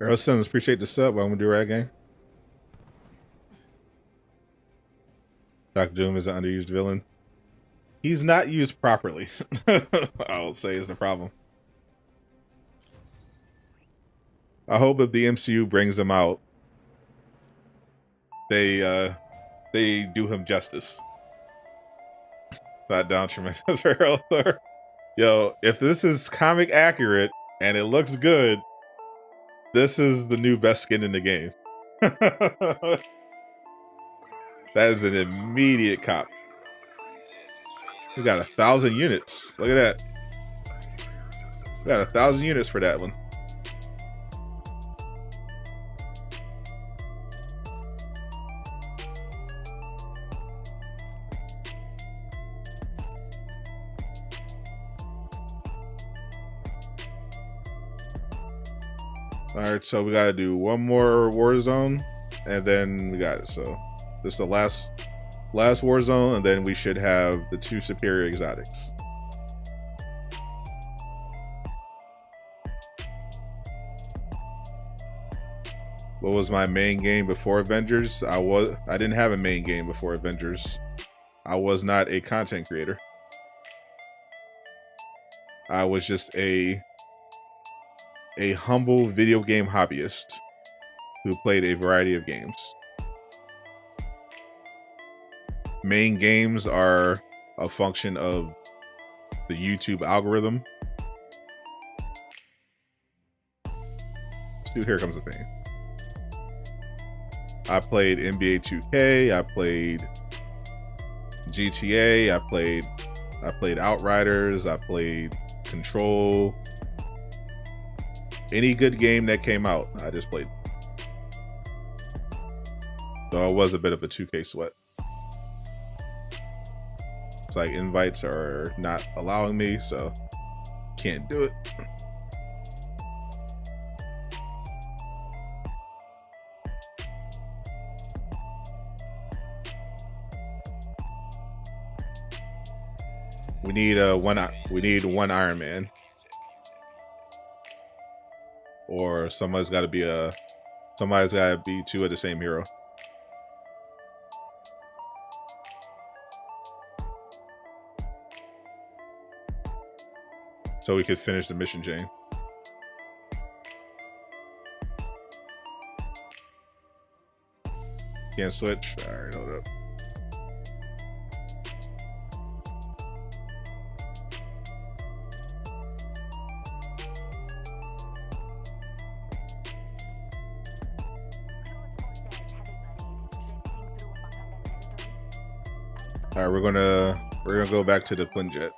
Earl Simmons, appreciate the sub. Welcome to Rag Gang. Dr. Doom is an underused villain. He's not used properly. I'll say is the problem. I hope if the MCU brings him out, they do him justice. Not down tremendous for Earl Thor. Yo, if this is comic accurate and it looks good, this is the new best skin in the game. That is an immediate cop. We got 1,000 units. Look at that. We got 1,000 units for that one. Alright, so we gotta do one more war zone, and then we got it. So this is the last war zone, and then we should have the 2 superior exotics. What was my main game before Avengers? I didn't have a main game before Avengers. I was not a content creator. I was just a humble video game hobbyist who played a variety of games. main games are a function of the YouTube algorithm. So here comes the thing. I played NBA 2K, I played GTA, I played Outriders, I played Control. Any good game that came out, I just played. So it was a bit of a 2K sweat. It's like invites are not allowing me, so can't do it. We need one Iron Man. Or somebody's gotta be two of the same hero. So we could finish the mission chain. Can't switch? Alright, hold up. Alright, we're gonna go back to the Quinjet.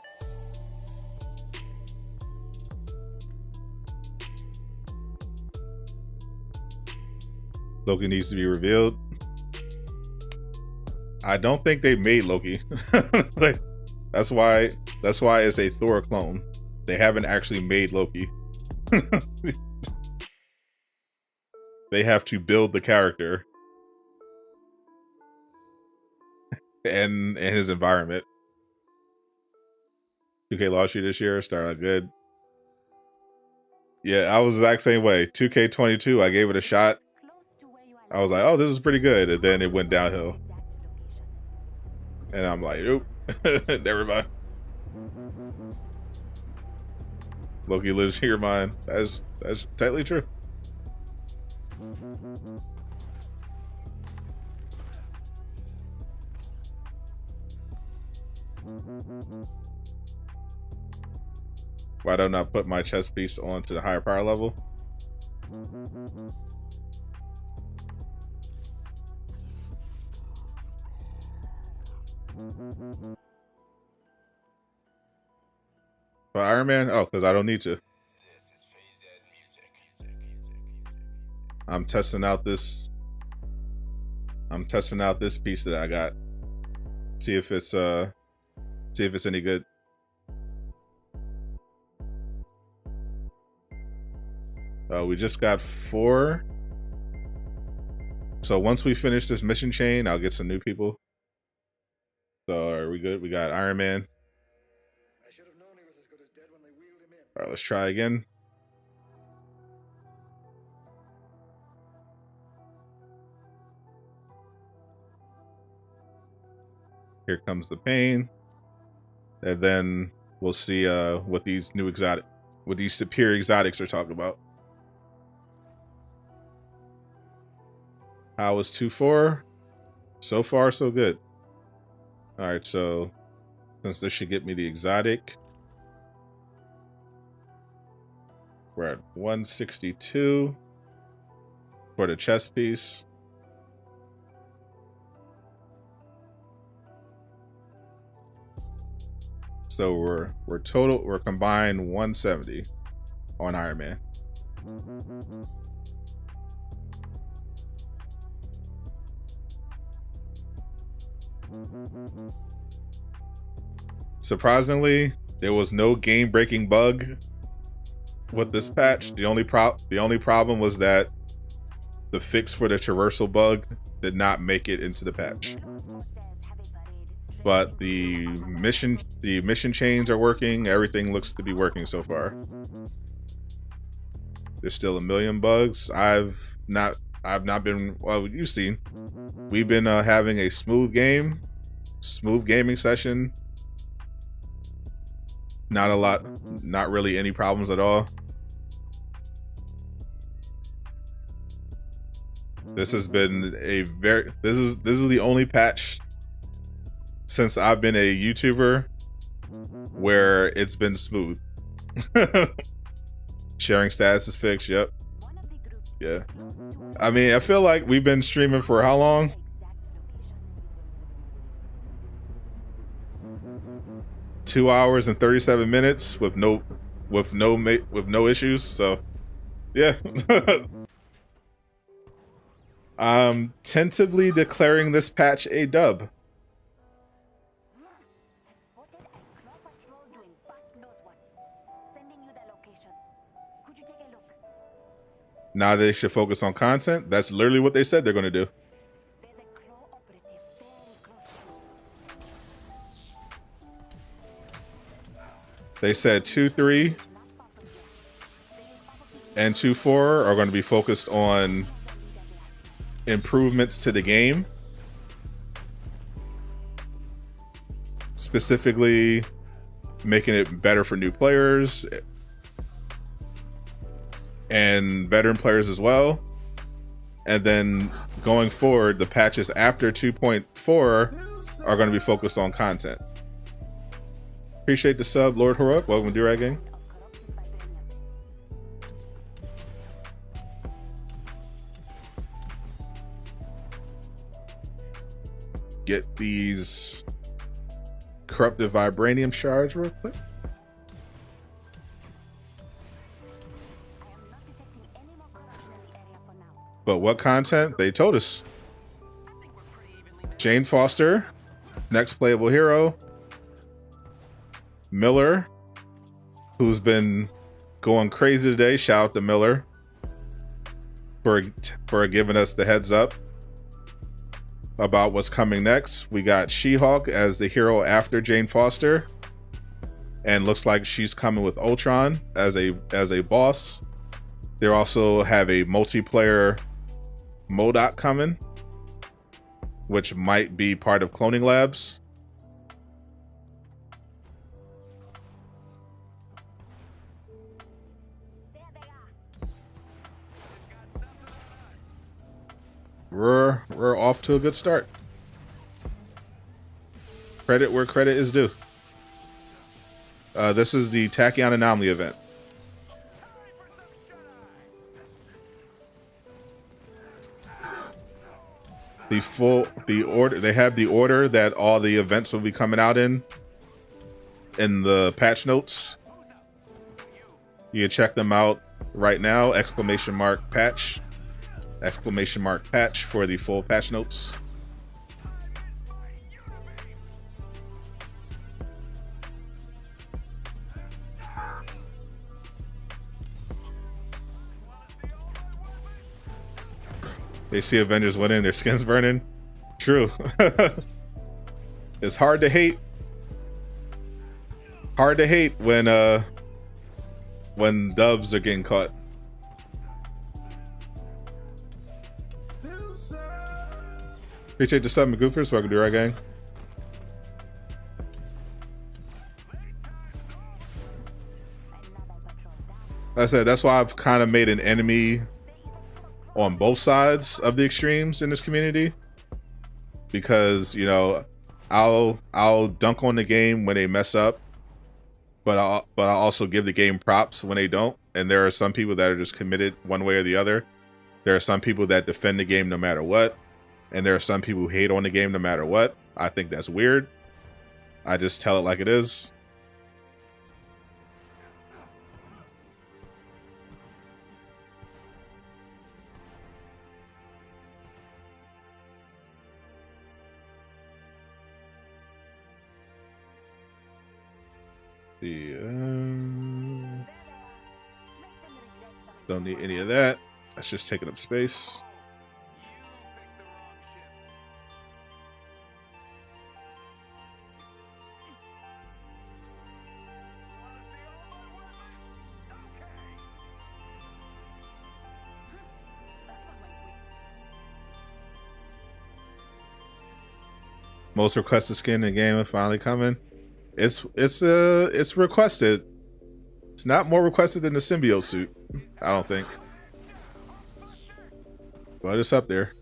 Loki needs to be revealed. I don't think they made Loki. Like, that's why it's a Thor clone. They haven't actually made Loki. They have to build the character and his environment. 2K lost you this year. Started out good. Yeah, I was the exact same way. 2K22, I gave it a shot. I was like, oh, this is pretty good. And then it went downhill. And I'm like, oop, never mind. Loki lives in your mind. That's totally true. Why don't I put my chess piece onto the higher power level? For Iron Man? Oh, because I don't need to. I'm testing out this piece that I got. See if it's any good. We just got 4. So once we finish this mission chain, I'll get some new people. So are we good? We got Iron Man. All right, let's try again. Here comes the pain. And then we'll see what these superior exotics are talking about. How was 2-4? So far, so good. All right, so since this should get me the exotic, we're at 162 for the chess piece. So we're combined 170 on Iron Man. Surprisingly, there was no game-breaking bug with this patch. The only problem was that the fix for the traversal bug did not make it into the patch. But the mission chains are working. Everything looks to be working so far. There's still a million bugs. I've not been, well, you've seen. We've been having a smooth gaming session. Not really any problems at all. This has been this is the only patch since I've been a YouTuber where it's been smooth. Sharing status is fixed. Yep. Yeah. I mean, I feel like we've been streaming for how long? Two hours and 37 minutes with no issues. So, yeah. I'm tentatively declaring this patch a dub. Now they should focus on content. That's literally what they said they're going to do. They said 2.3 and 2.4 are going to be focused on improvements to the game. Specifically, making it better for new players and veteran players as well. And then going forward, the patches after 2.4 are going to be focused on content. Appreciate the sub, Lord Heroic. Welcome to Durag Gang. Get these corrupted vibranium shards real quick. But what content? They told us. Jane Foster, next playable hero. Miller, who's been going crazy today. Shout out to Miller for giving us the heads up about what's coming next. We got She-Hulk as the hero after Jane Foster, and looks like she's coming with Ultron as a boss. They also have a multiplayer MODOK coming, which might be part of Cloning Labs. We're off to a good start. Credit where credit is due. This is the Tachyon Anomaly event. The order, they have the order that all the events will be coming out in the patch notes. You can check them out right now. !patch. !patch for the full patch notes. They see Avengers winning, their skins burning. True. It's hard to hate. Hard to hate when dubs are getting caught. Appreciate the sub, McGoofers. Welcome to our gang. Like I said, that's why I've kind of made an enemy on both sides of the extremes in this community, because, you know, I'll dunk on the game when they mess up, but I'll also give the game props when they don't. And there are some people that are just committed one way or the other. There are some people that defend the game no matter what, and there are some people who hate on the game no matter what. I think that's weird. I just tell it like it is. Don't need any of that. That's just taking up space. Most requested skin in the game is finally coming. It's requested. It's not more requested than the symbiote suit, I don't think. But it's up there.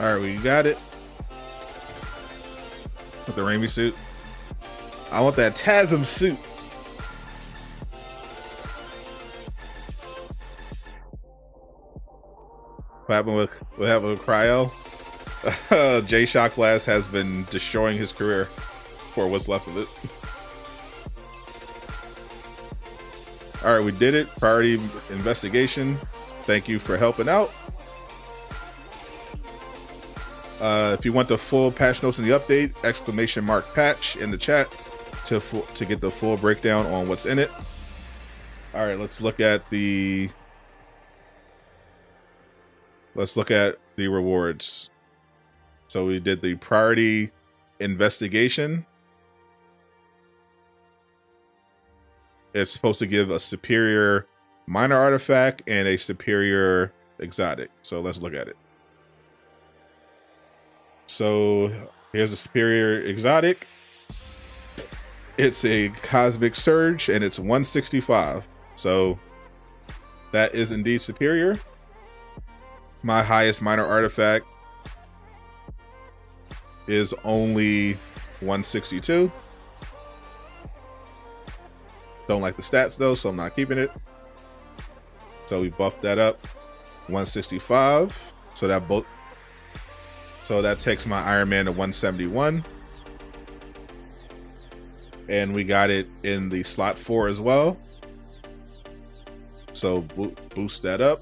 All right, we got it. With the Raimi suit. I want that TASM suit. What happened with Cryo? J Shock Blast has been destroying his career for what's left of it. All right, we did it. Priority investigation. Thank you for helping out. If you want the full patch notes in the update, !patch in the chat to get the full breakdown on what's in it. All right, let's look at the rewards. So we did the priority investigation. It's supposed to give a superior minor artifact and a superior exotic. So let's look at it. So here's a superior exotic. It's a cosmic surge and it's 165. So that is indeed superior. My highest minor artifact is only 162. Don't like the stats though, so I'm not keeping it. So we buffed that up 165. So that takes my Iron Man to 171. And we got it in the slot 4 as well. So boost that up.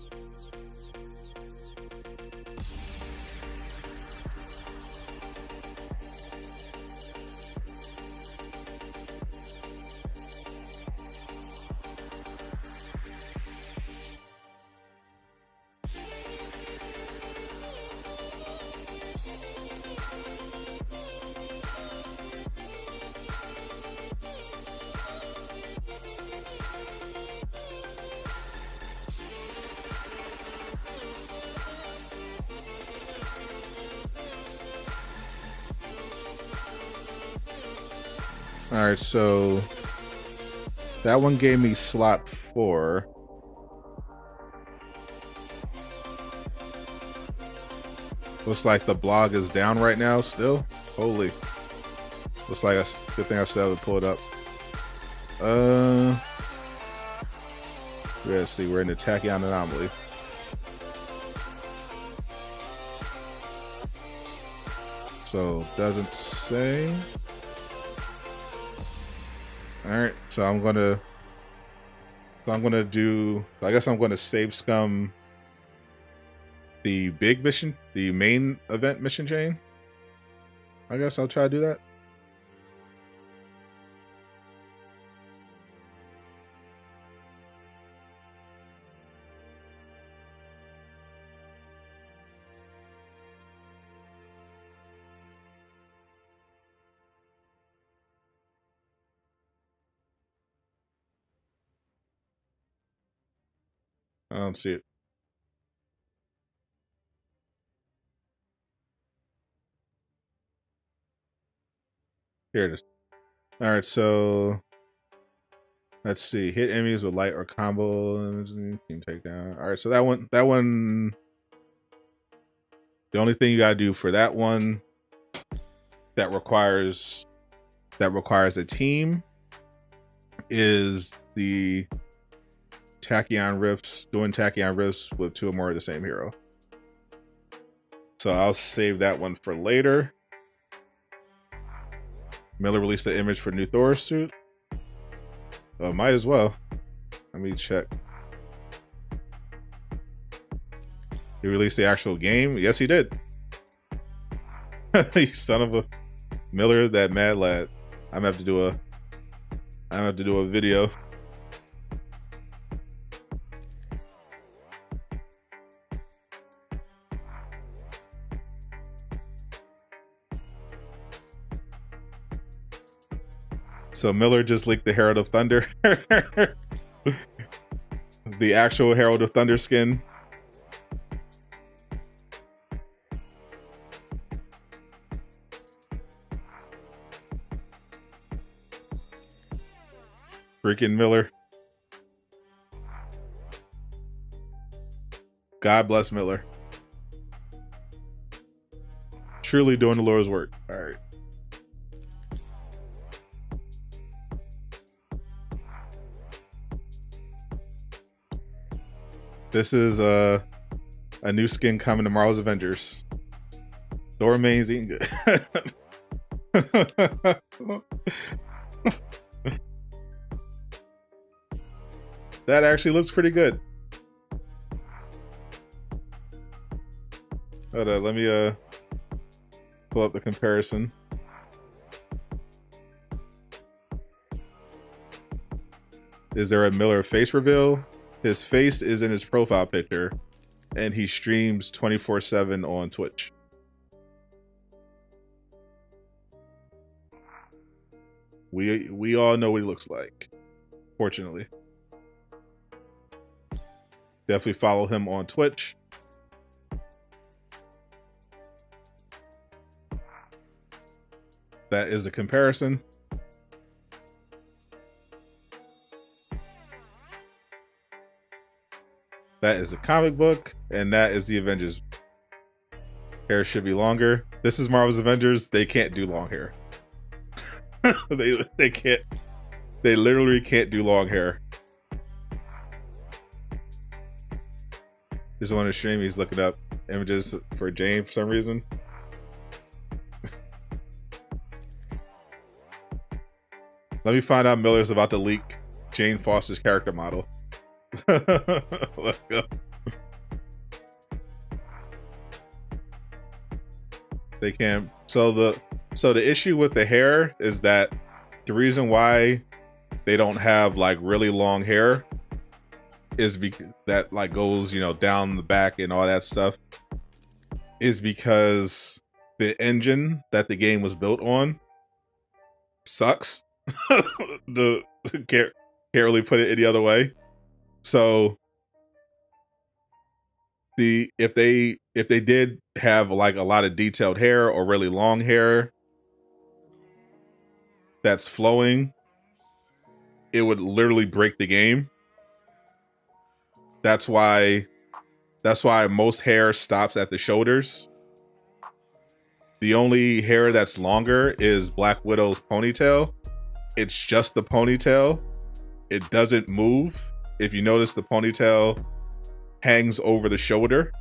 All right, so that one gave me slot 4. Looks like the blog is down right now still. Holy. Looks like a good thing I still haven't pulled up. Let's see, we're in the Tachyon anomaly. So doesn't say. All right, so I'm gonna do. I guess I'm gonna save scum the big mission, the main event mission chain. I guess I'll try to do that. I don't see it. Here it is. All right, so let's see. Hit enemies with light or combo. Team takedown. All right, so that one. The only thing you gotta do for that one that requires a team is the Tachyon Rifts, doing Tachyon Rifts with 2 or more of the same hero. So I'll save that one for later. Miller released the image for new Thor suit. Might as well. Let me check. He released the actual game? Yes, he did. You son of a Miller, that mad lad. I'm gonna have to do a video. So Miller just leaked the Herald of Thunder. The actual Herald of Thunder skin. Freaking Miller. God bless Miller. truly doing the Lord's work. All right. This is a new skin coming to Marvel's Avengers. Thor amazing. That actually looks pretty good. Hold on, let me pull up the comparison. Is there a Miller face reveal? His face is in his profile picture, and he streams 24/7 on Twitch. We all know what he looks like, fortunately. Definitely follow him on Twitch. That is the comparison. That is the comic book, and that is the Avengers. Hair should be longer. This is Marvel's Avengers. They can't do long hair. they can't. They literally can't do long hair. Just on his stream, he's looking up images for Jane for some reason. Let me find out Miller's about to leak Jane Foster's character model. Let's go. They can. So the issue with the hair is that the reason why they don't have like really long hair is because that like goes, you know, down the back and all that stuff, is because the engine that the game was built on sucks. Can't really put it any other way. So if they did have like a lot of detailed hair or really long hair that's flowing, it would literally break the game. That's why most hair stops at the shoulders. The only hair that's longer is Black Widow's ponytail. It's just the ponytail. It doesn't move. If you notice, the ponytail hangs over the shoulder.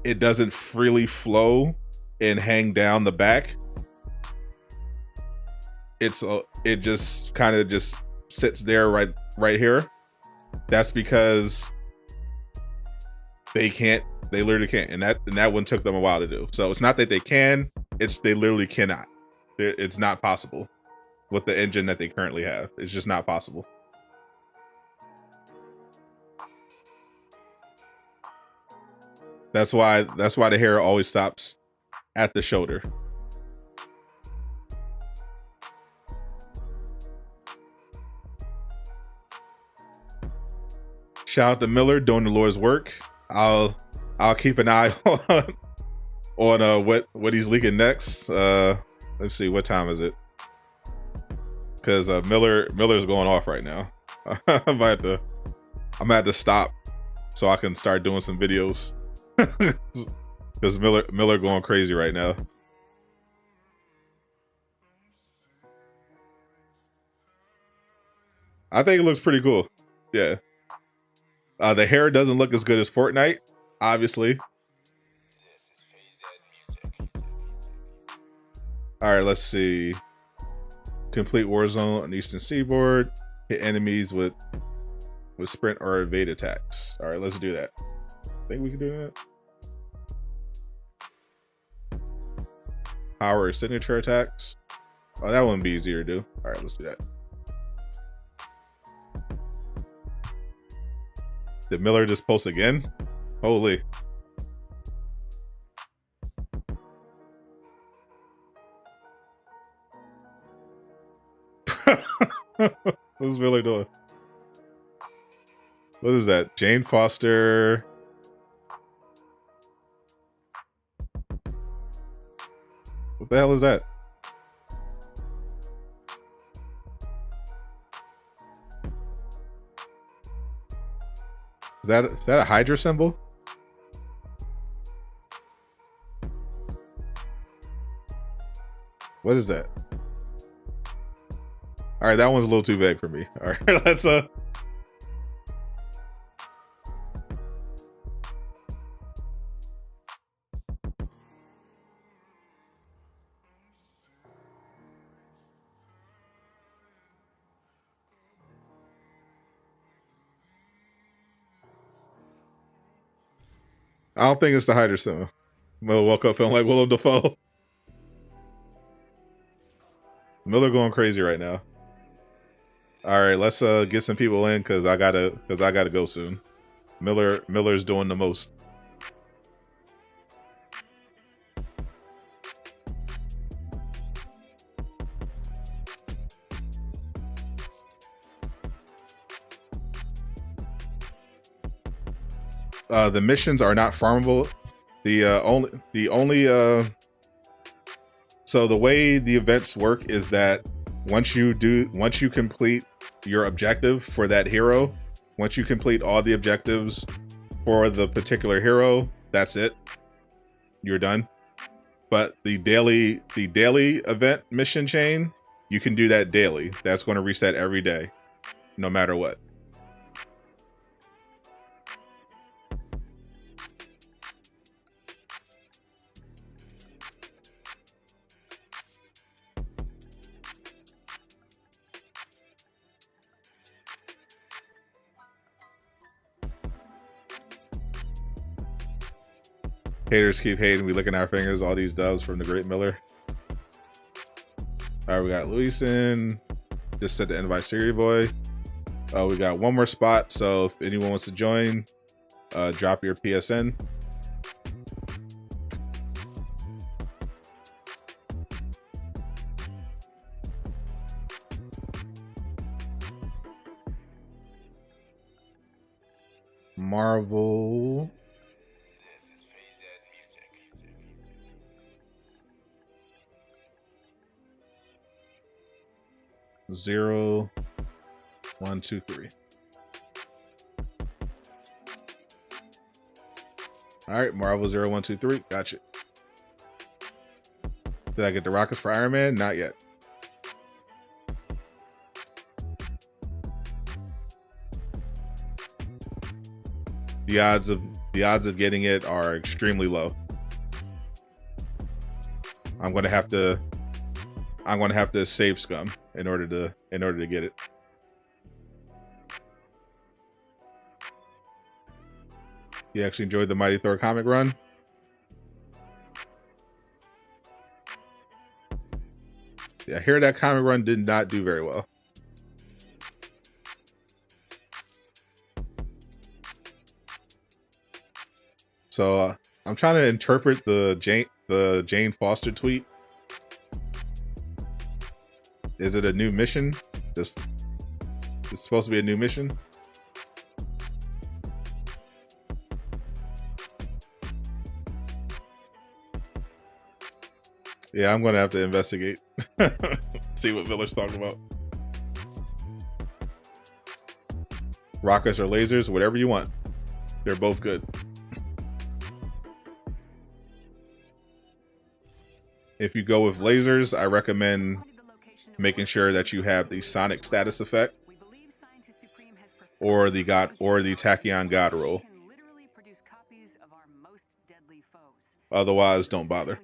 It doesn't freely flow and hang down the back. It just kind of just sits there right here. That's because they literally can't, and that one took them a while to do. So it's not that they can, they literally cannot. It's not possible with the engine that they currently have. It's just not possible. That's why the hair always stops at the shoulder. Shout out to Miller doing the Lord's work. I'll keep an eye on what he's leaking next. Let's see, what time is it? Because Miller's going off right now. I'm gonna have to stop so I can start doing some videos. Because Miller going crazy right now. I think it looks pretty cool. Yeah. The hair doesn't look as good as Fortnite, obviously. All right, let's see. Complete Warzone on Eastern Seaboard. Hit enemies with sprint or evade attacks. All right, let's do that. Think we can do that? Power or signature attacks. Oh, that one would be easier to do. All right, let's do that. Did Miller just post again? Holy. What's Miller doing? What is that? Jane Foster. What the hell is that? Is that a Hydra symbol? What is that? All right, that one's a little too vague for me. All right, let's I don't think it's the Hyder symbol. Miller woke up feeling like Willem Dafoe. Miller going crazy right now. All right, let's get some people in because I gotta go soon. Miller's doing the most. The missions are not farmable. So the way the events work is that once you complete your objective for that hero, once you complete all the objectives for the particular hero, that's it. You're done. But the daily event mission chain, you can do that daily. That's going to reset every day, no matter what. Haters keep hating. We licking our fingers. All these dubs from the great Miller. All right, we got Luisin. Just said the invite Siri boy. We got one more spot. So if anyone wants to join, drop your PSN. Marvel. Zero, 1, 2, 3. All right, Marvel 0, 1, 2, 3. Gotcha. Did I get the rockets for Iron Man? Not yet. The odds of getting it are extremely low. I'm gonna have to save scum in order to get it. You actually enjoyed the Mighty Thor comic run? Yeah, I hear that comic run did not do very well. So I'm trying to interpret the Jane Foster tweet. Is it a new mission? It's supposed to be a new mission. Yeah, I'm gonna have to investigate. See what Miller's talking about. Rockets or lasers, whatever you want. They're both good. If you go with lasers, I recommend making sure that you have the Sonic status effect or the Tachyon God roll. Otherwise, don't bother.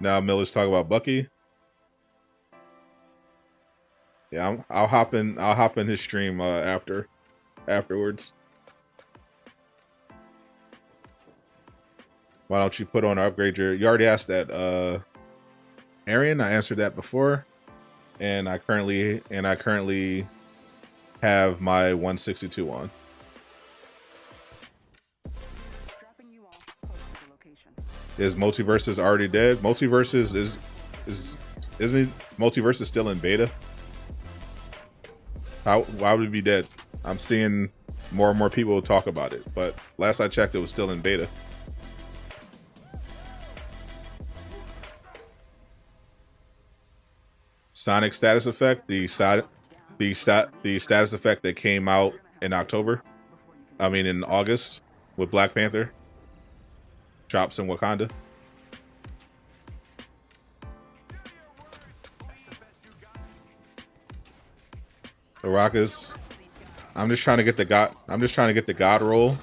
Now Miller's talking about Bucky. Yeah, I'll hop in his stream afterwards. Why don't you put on upgrade your? You already asked that, Arian. I answered that before, and I currently have my 162 on. Is Multiverses already dead? Multiverses isn't Multiverses still in beta? Why would it be dead? I'm seeing more and more people talk about it, but last I checked, it was still in beta. Sonic status effect, the status effect that came out in October. I mean in August with Black Panther. Drops in Wakanda. The Rock is. I'm just trying to get the God. I'm just trying to get the God roll.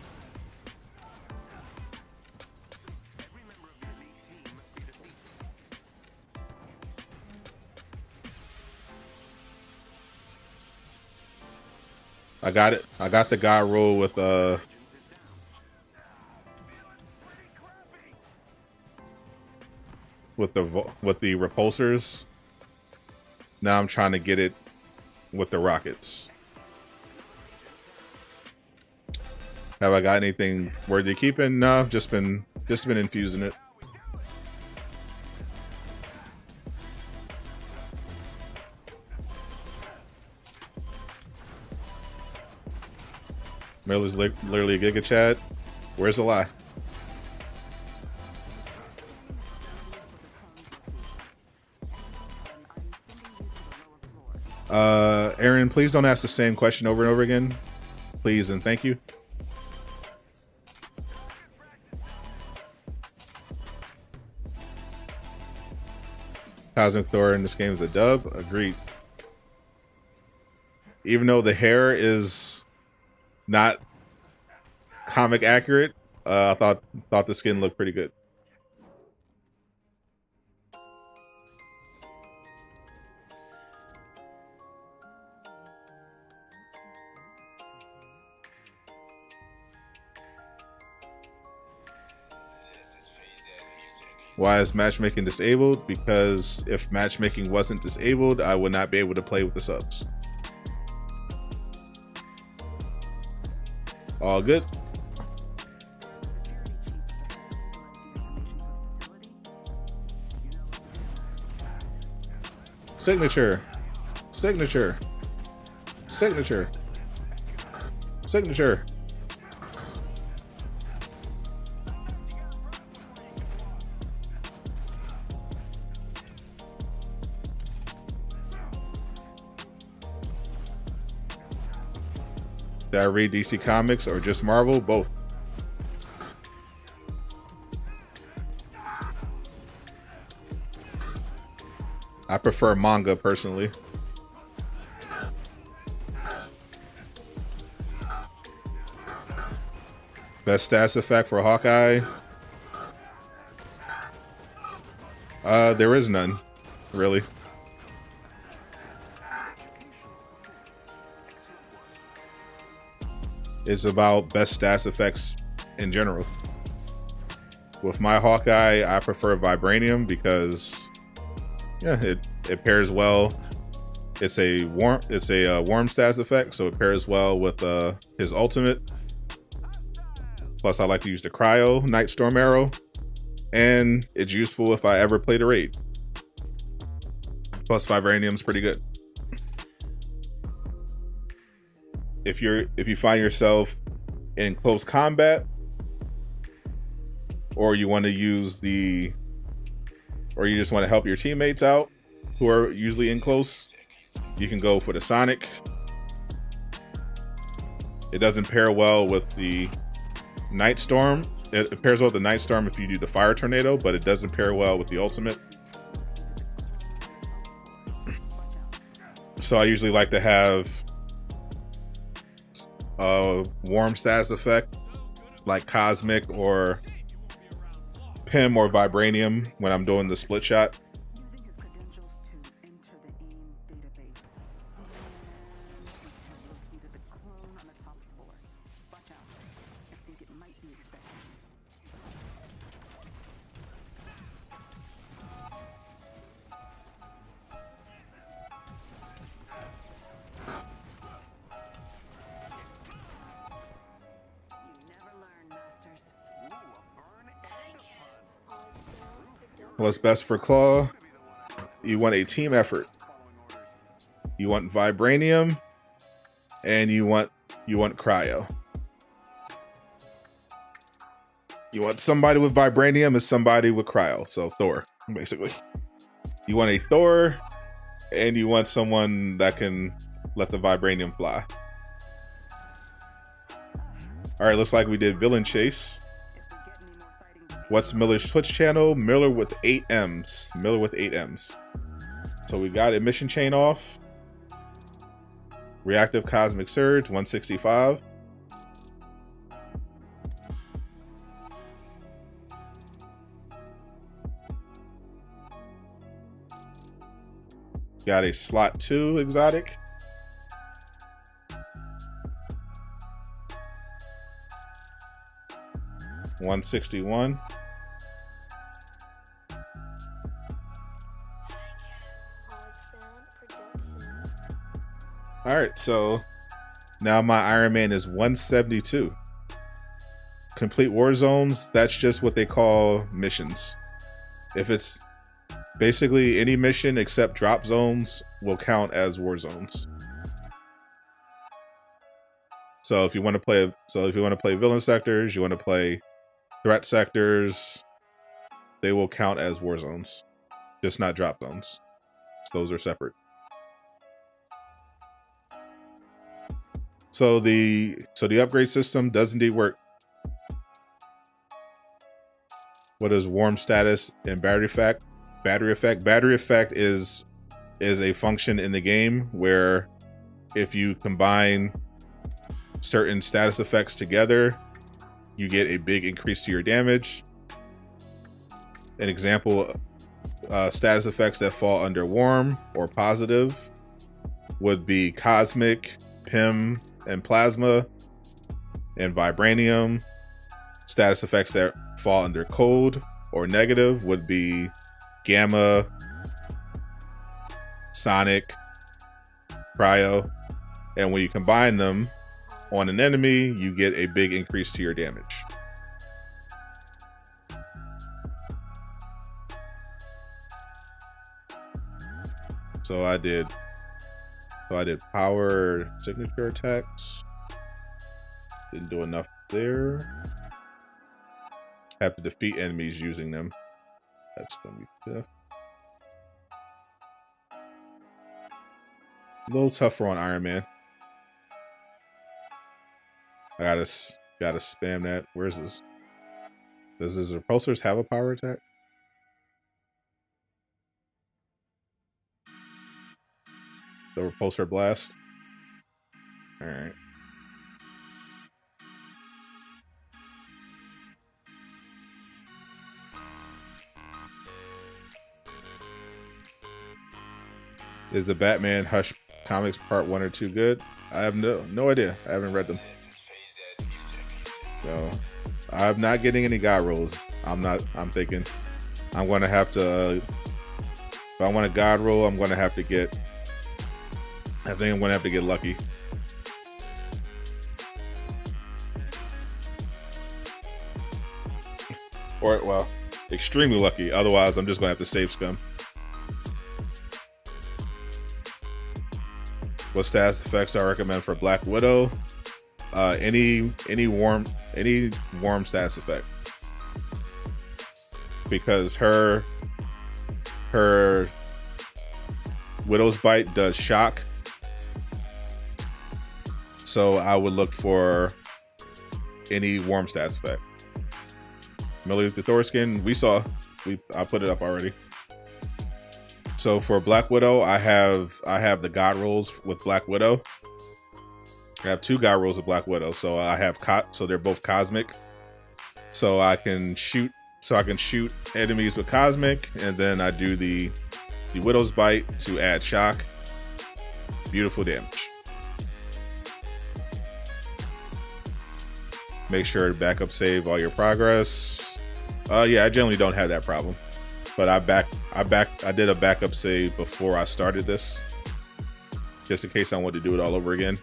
I got it. I got the God roll with the repulsors. Now I'm trying to get it with the rockets. Have I got anything worthy of keeping? No, just been infusing it. Miller's literally a Giga Chad. Where's the lie? Aaron, please don't ask the same question over and over again. Please and thank you. Cosmic Thor in this game is a dub. Agreed. Even though the hair is not comic accurate, I thought the skin looked pretty good. Why is matchmaking disabled? Because if matchmaking wasn't disabled, I would not be able to play with the subs. All good. Signature. Signature. Signature. Signature. Did I read DC Comics or just Marvel? Both. I prefer manga personally. Best stats effect for Hawkeye? There is none, really. It's about best stats effects in general. With my Hawkeye, I prefer Vibranium because, yeah, it pairs well. It's a warm stats effect, so it pairs well with his ultimate. Plus, I like to use the Cryo Night Storm Arrow, and it's useful if I ever play the raid. Plus, Vibranium's pretty good. If you find yourself in close combat, or you want to use or you just want to help your teammates out who are usually in close, you can go for the Sonic. It doesn't pair well with the Night Storm. It pairs well with the Night Storm if you do the Fire Tornado, but it doesn't pair well with the ultimate. So I usually like to have warm status effect like Cosmic or Pym or Vibranium when I'm doing the split shot. What's best for Claw? You want a team effort. You want Vibranium, and you want Cryo. You want somebody with Vibranium and somebody with Cryo. So Thor, basically. You want a Thor, And you want someone that can let the vibranium fly. All right, looks like we did villain chase. What's Miller's Twitch channel? Miller with 8 M's. Miller with 8 M's. So we got emission chain off. Reactive cosmic surge 165. Got a slot 2 exotic. $161. All right, so now my Iron Man is 172. Complete war zones, that's just what they call missions. If it's basically any mission except drop zones will count as war zones. So if you want to play, villain sectors, you want to play threat sectors, they will count as war zones, just not drop zones. Those are separate. So the upgrade system does indeed work. What is warm status and battery effect? Battery effect is a function in the game where if you combine certain status effects together, you get a big increase to your damage. An example, status effects that fall under warm or positive would be cosmic, PIM, and plasma, and vibranium. Status effects that fall under cold or negative would be gamma, sonic, cryo, and when you combine them on an enemy, you get a big increase to your damage. So I did power signature attacks. Didn't do enough there. Have to defeat enemies using them. That's gonna be tough. A little tougher on Iron Man. I gotta spam that. Where's this? Does his repulsors have a power attack? The repulsor blast. All right. Is the Batman Hush comics part 1 or 2 good? I have no idea. I haven't read them. So I'm not getting any god rolls. I'm thinking I'm gonna have to, if I want a god roll, I think I'm gonna have to get lucky. Or, well, extremely lucky. Otherwise, I'm just gonna have to save scum. What status effects I recommend for Black Widow? Any warm status effect, because her Widow's Bite does shock. So I would look for any warm status effect. Miller with the Thor skin, I put it up already. So for Black Widow, I have the god rolls with Black Widow. I have 2 god rolls of Black Widow, so so they're both cosmic. So I can shoot enemies with cosmic, and then I do the Widow's Bite to add shock. Beautiful damage. Make sure to backup save all your progress. Yeah, I generally don't have that problem, but I did a backup save before I started this, just in case I want to do it all over again.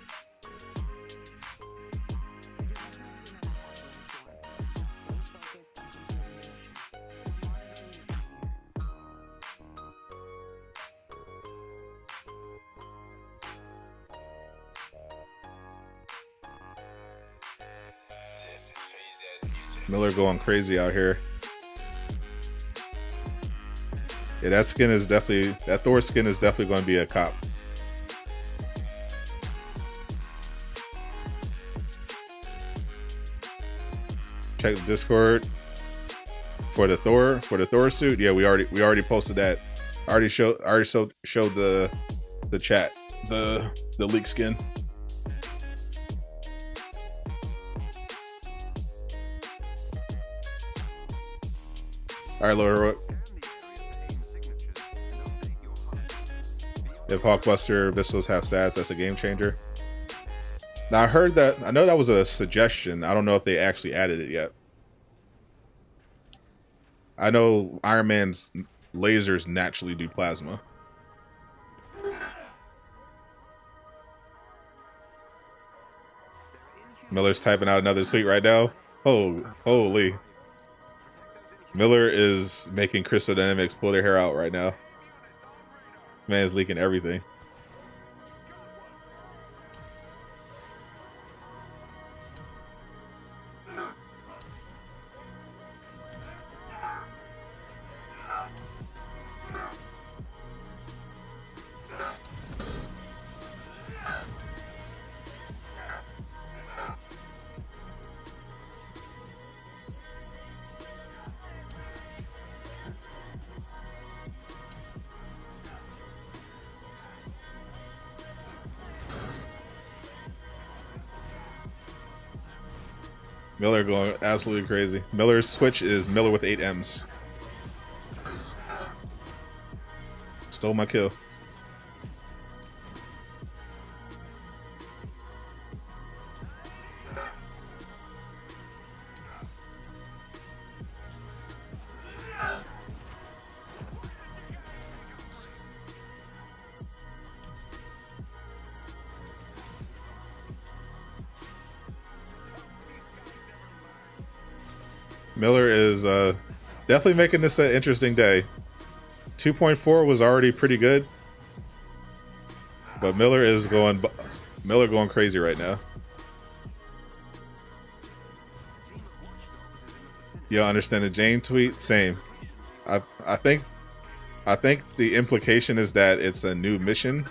Miller going crazy out here. Yeah, that skin is definitely, that Thor skin is definitely going to be a cop. Check the Discord for the Thor suit. Yeah, we already posted that. I already showed the chat, the leak skin. All right, Laura. If Hulkbuster Abyssals have stats, that's a game changer. Now I heard that. I know that was a suggestion. I don't know if they actually added it yet. I know Iron Man's lasers naturally do plasma. Miller's typing out another tweet right now. Oh, holy. Miller is making Crystal Dynamics pull their hair out right now. Man's leaking everything. Miller going absolutely crazy. Miller's switch is Miller with 8 M's. Stole my kill. Miller is definitely making this an interesting day. 2.4 was already pretty good, but Miller going crazy right now. You understand the Jane tweet? Same. I think the implication is that it's a new mission.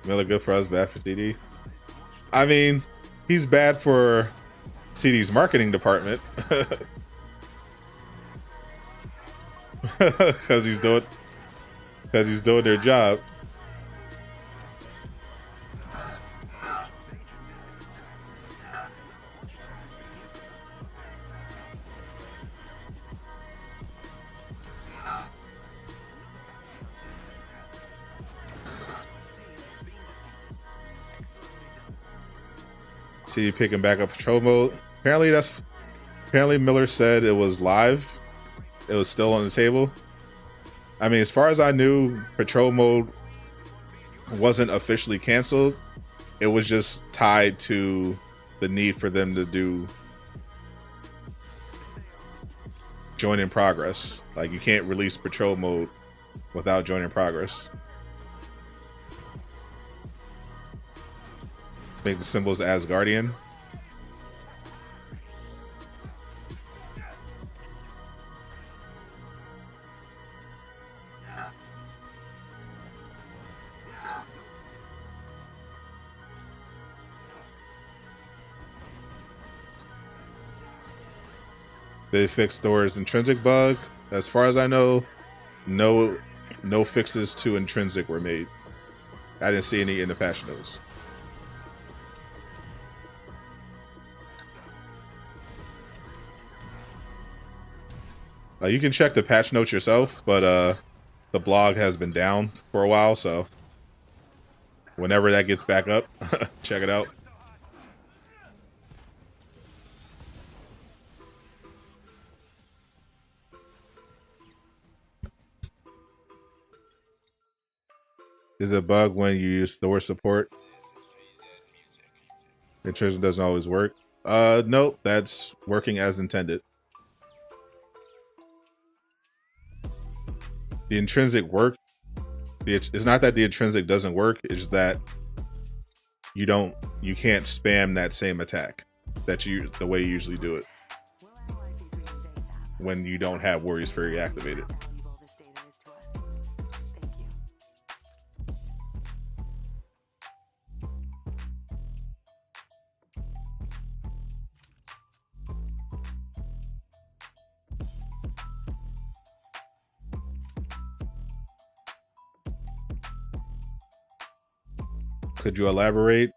Miller good for us, bad for CD. I mean, he's bad for CD's marketing department because he's doing their job. CD picking back up patrol mode. Apparently Miller said it was live. It was still on the table. I mean, as far as I knew, patrol mode wasn't officially canceled. It was just tied to the need for them to do join in progress. Like, you can't release patrol mode without join in progress. Make the symbols Asgardian. They fixed Thor's intrinsic bug. As far as I know, no fixes to intrinsic were made. I didn't see any in the patch notes. You can check the patch notes yourself, but the blog has been down for a while, so whenever that gets back up, check it out. Is it a bug when you use Thor support? Intrinsic doesn't always work. Nope, that's working as intended. The intrinsic work. It's not that the intrinsic doesn't work. It's that you can't spam that same attack the way you usually do it when you don't have Warrior's Fury activated. Could you elaborate?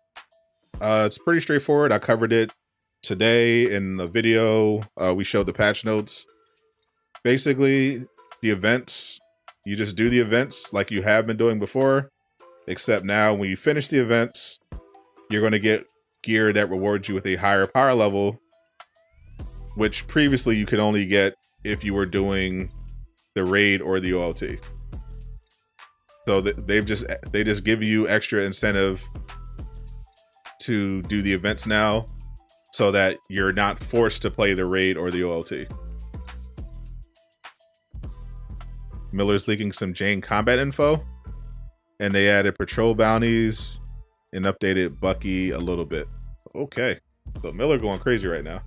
It's pretty straightforward. I covered it today in the video. We showed the patch notes. Basically, the events, you just do the events like you have been doing before, except now when you finish the events, you're going to get gear that rewards you with a higher power level, which previously you could only get if you were doing the raid or the OLT. So they just give you extra incentive to do the events now, so that you're not forced to play the raid or the OLT. Miller's leaking some Jane combat info, and they added patrol bounties and updated Bucky a little bit. Okay, so Miller going crazy right now.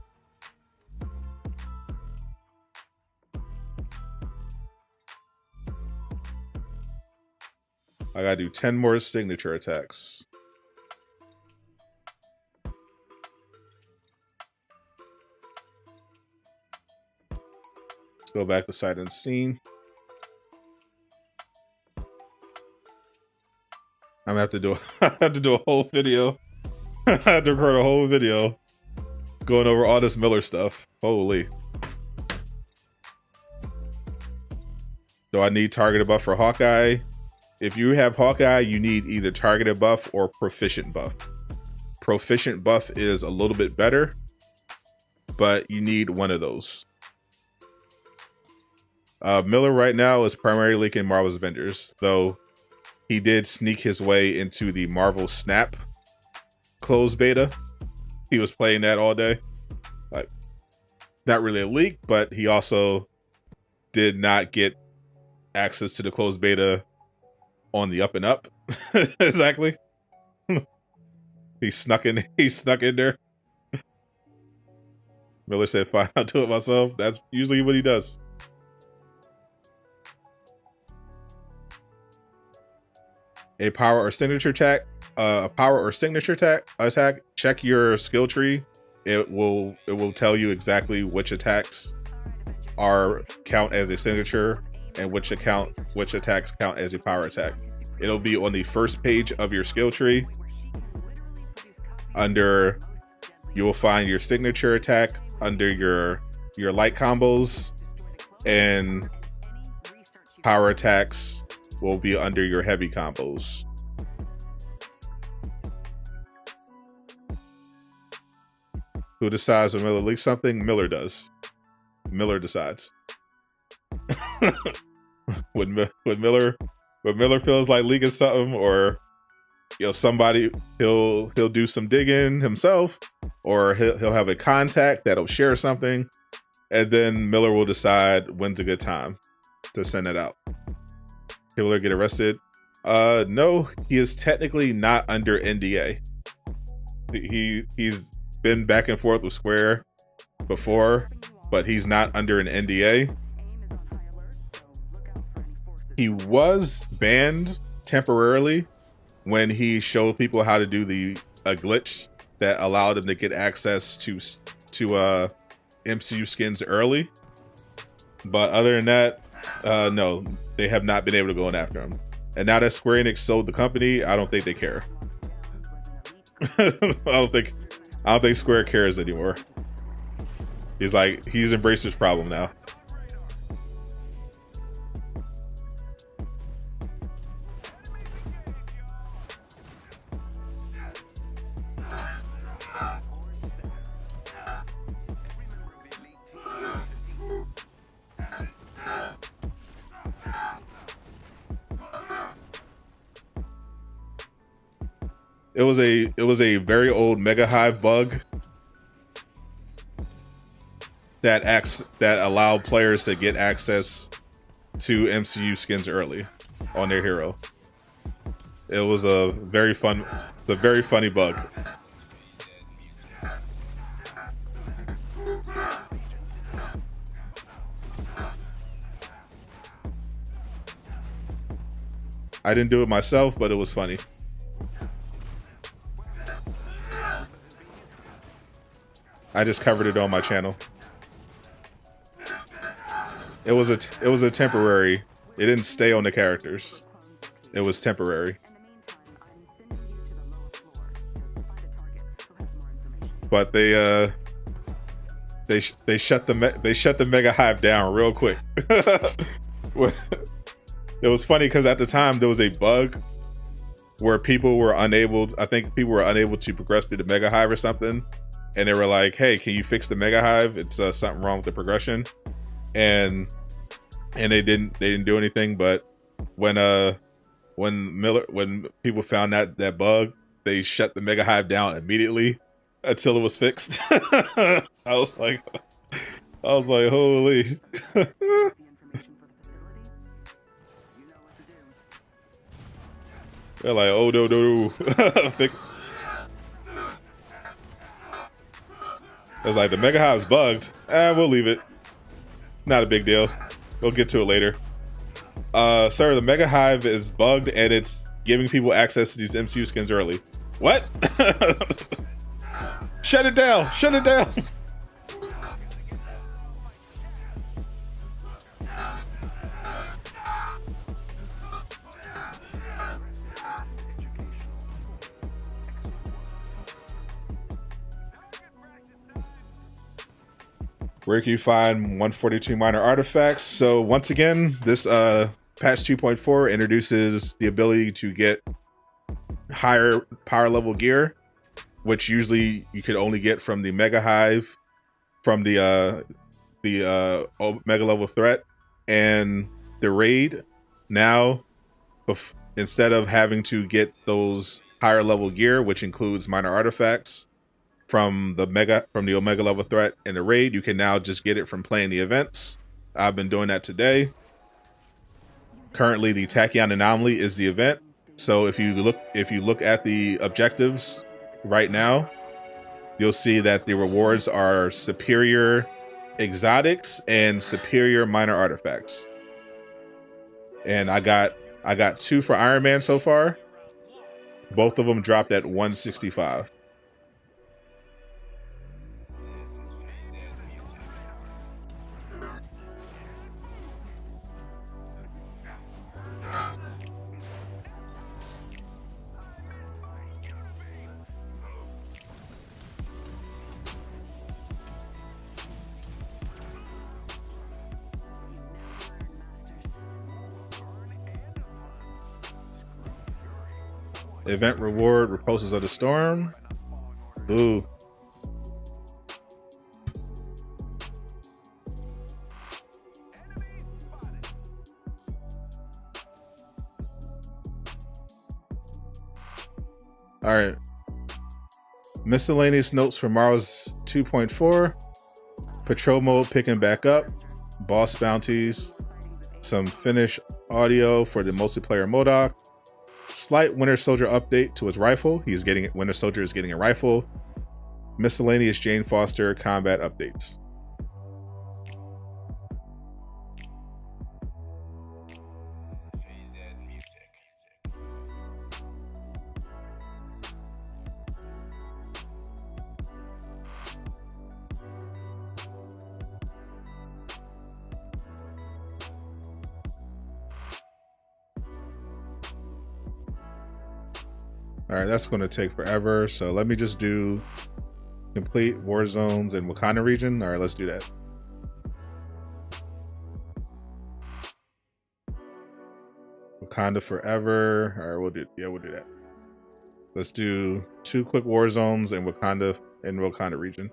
I gotta do 10 more signature attacks. Go back to sight unseen. I'm gonna have to do a whole video. I have to record a whole video going over all this Miller stuff. Holy. Do I need targeted buff for Hawkeye? If you have Hawkeye, you need either targeted buff or proficient buff. Proficient buff is a little bit better, but you need one of those. Miller right now is primarily leaking Marvel's Avengers, though he did sneak his way into the Marvel Snap closed beta. He was playing that all day. Like, not really a leak, but he also did not get access to the closed beta on the up and up. Exactly. He snuck in there. Miller said, fine, I'll do it myself. That's usually what he does. A power or signature attack. Attack. Check your skill tree. It will tell you exactly which attacks count as a signature and which attacks count as a power attack. It'll be on the first page of your skill tree. You will find your signature attack under your light combos, and power attacks will be under your heavy combos. Who decides when Miller leaks something? Miller does. Miller decides. when Miller feels like leaking something, or somebody, he'll do some digging himself, or he'll have a contact that'll share something, and then Miller will decide when's a good time to send it out. Will Miller get arrested? No, he is technically not under NDA. He's been back and forth with Square before, but he's not under an NDA. He was banned temporarily when he showed people how to do a glitch that allowed him to get access to MCU skins early. But other than that, no, they have not been able to go in after him. And now that Square Enix sold the company, I don't think they care. I don't think Square cares anymore. He's embraced his problem now. It was a very old Mega Hive bug that allowed players to get access to MCU skins early on their hero. It was a very funny bug. I didn't do it myself, but it was funny. I just covered it on my channel. It was a temporary. It didn't stay on the characters. It was temporary. but they shut the Mega Hive down real quick. It was funny because at the time there was a bug where people were unable, I think people were unable to progress through the Mega Hive or something, and they were like, "Hey, can you fix the Mega Hive? It's something wrong with the progression," and they didn't do anything. But when people found that bug, they shut the Mega Hive down immediately until it was fixed. I was like, holy. They're like, oh no. It's like the Mega Hive's bugged. We'll leave it. Not a big deal. We'll get to it later. Sir, the Mega Hive is bugged and it's giving people access to these MCU skins early. What? Shut it down! Shut it down! Where can you find 142 minor artifacts? So once again, this patch 2.4 introduces the ability to get higher power level gear, which usually you could only get from the Mega Hive, from the Mega level threat, and the raid. Now, instead of having to get those higher level gear, which includes minor artifacts, from the Omega level threat and the raid, you can now just get it from playing the events. I've been doing that today. Currently, the Tachyon Anomaly is the event. So if you look at the objectives right now, you'll see that the rewards are superior exotics and superior minor artifacts. And I got 2 for Iron Man so far. Both of them dropped at 165. Event reward, Repulses of the Storm. Boo. All right. Miscellaneous notes for Mars 2.4. Patrol mode picking back up. Boss bounties. Some Finnish audio for the multiplayer MODOK. Slight Winter Soldier update to his rifle. Winter Soldier is getting a rifle. Miscellaneous Jane Foster combat updates. All right, that's going to take forever. So let me just do complete war zones in Wakanda region. All right, let's do that. Wakanda forever. All right, we'll do that. Let's do 2 quick war zones in Wakanda region.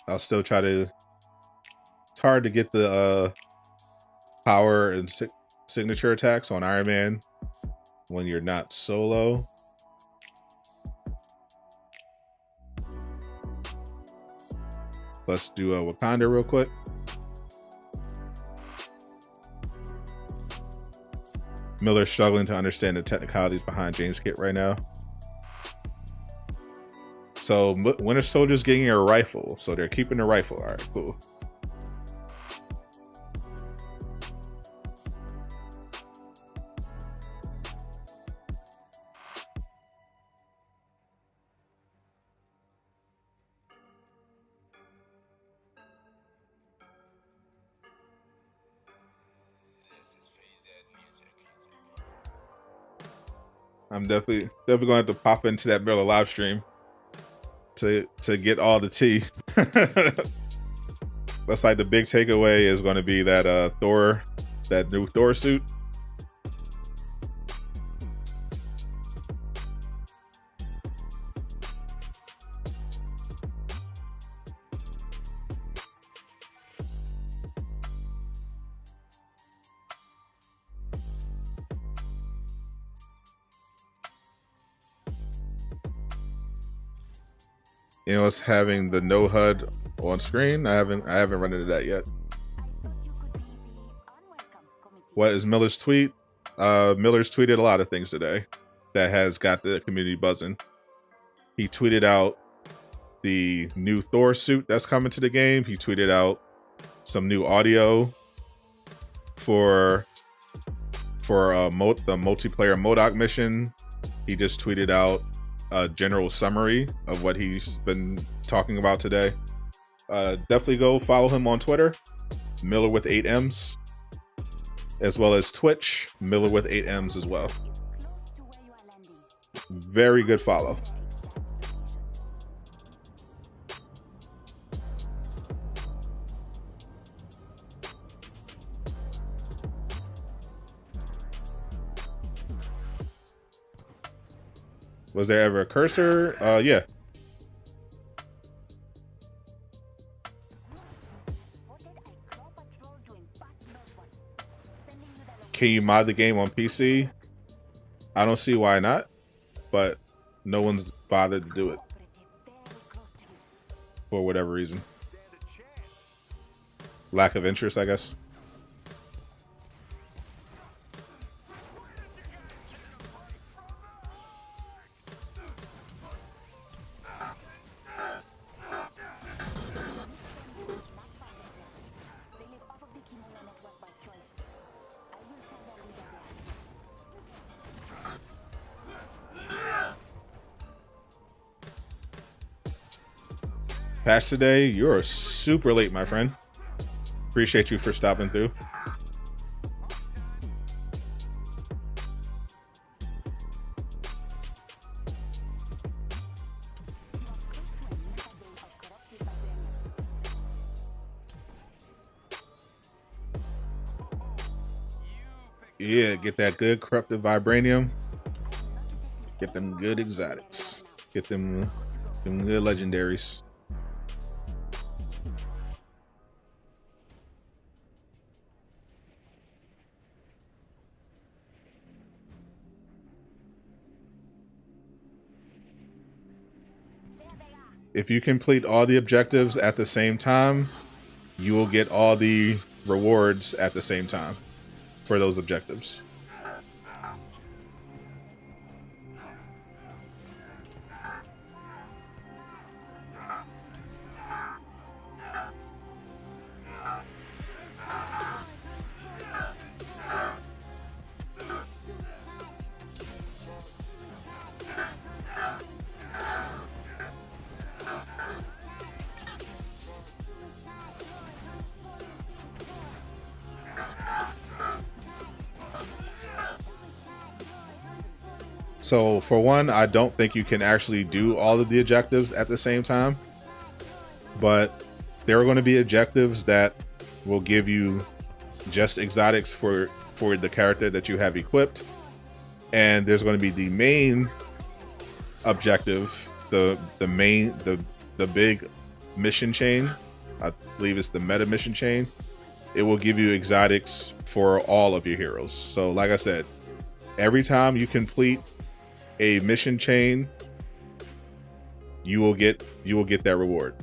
I'll still try to. It's hard to get the power and signature attacks on Iron Man when you're not solo. Let's do Wakanda real quick. Miller's struggling to understand the technicalities behind Jane's kit right now. So Winter Soldier's getting a rifle, so they're keeping the rifle. All right, cool. I'm definitely going to have to pop into that Miller live stream to get all the tea. That's like the big takeaway is going to be that Thor, that new Thor suit. You know, it's having the no HUD on screen. I haven't run into that yet. What is Miller's tweet? Miller's tweeted a lot of things today that has got the community buzzing. He tweeted out the new Thor suit that's coming to the game. He tweeted out some new audio for the multiplayer MODOK mission. He just tweeted out a general summary of what he's been talking about today. Definitely go follow him on Twitter, Miller with 8 M's, as well as Twitch, Miller with 8 M's as well. Very good follow. Was there ever a cursor? Yeah. Can you mod the game on PC? I don't see why not, but no one's bothered to do it for whatever reason. Lack of interest, I guess. Patch today, you're super late, my friend. Appreciate you for stopping through. Yeah, get that good corrupted vibranium. Get them good exotics. Get them good legendaries. If you complete all the objectives at the same time, you will get all the rewards at the same time for those objectives. So for one, I don't think you can actually do all of the objectives at the same time, but there are going to be objectives that will give you just exotics for the character that you have equipped. And there's going to be the main objective, the big mission chain. I believe it's the meta mission chain. It will give you exotics for all of your heroes. So like I said, every time you complete a mission chain, you will get that reward.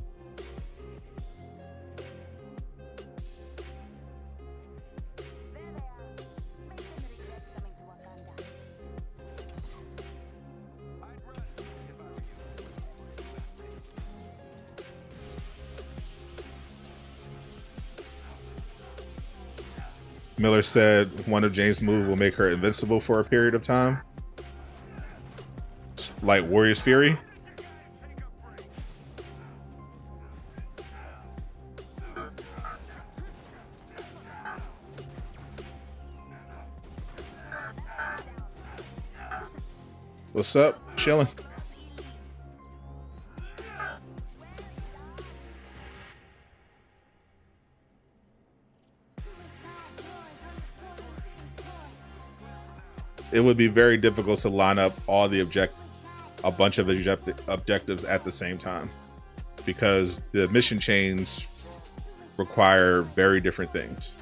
Miller said one of Jane's moves will make her invincible for a period of time, like Warrior's Fury. What's up? Chilling. It would be very difficult to line up all the a bunch of objectives at the same time, because the mission chains require very different things.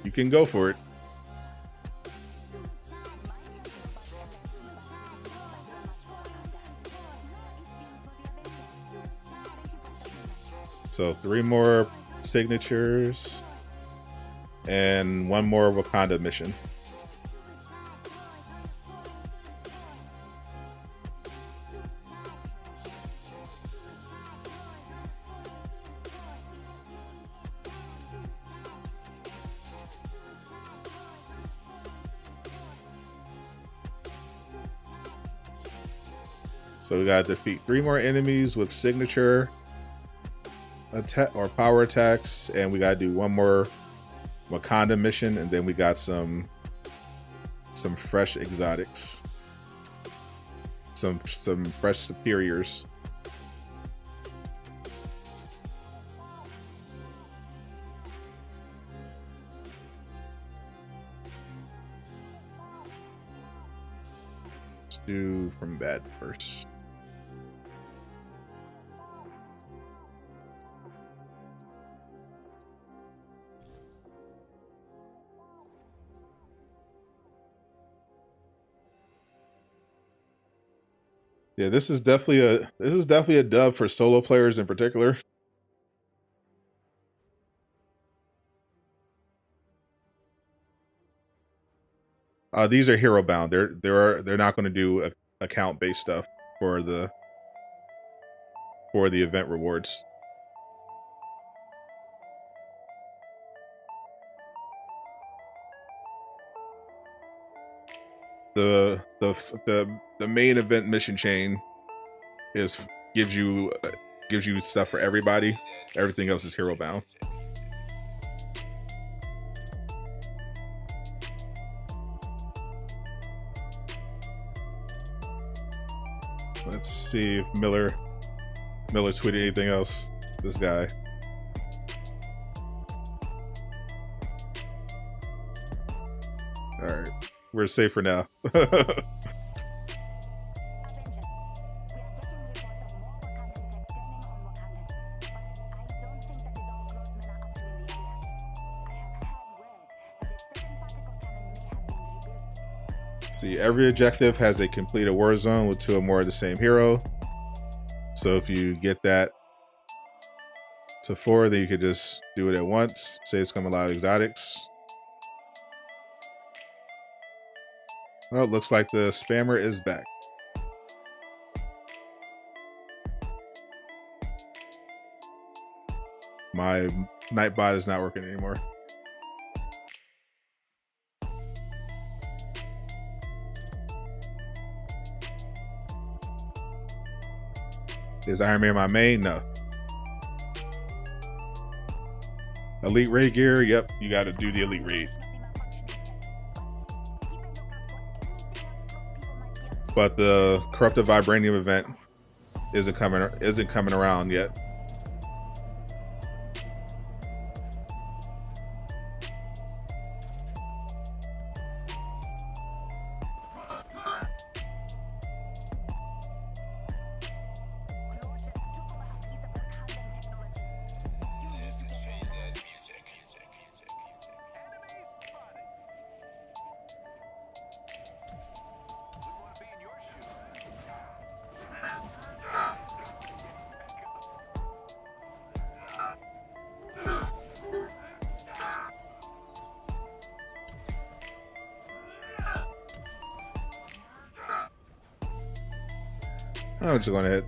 You can go for it. So 3 more signatures and 1 more Wakanda mission. So we gotta defeat 3 more enemies with signature attack or power attacks, and we gotta do 1 more Wakanda mission, and then we got some fresh exotics, some fresh superiors. Let's do from bad first. Yeah, this is definitely a dub for solo players in particular. These are hero bound. They're not going to do account based stuff for the event rewards. The main event mission chain gives you stuff for everybody. Everything else is hero bound. Let's see if Miller tweeted anything else. This guy. All right. We're safe for now. See, every objective has a completed war zone with 2 or more of the same hero. So if you get that to 4, then you could just do it at once. Saves come a lot of exotics. Well, it looks like the spammer is back. My Nightbot is not working anymore. Is Iron Man my main? No. Elite raid gear? Yep, you got to do the elite raid. But the corrupted vibranium event isn't coming around yet. I'm just going to hit.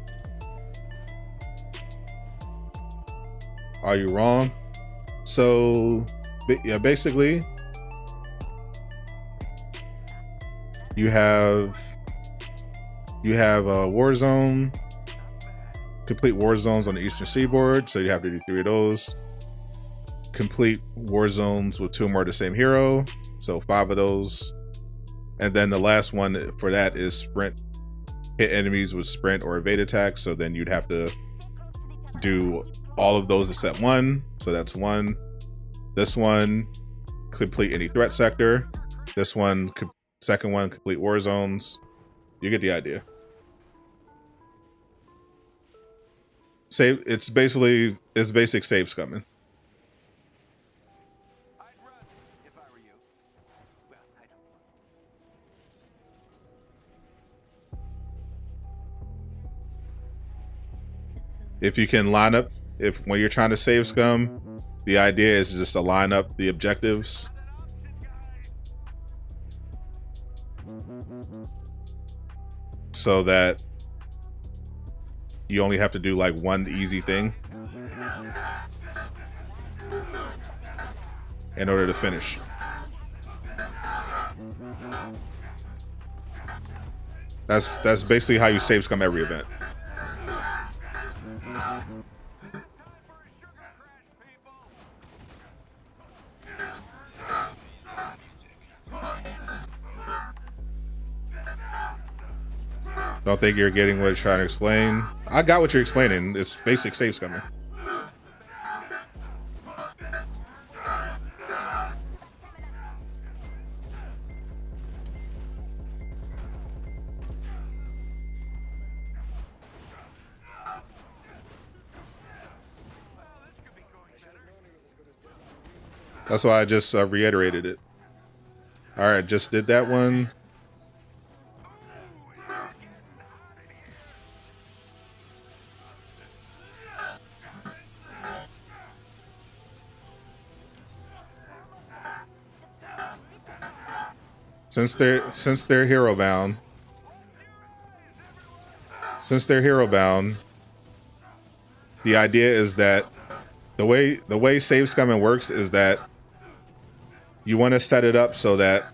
Are you wrong? So, yeah, basically, you have a war zone, complete war zones on the Eastern Seaboard, so you have to do 3 of those. complete war zones with 2 or more of the same hero, so 5 of those. And then the last one for that is sprint, hit enemies with sprint or evade attacks. So then you'd have to do all of those except 1, so that's 1. This one, complete any threat sector. This one, second one, complete war zones. You get the idea. Save, it's basic save scumming. I'd run if I were you. Well, I don't. If you can line up, when you're trying to save scum, the idea is just to line up the objectives. So that you only have to do like one easy thing in order to finish. That's basically how you save scum every event. Don't think you're getting what you're trying to explain. I got what you're explaining. It's basic save scumming. That's why I just reiterated it. All right, just did that one. Since they're hero bound, the idea is that the way save scumming works is that you want to set it up so that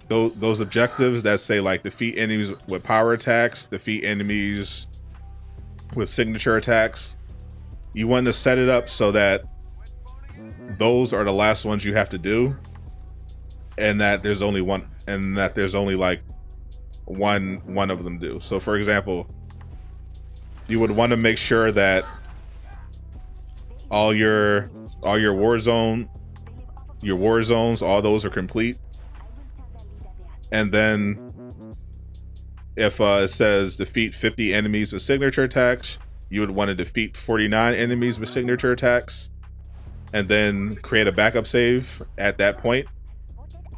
those objectives that say like defeat enemies with power attacks, defeat enemies with signature attacks, you want to set it up so that those are the last ones you have to do, and that there's only one, and that there's only like one of them do. So for example, you would want to make sure that all your war zones, all those are complete. And then if it says defeat 50 enemies with signature attacks, you would want to defeat 49 enemies with signature attacks, and then create a backup save at that point.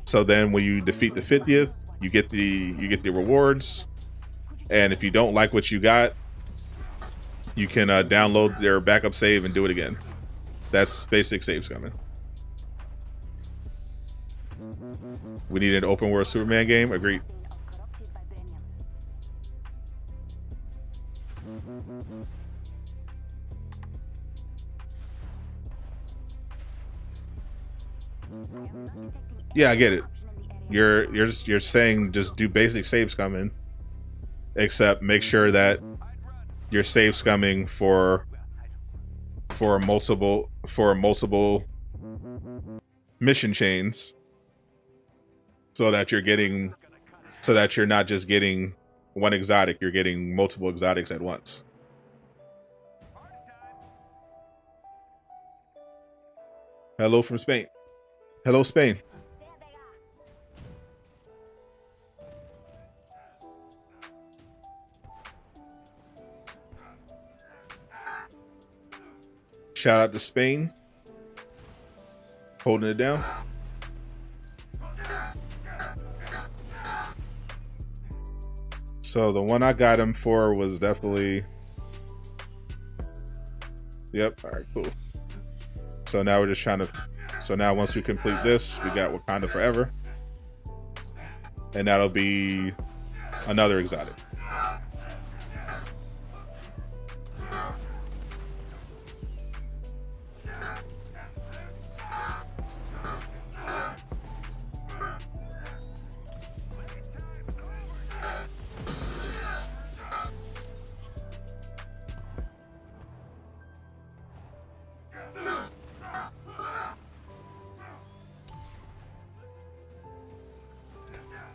So then when you defeat the 50th, you get the rewards. And if you don't like what you got, you can download their backup save and do it again. That's basic save scumming. We need an open world Superman game. Agreed. Yeah, I get it. You're saying just do basic save scumming, except make sure that you're save scumming for multiple mission chains, so that you're not just getting one exotic, you're getting multiple exotics at once. Hello from Spain. Hello, Spain. Shout out to Spain. Holding it down. So the one I got him for was definitely... Yep, alright, cool. So now we're just trying to... So now once we complete this, we got Wakanda Forever. And that'll be another exotic.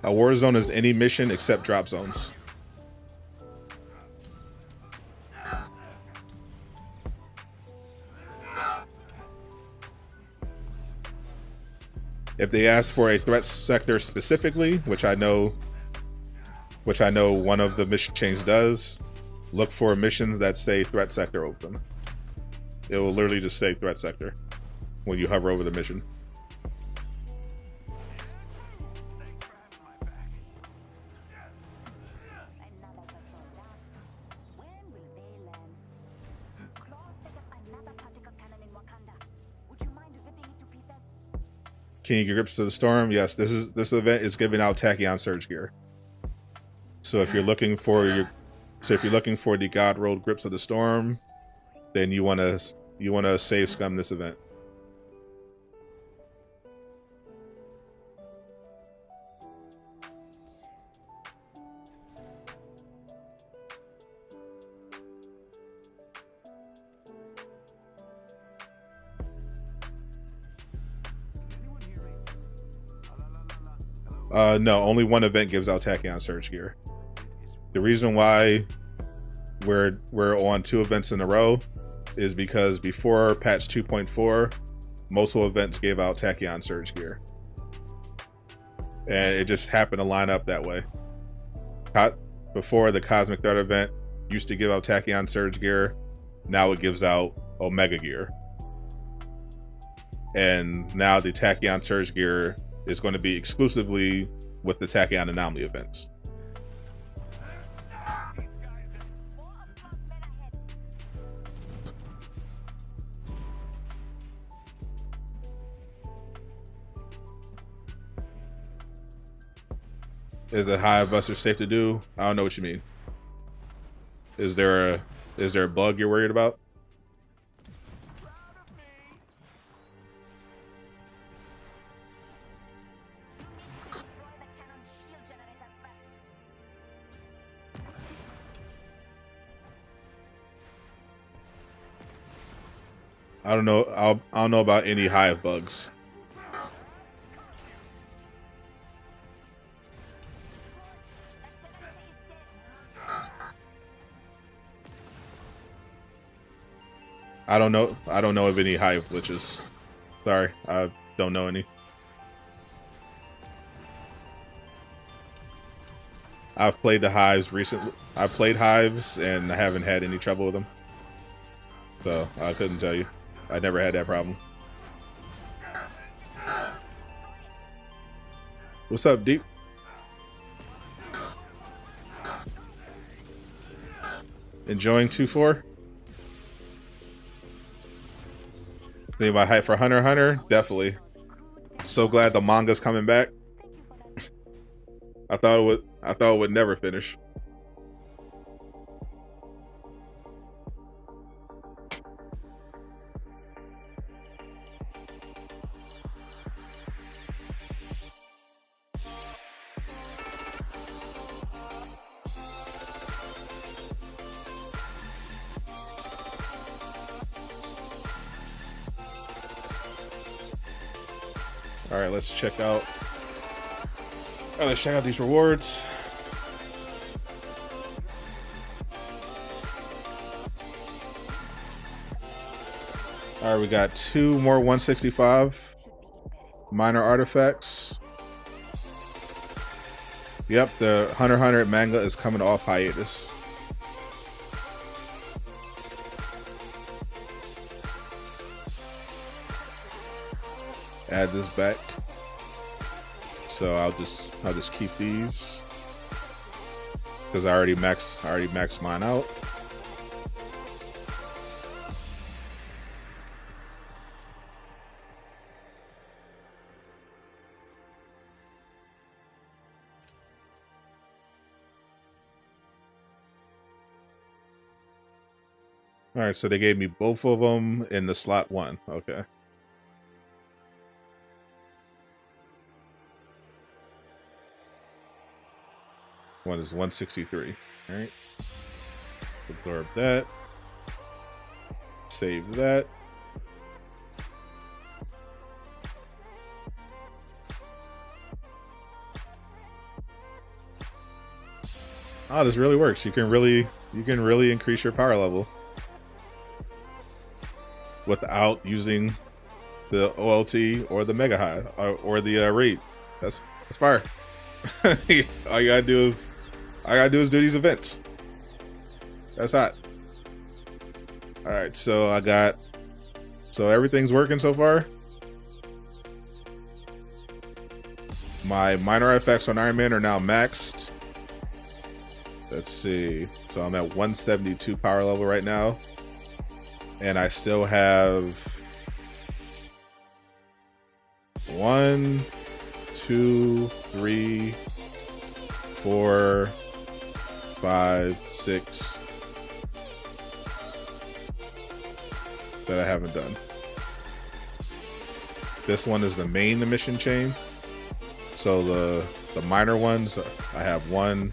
A war zone is any mission except drop zones. If they ask for a threat sector specifically, which I know one of the mission chains does, look for missions that say threat sector over them. It will literally just say threat sector when you hover over the mission. Can you get grips to the storm? Yes, this event is giving out Tachyon Surge gear. So if you're looking for the God Rolled Grips of the Storm, then you wanna save scum this event. No, only one event gives out Tachyon Surge gear. The reason why we're on 2 events in a row is because before patch 2.4, multiple events gave out Tachyon Surge gear. And it just happened to line up that way. Before, the Cosmic Threat event used to give out Tachyon Surge gear. Now it gives out Omega gear. And now the Tachyon Surge gear is going to be exclusively with the Tachyon Anomaly events. Is a hive buster safe to do? I don't know what you mean. Is there a bug you're worried about? I don't know. I don't know about any hive bugs. I don't know of any hive glitches. Sorry, I don't know any. I've played the hives recently. I've played hives and I haven't had any trouble with them. So I couldn't tell you. I never had that problem. What's up, Deep? Enjoying 2-4? Anybody hype for Hunter x Hunter? Definitely. So glad the manga's coming back. I thought it would never finish. All right, let's check out. All right, let's check out these rewards. All right, we got 2 more 165 minor artifacts. Yep, the Hunter x Hunter manga is coming off hiatus. Add this back. So I'll just keep these because I already maxed mine out. All right, so they gave me both of them in the slot 1. Okay. One is 163. All right. Absorb that. Save that. Oh, this really works. You can really increase your power level without using the OLT or the Mega High or the raid. That's fire. All you gotta do is do these events. That's hot. All right, so everything's working so far. My minor effects on Iron Man are now maxed. Let's see. So I'm at 172 power level right now. And I still have 1, 2, 3, 4, 5, 6 that I haven't done. This one is the main mission chain. So the minor ones, I have 1,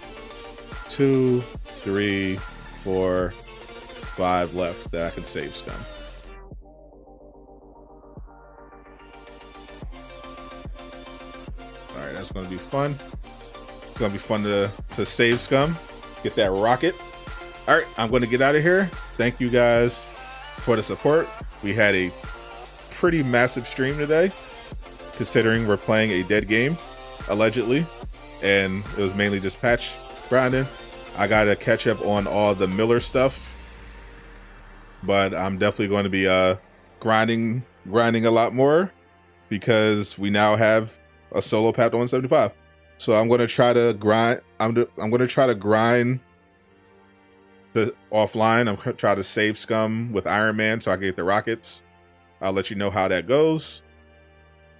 2, 3, 4, 5 left that I can save scum. All right, that's gonna be fun. It's gonna be fun to save scum, get that rocket. All right, I'm gonna get out of here. Thank you guys for the support. We had a pretty massive stream today, considering we're playing a dead game, allegedly, and it was mainly just patch grinding. I gotta catch up on all the Miller stuff, but I'm definitely going to be grinding a lot more because we now have a solo path to 175. So I'm going to try to grind. I'm going to try to grind the offline. I'm going to try to save scum with Iron Man so I can get the rockets. I'll let you know how that goes.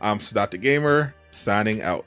I'm Sadot the Gamer, signing out.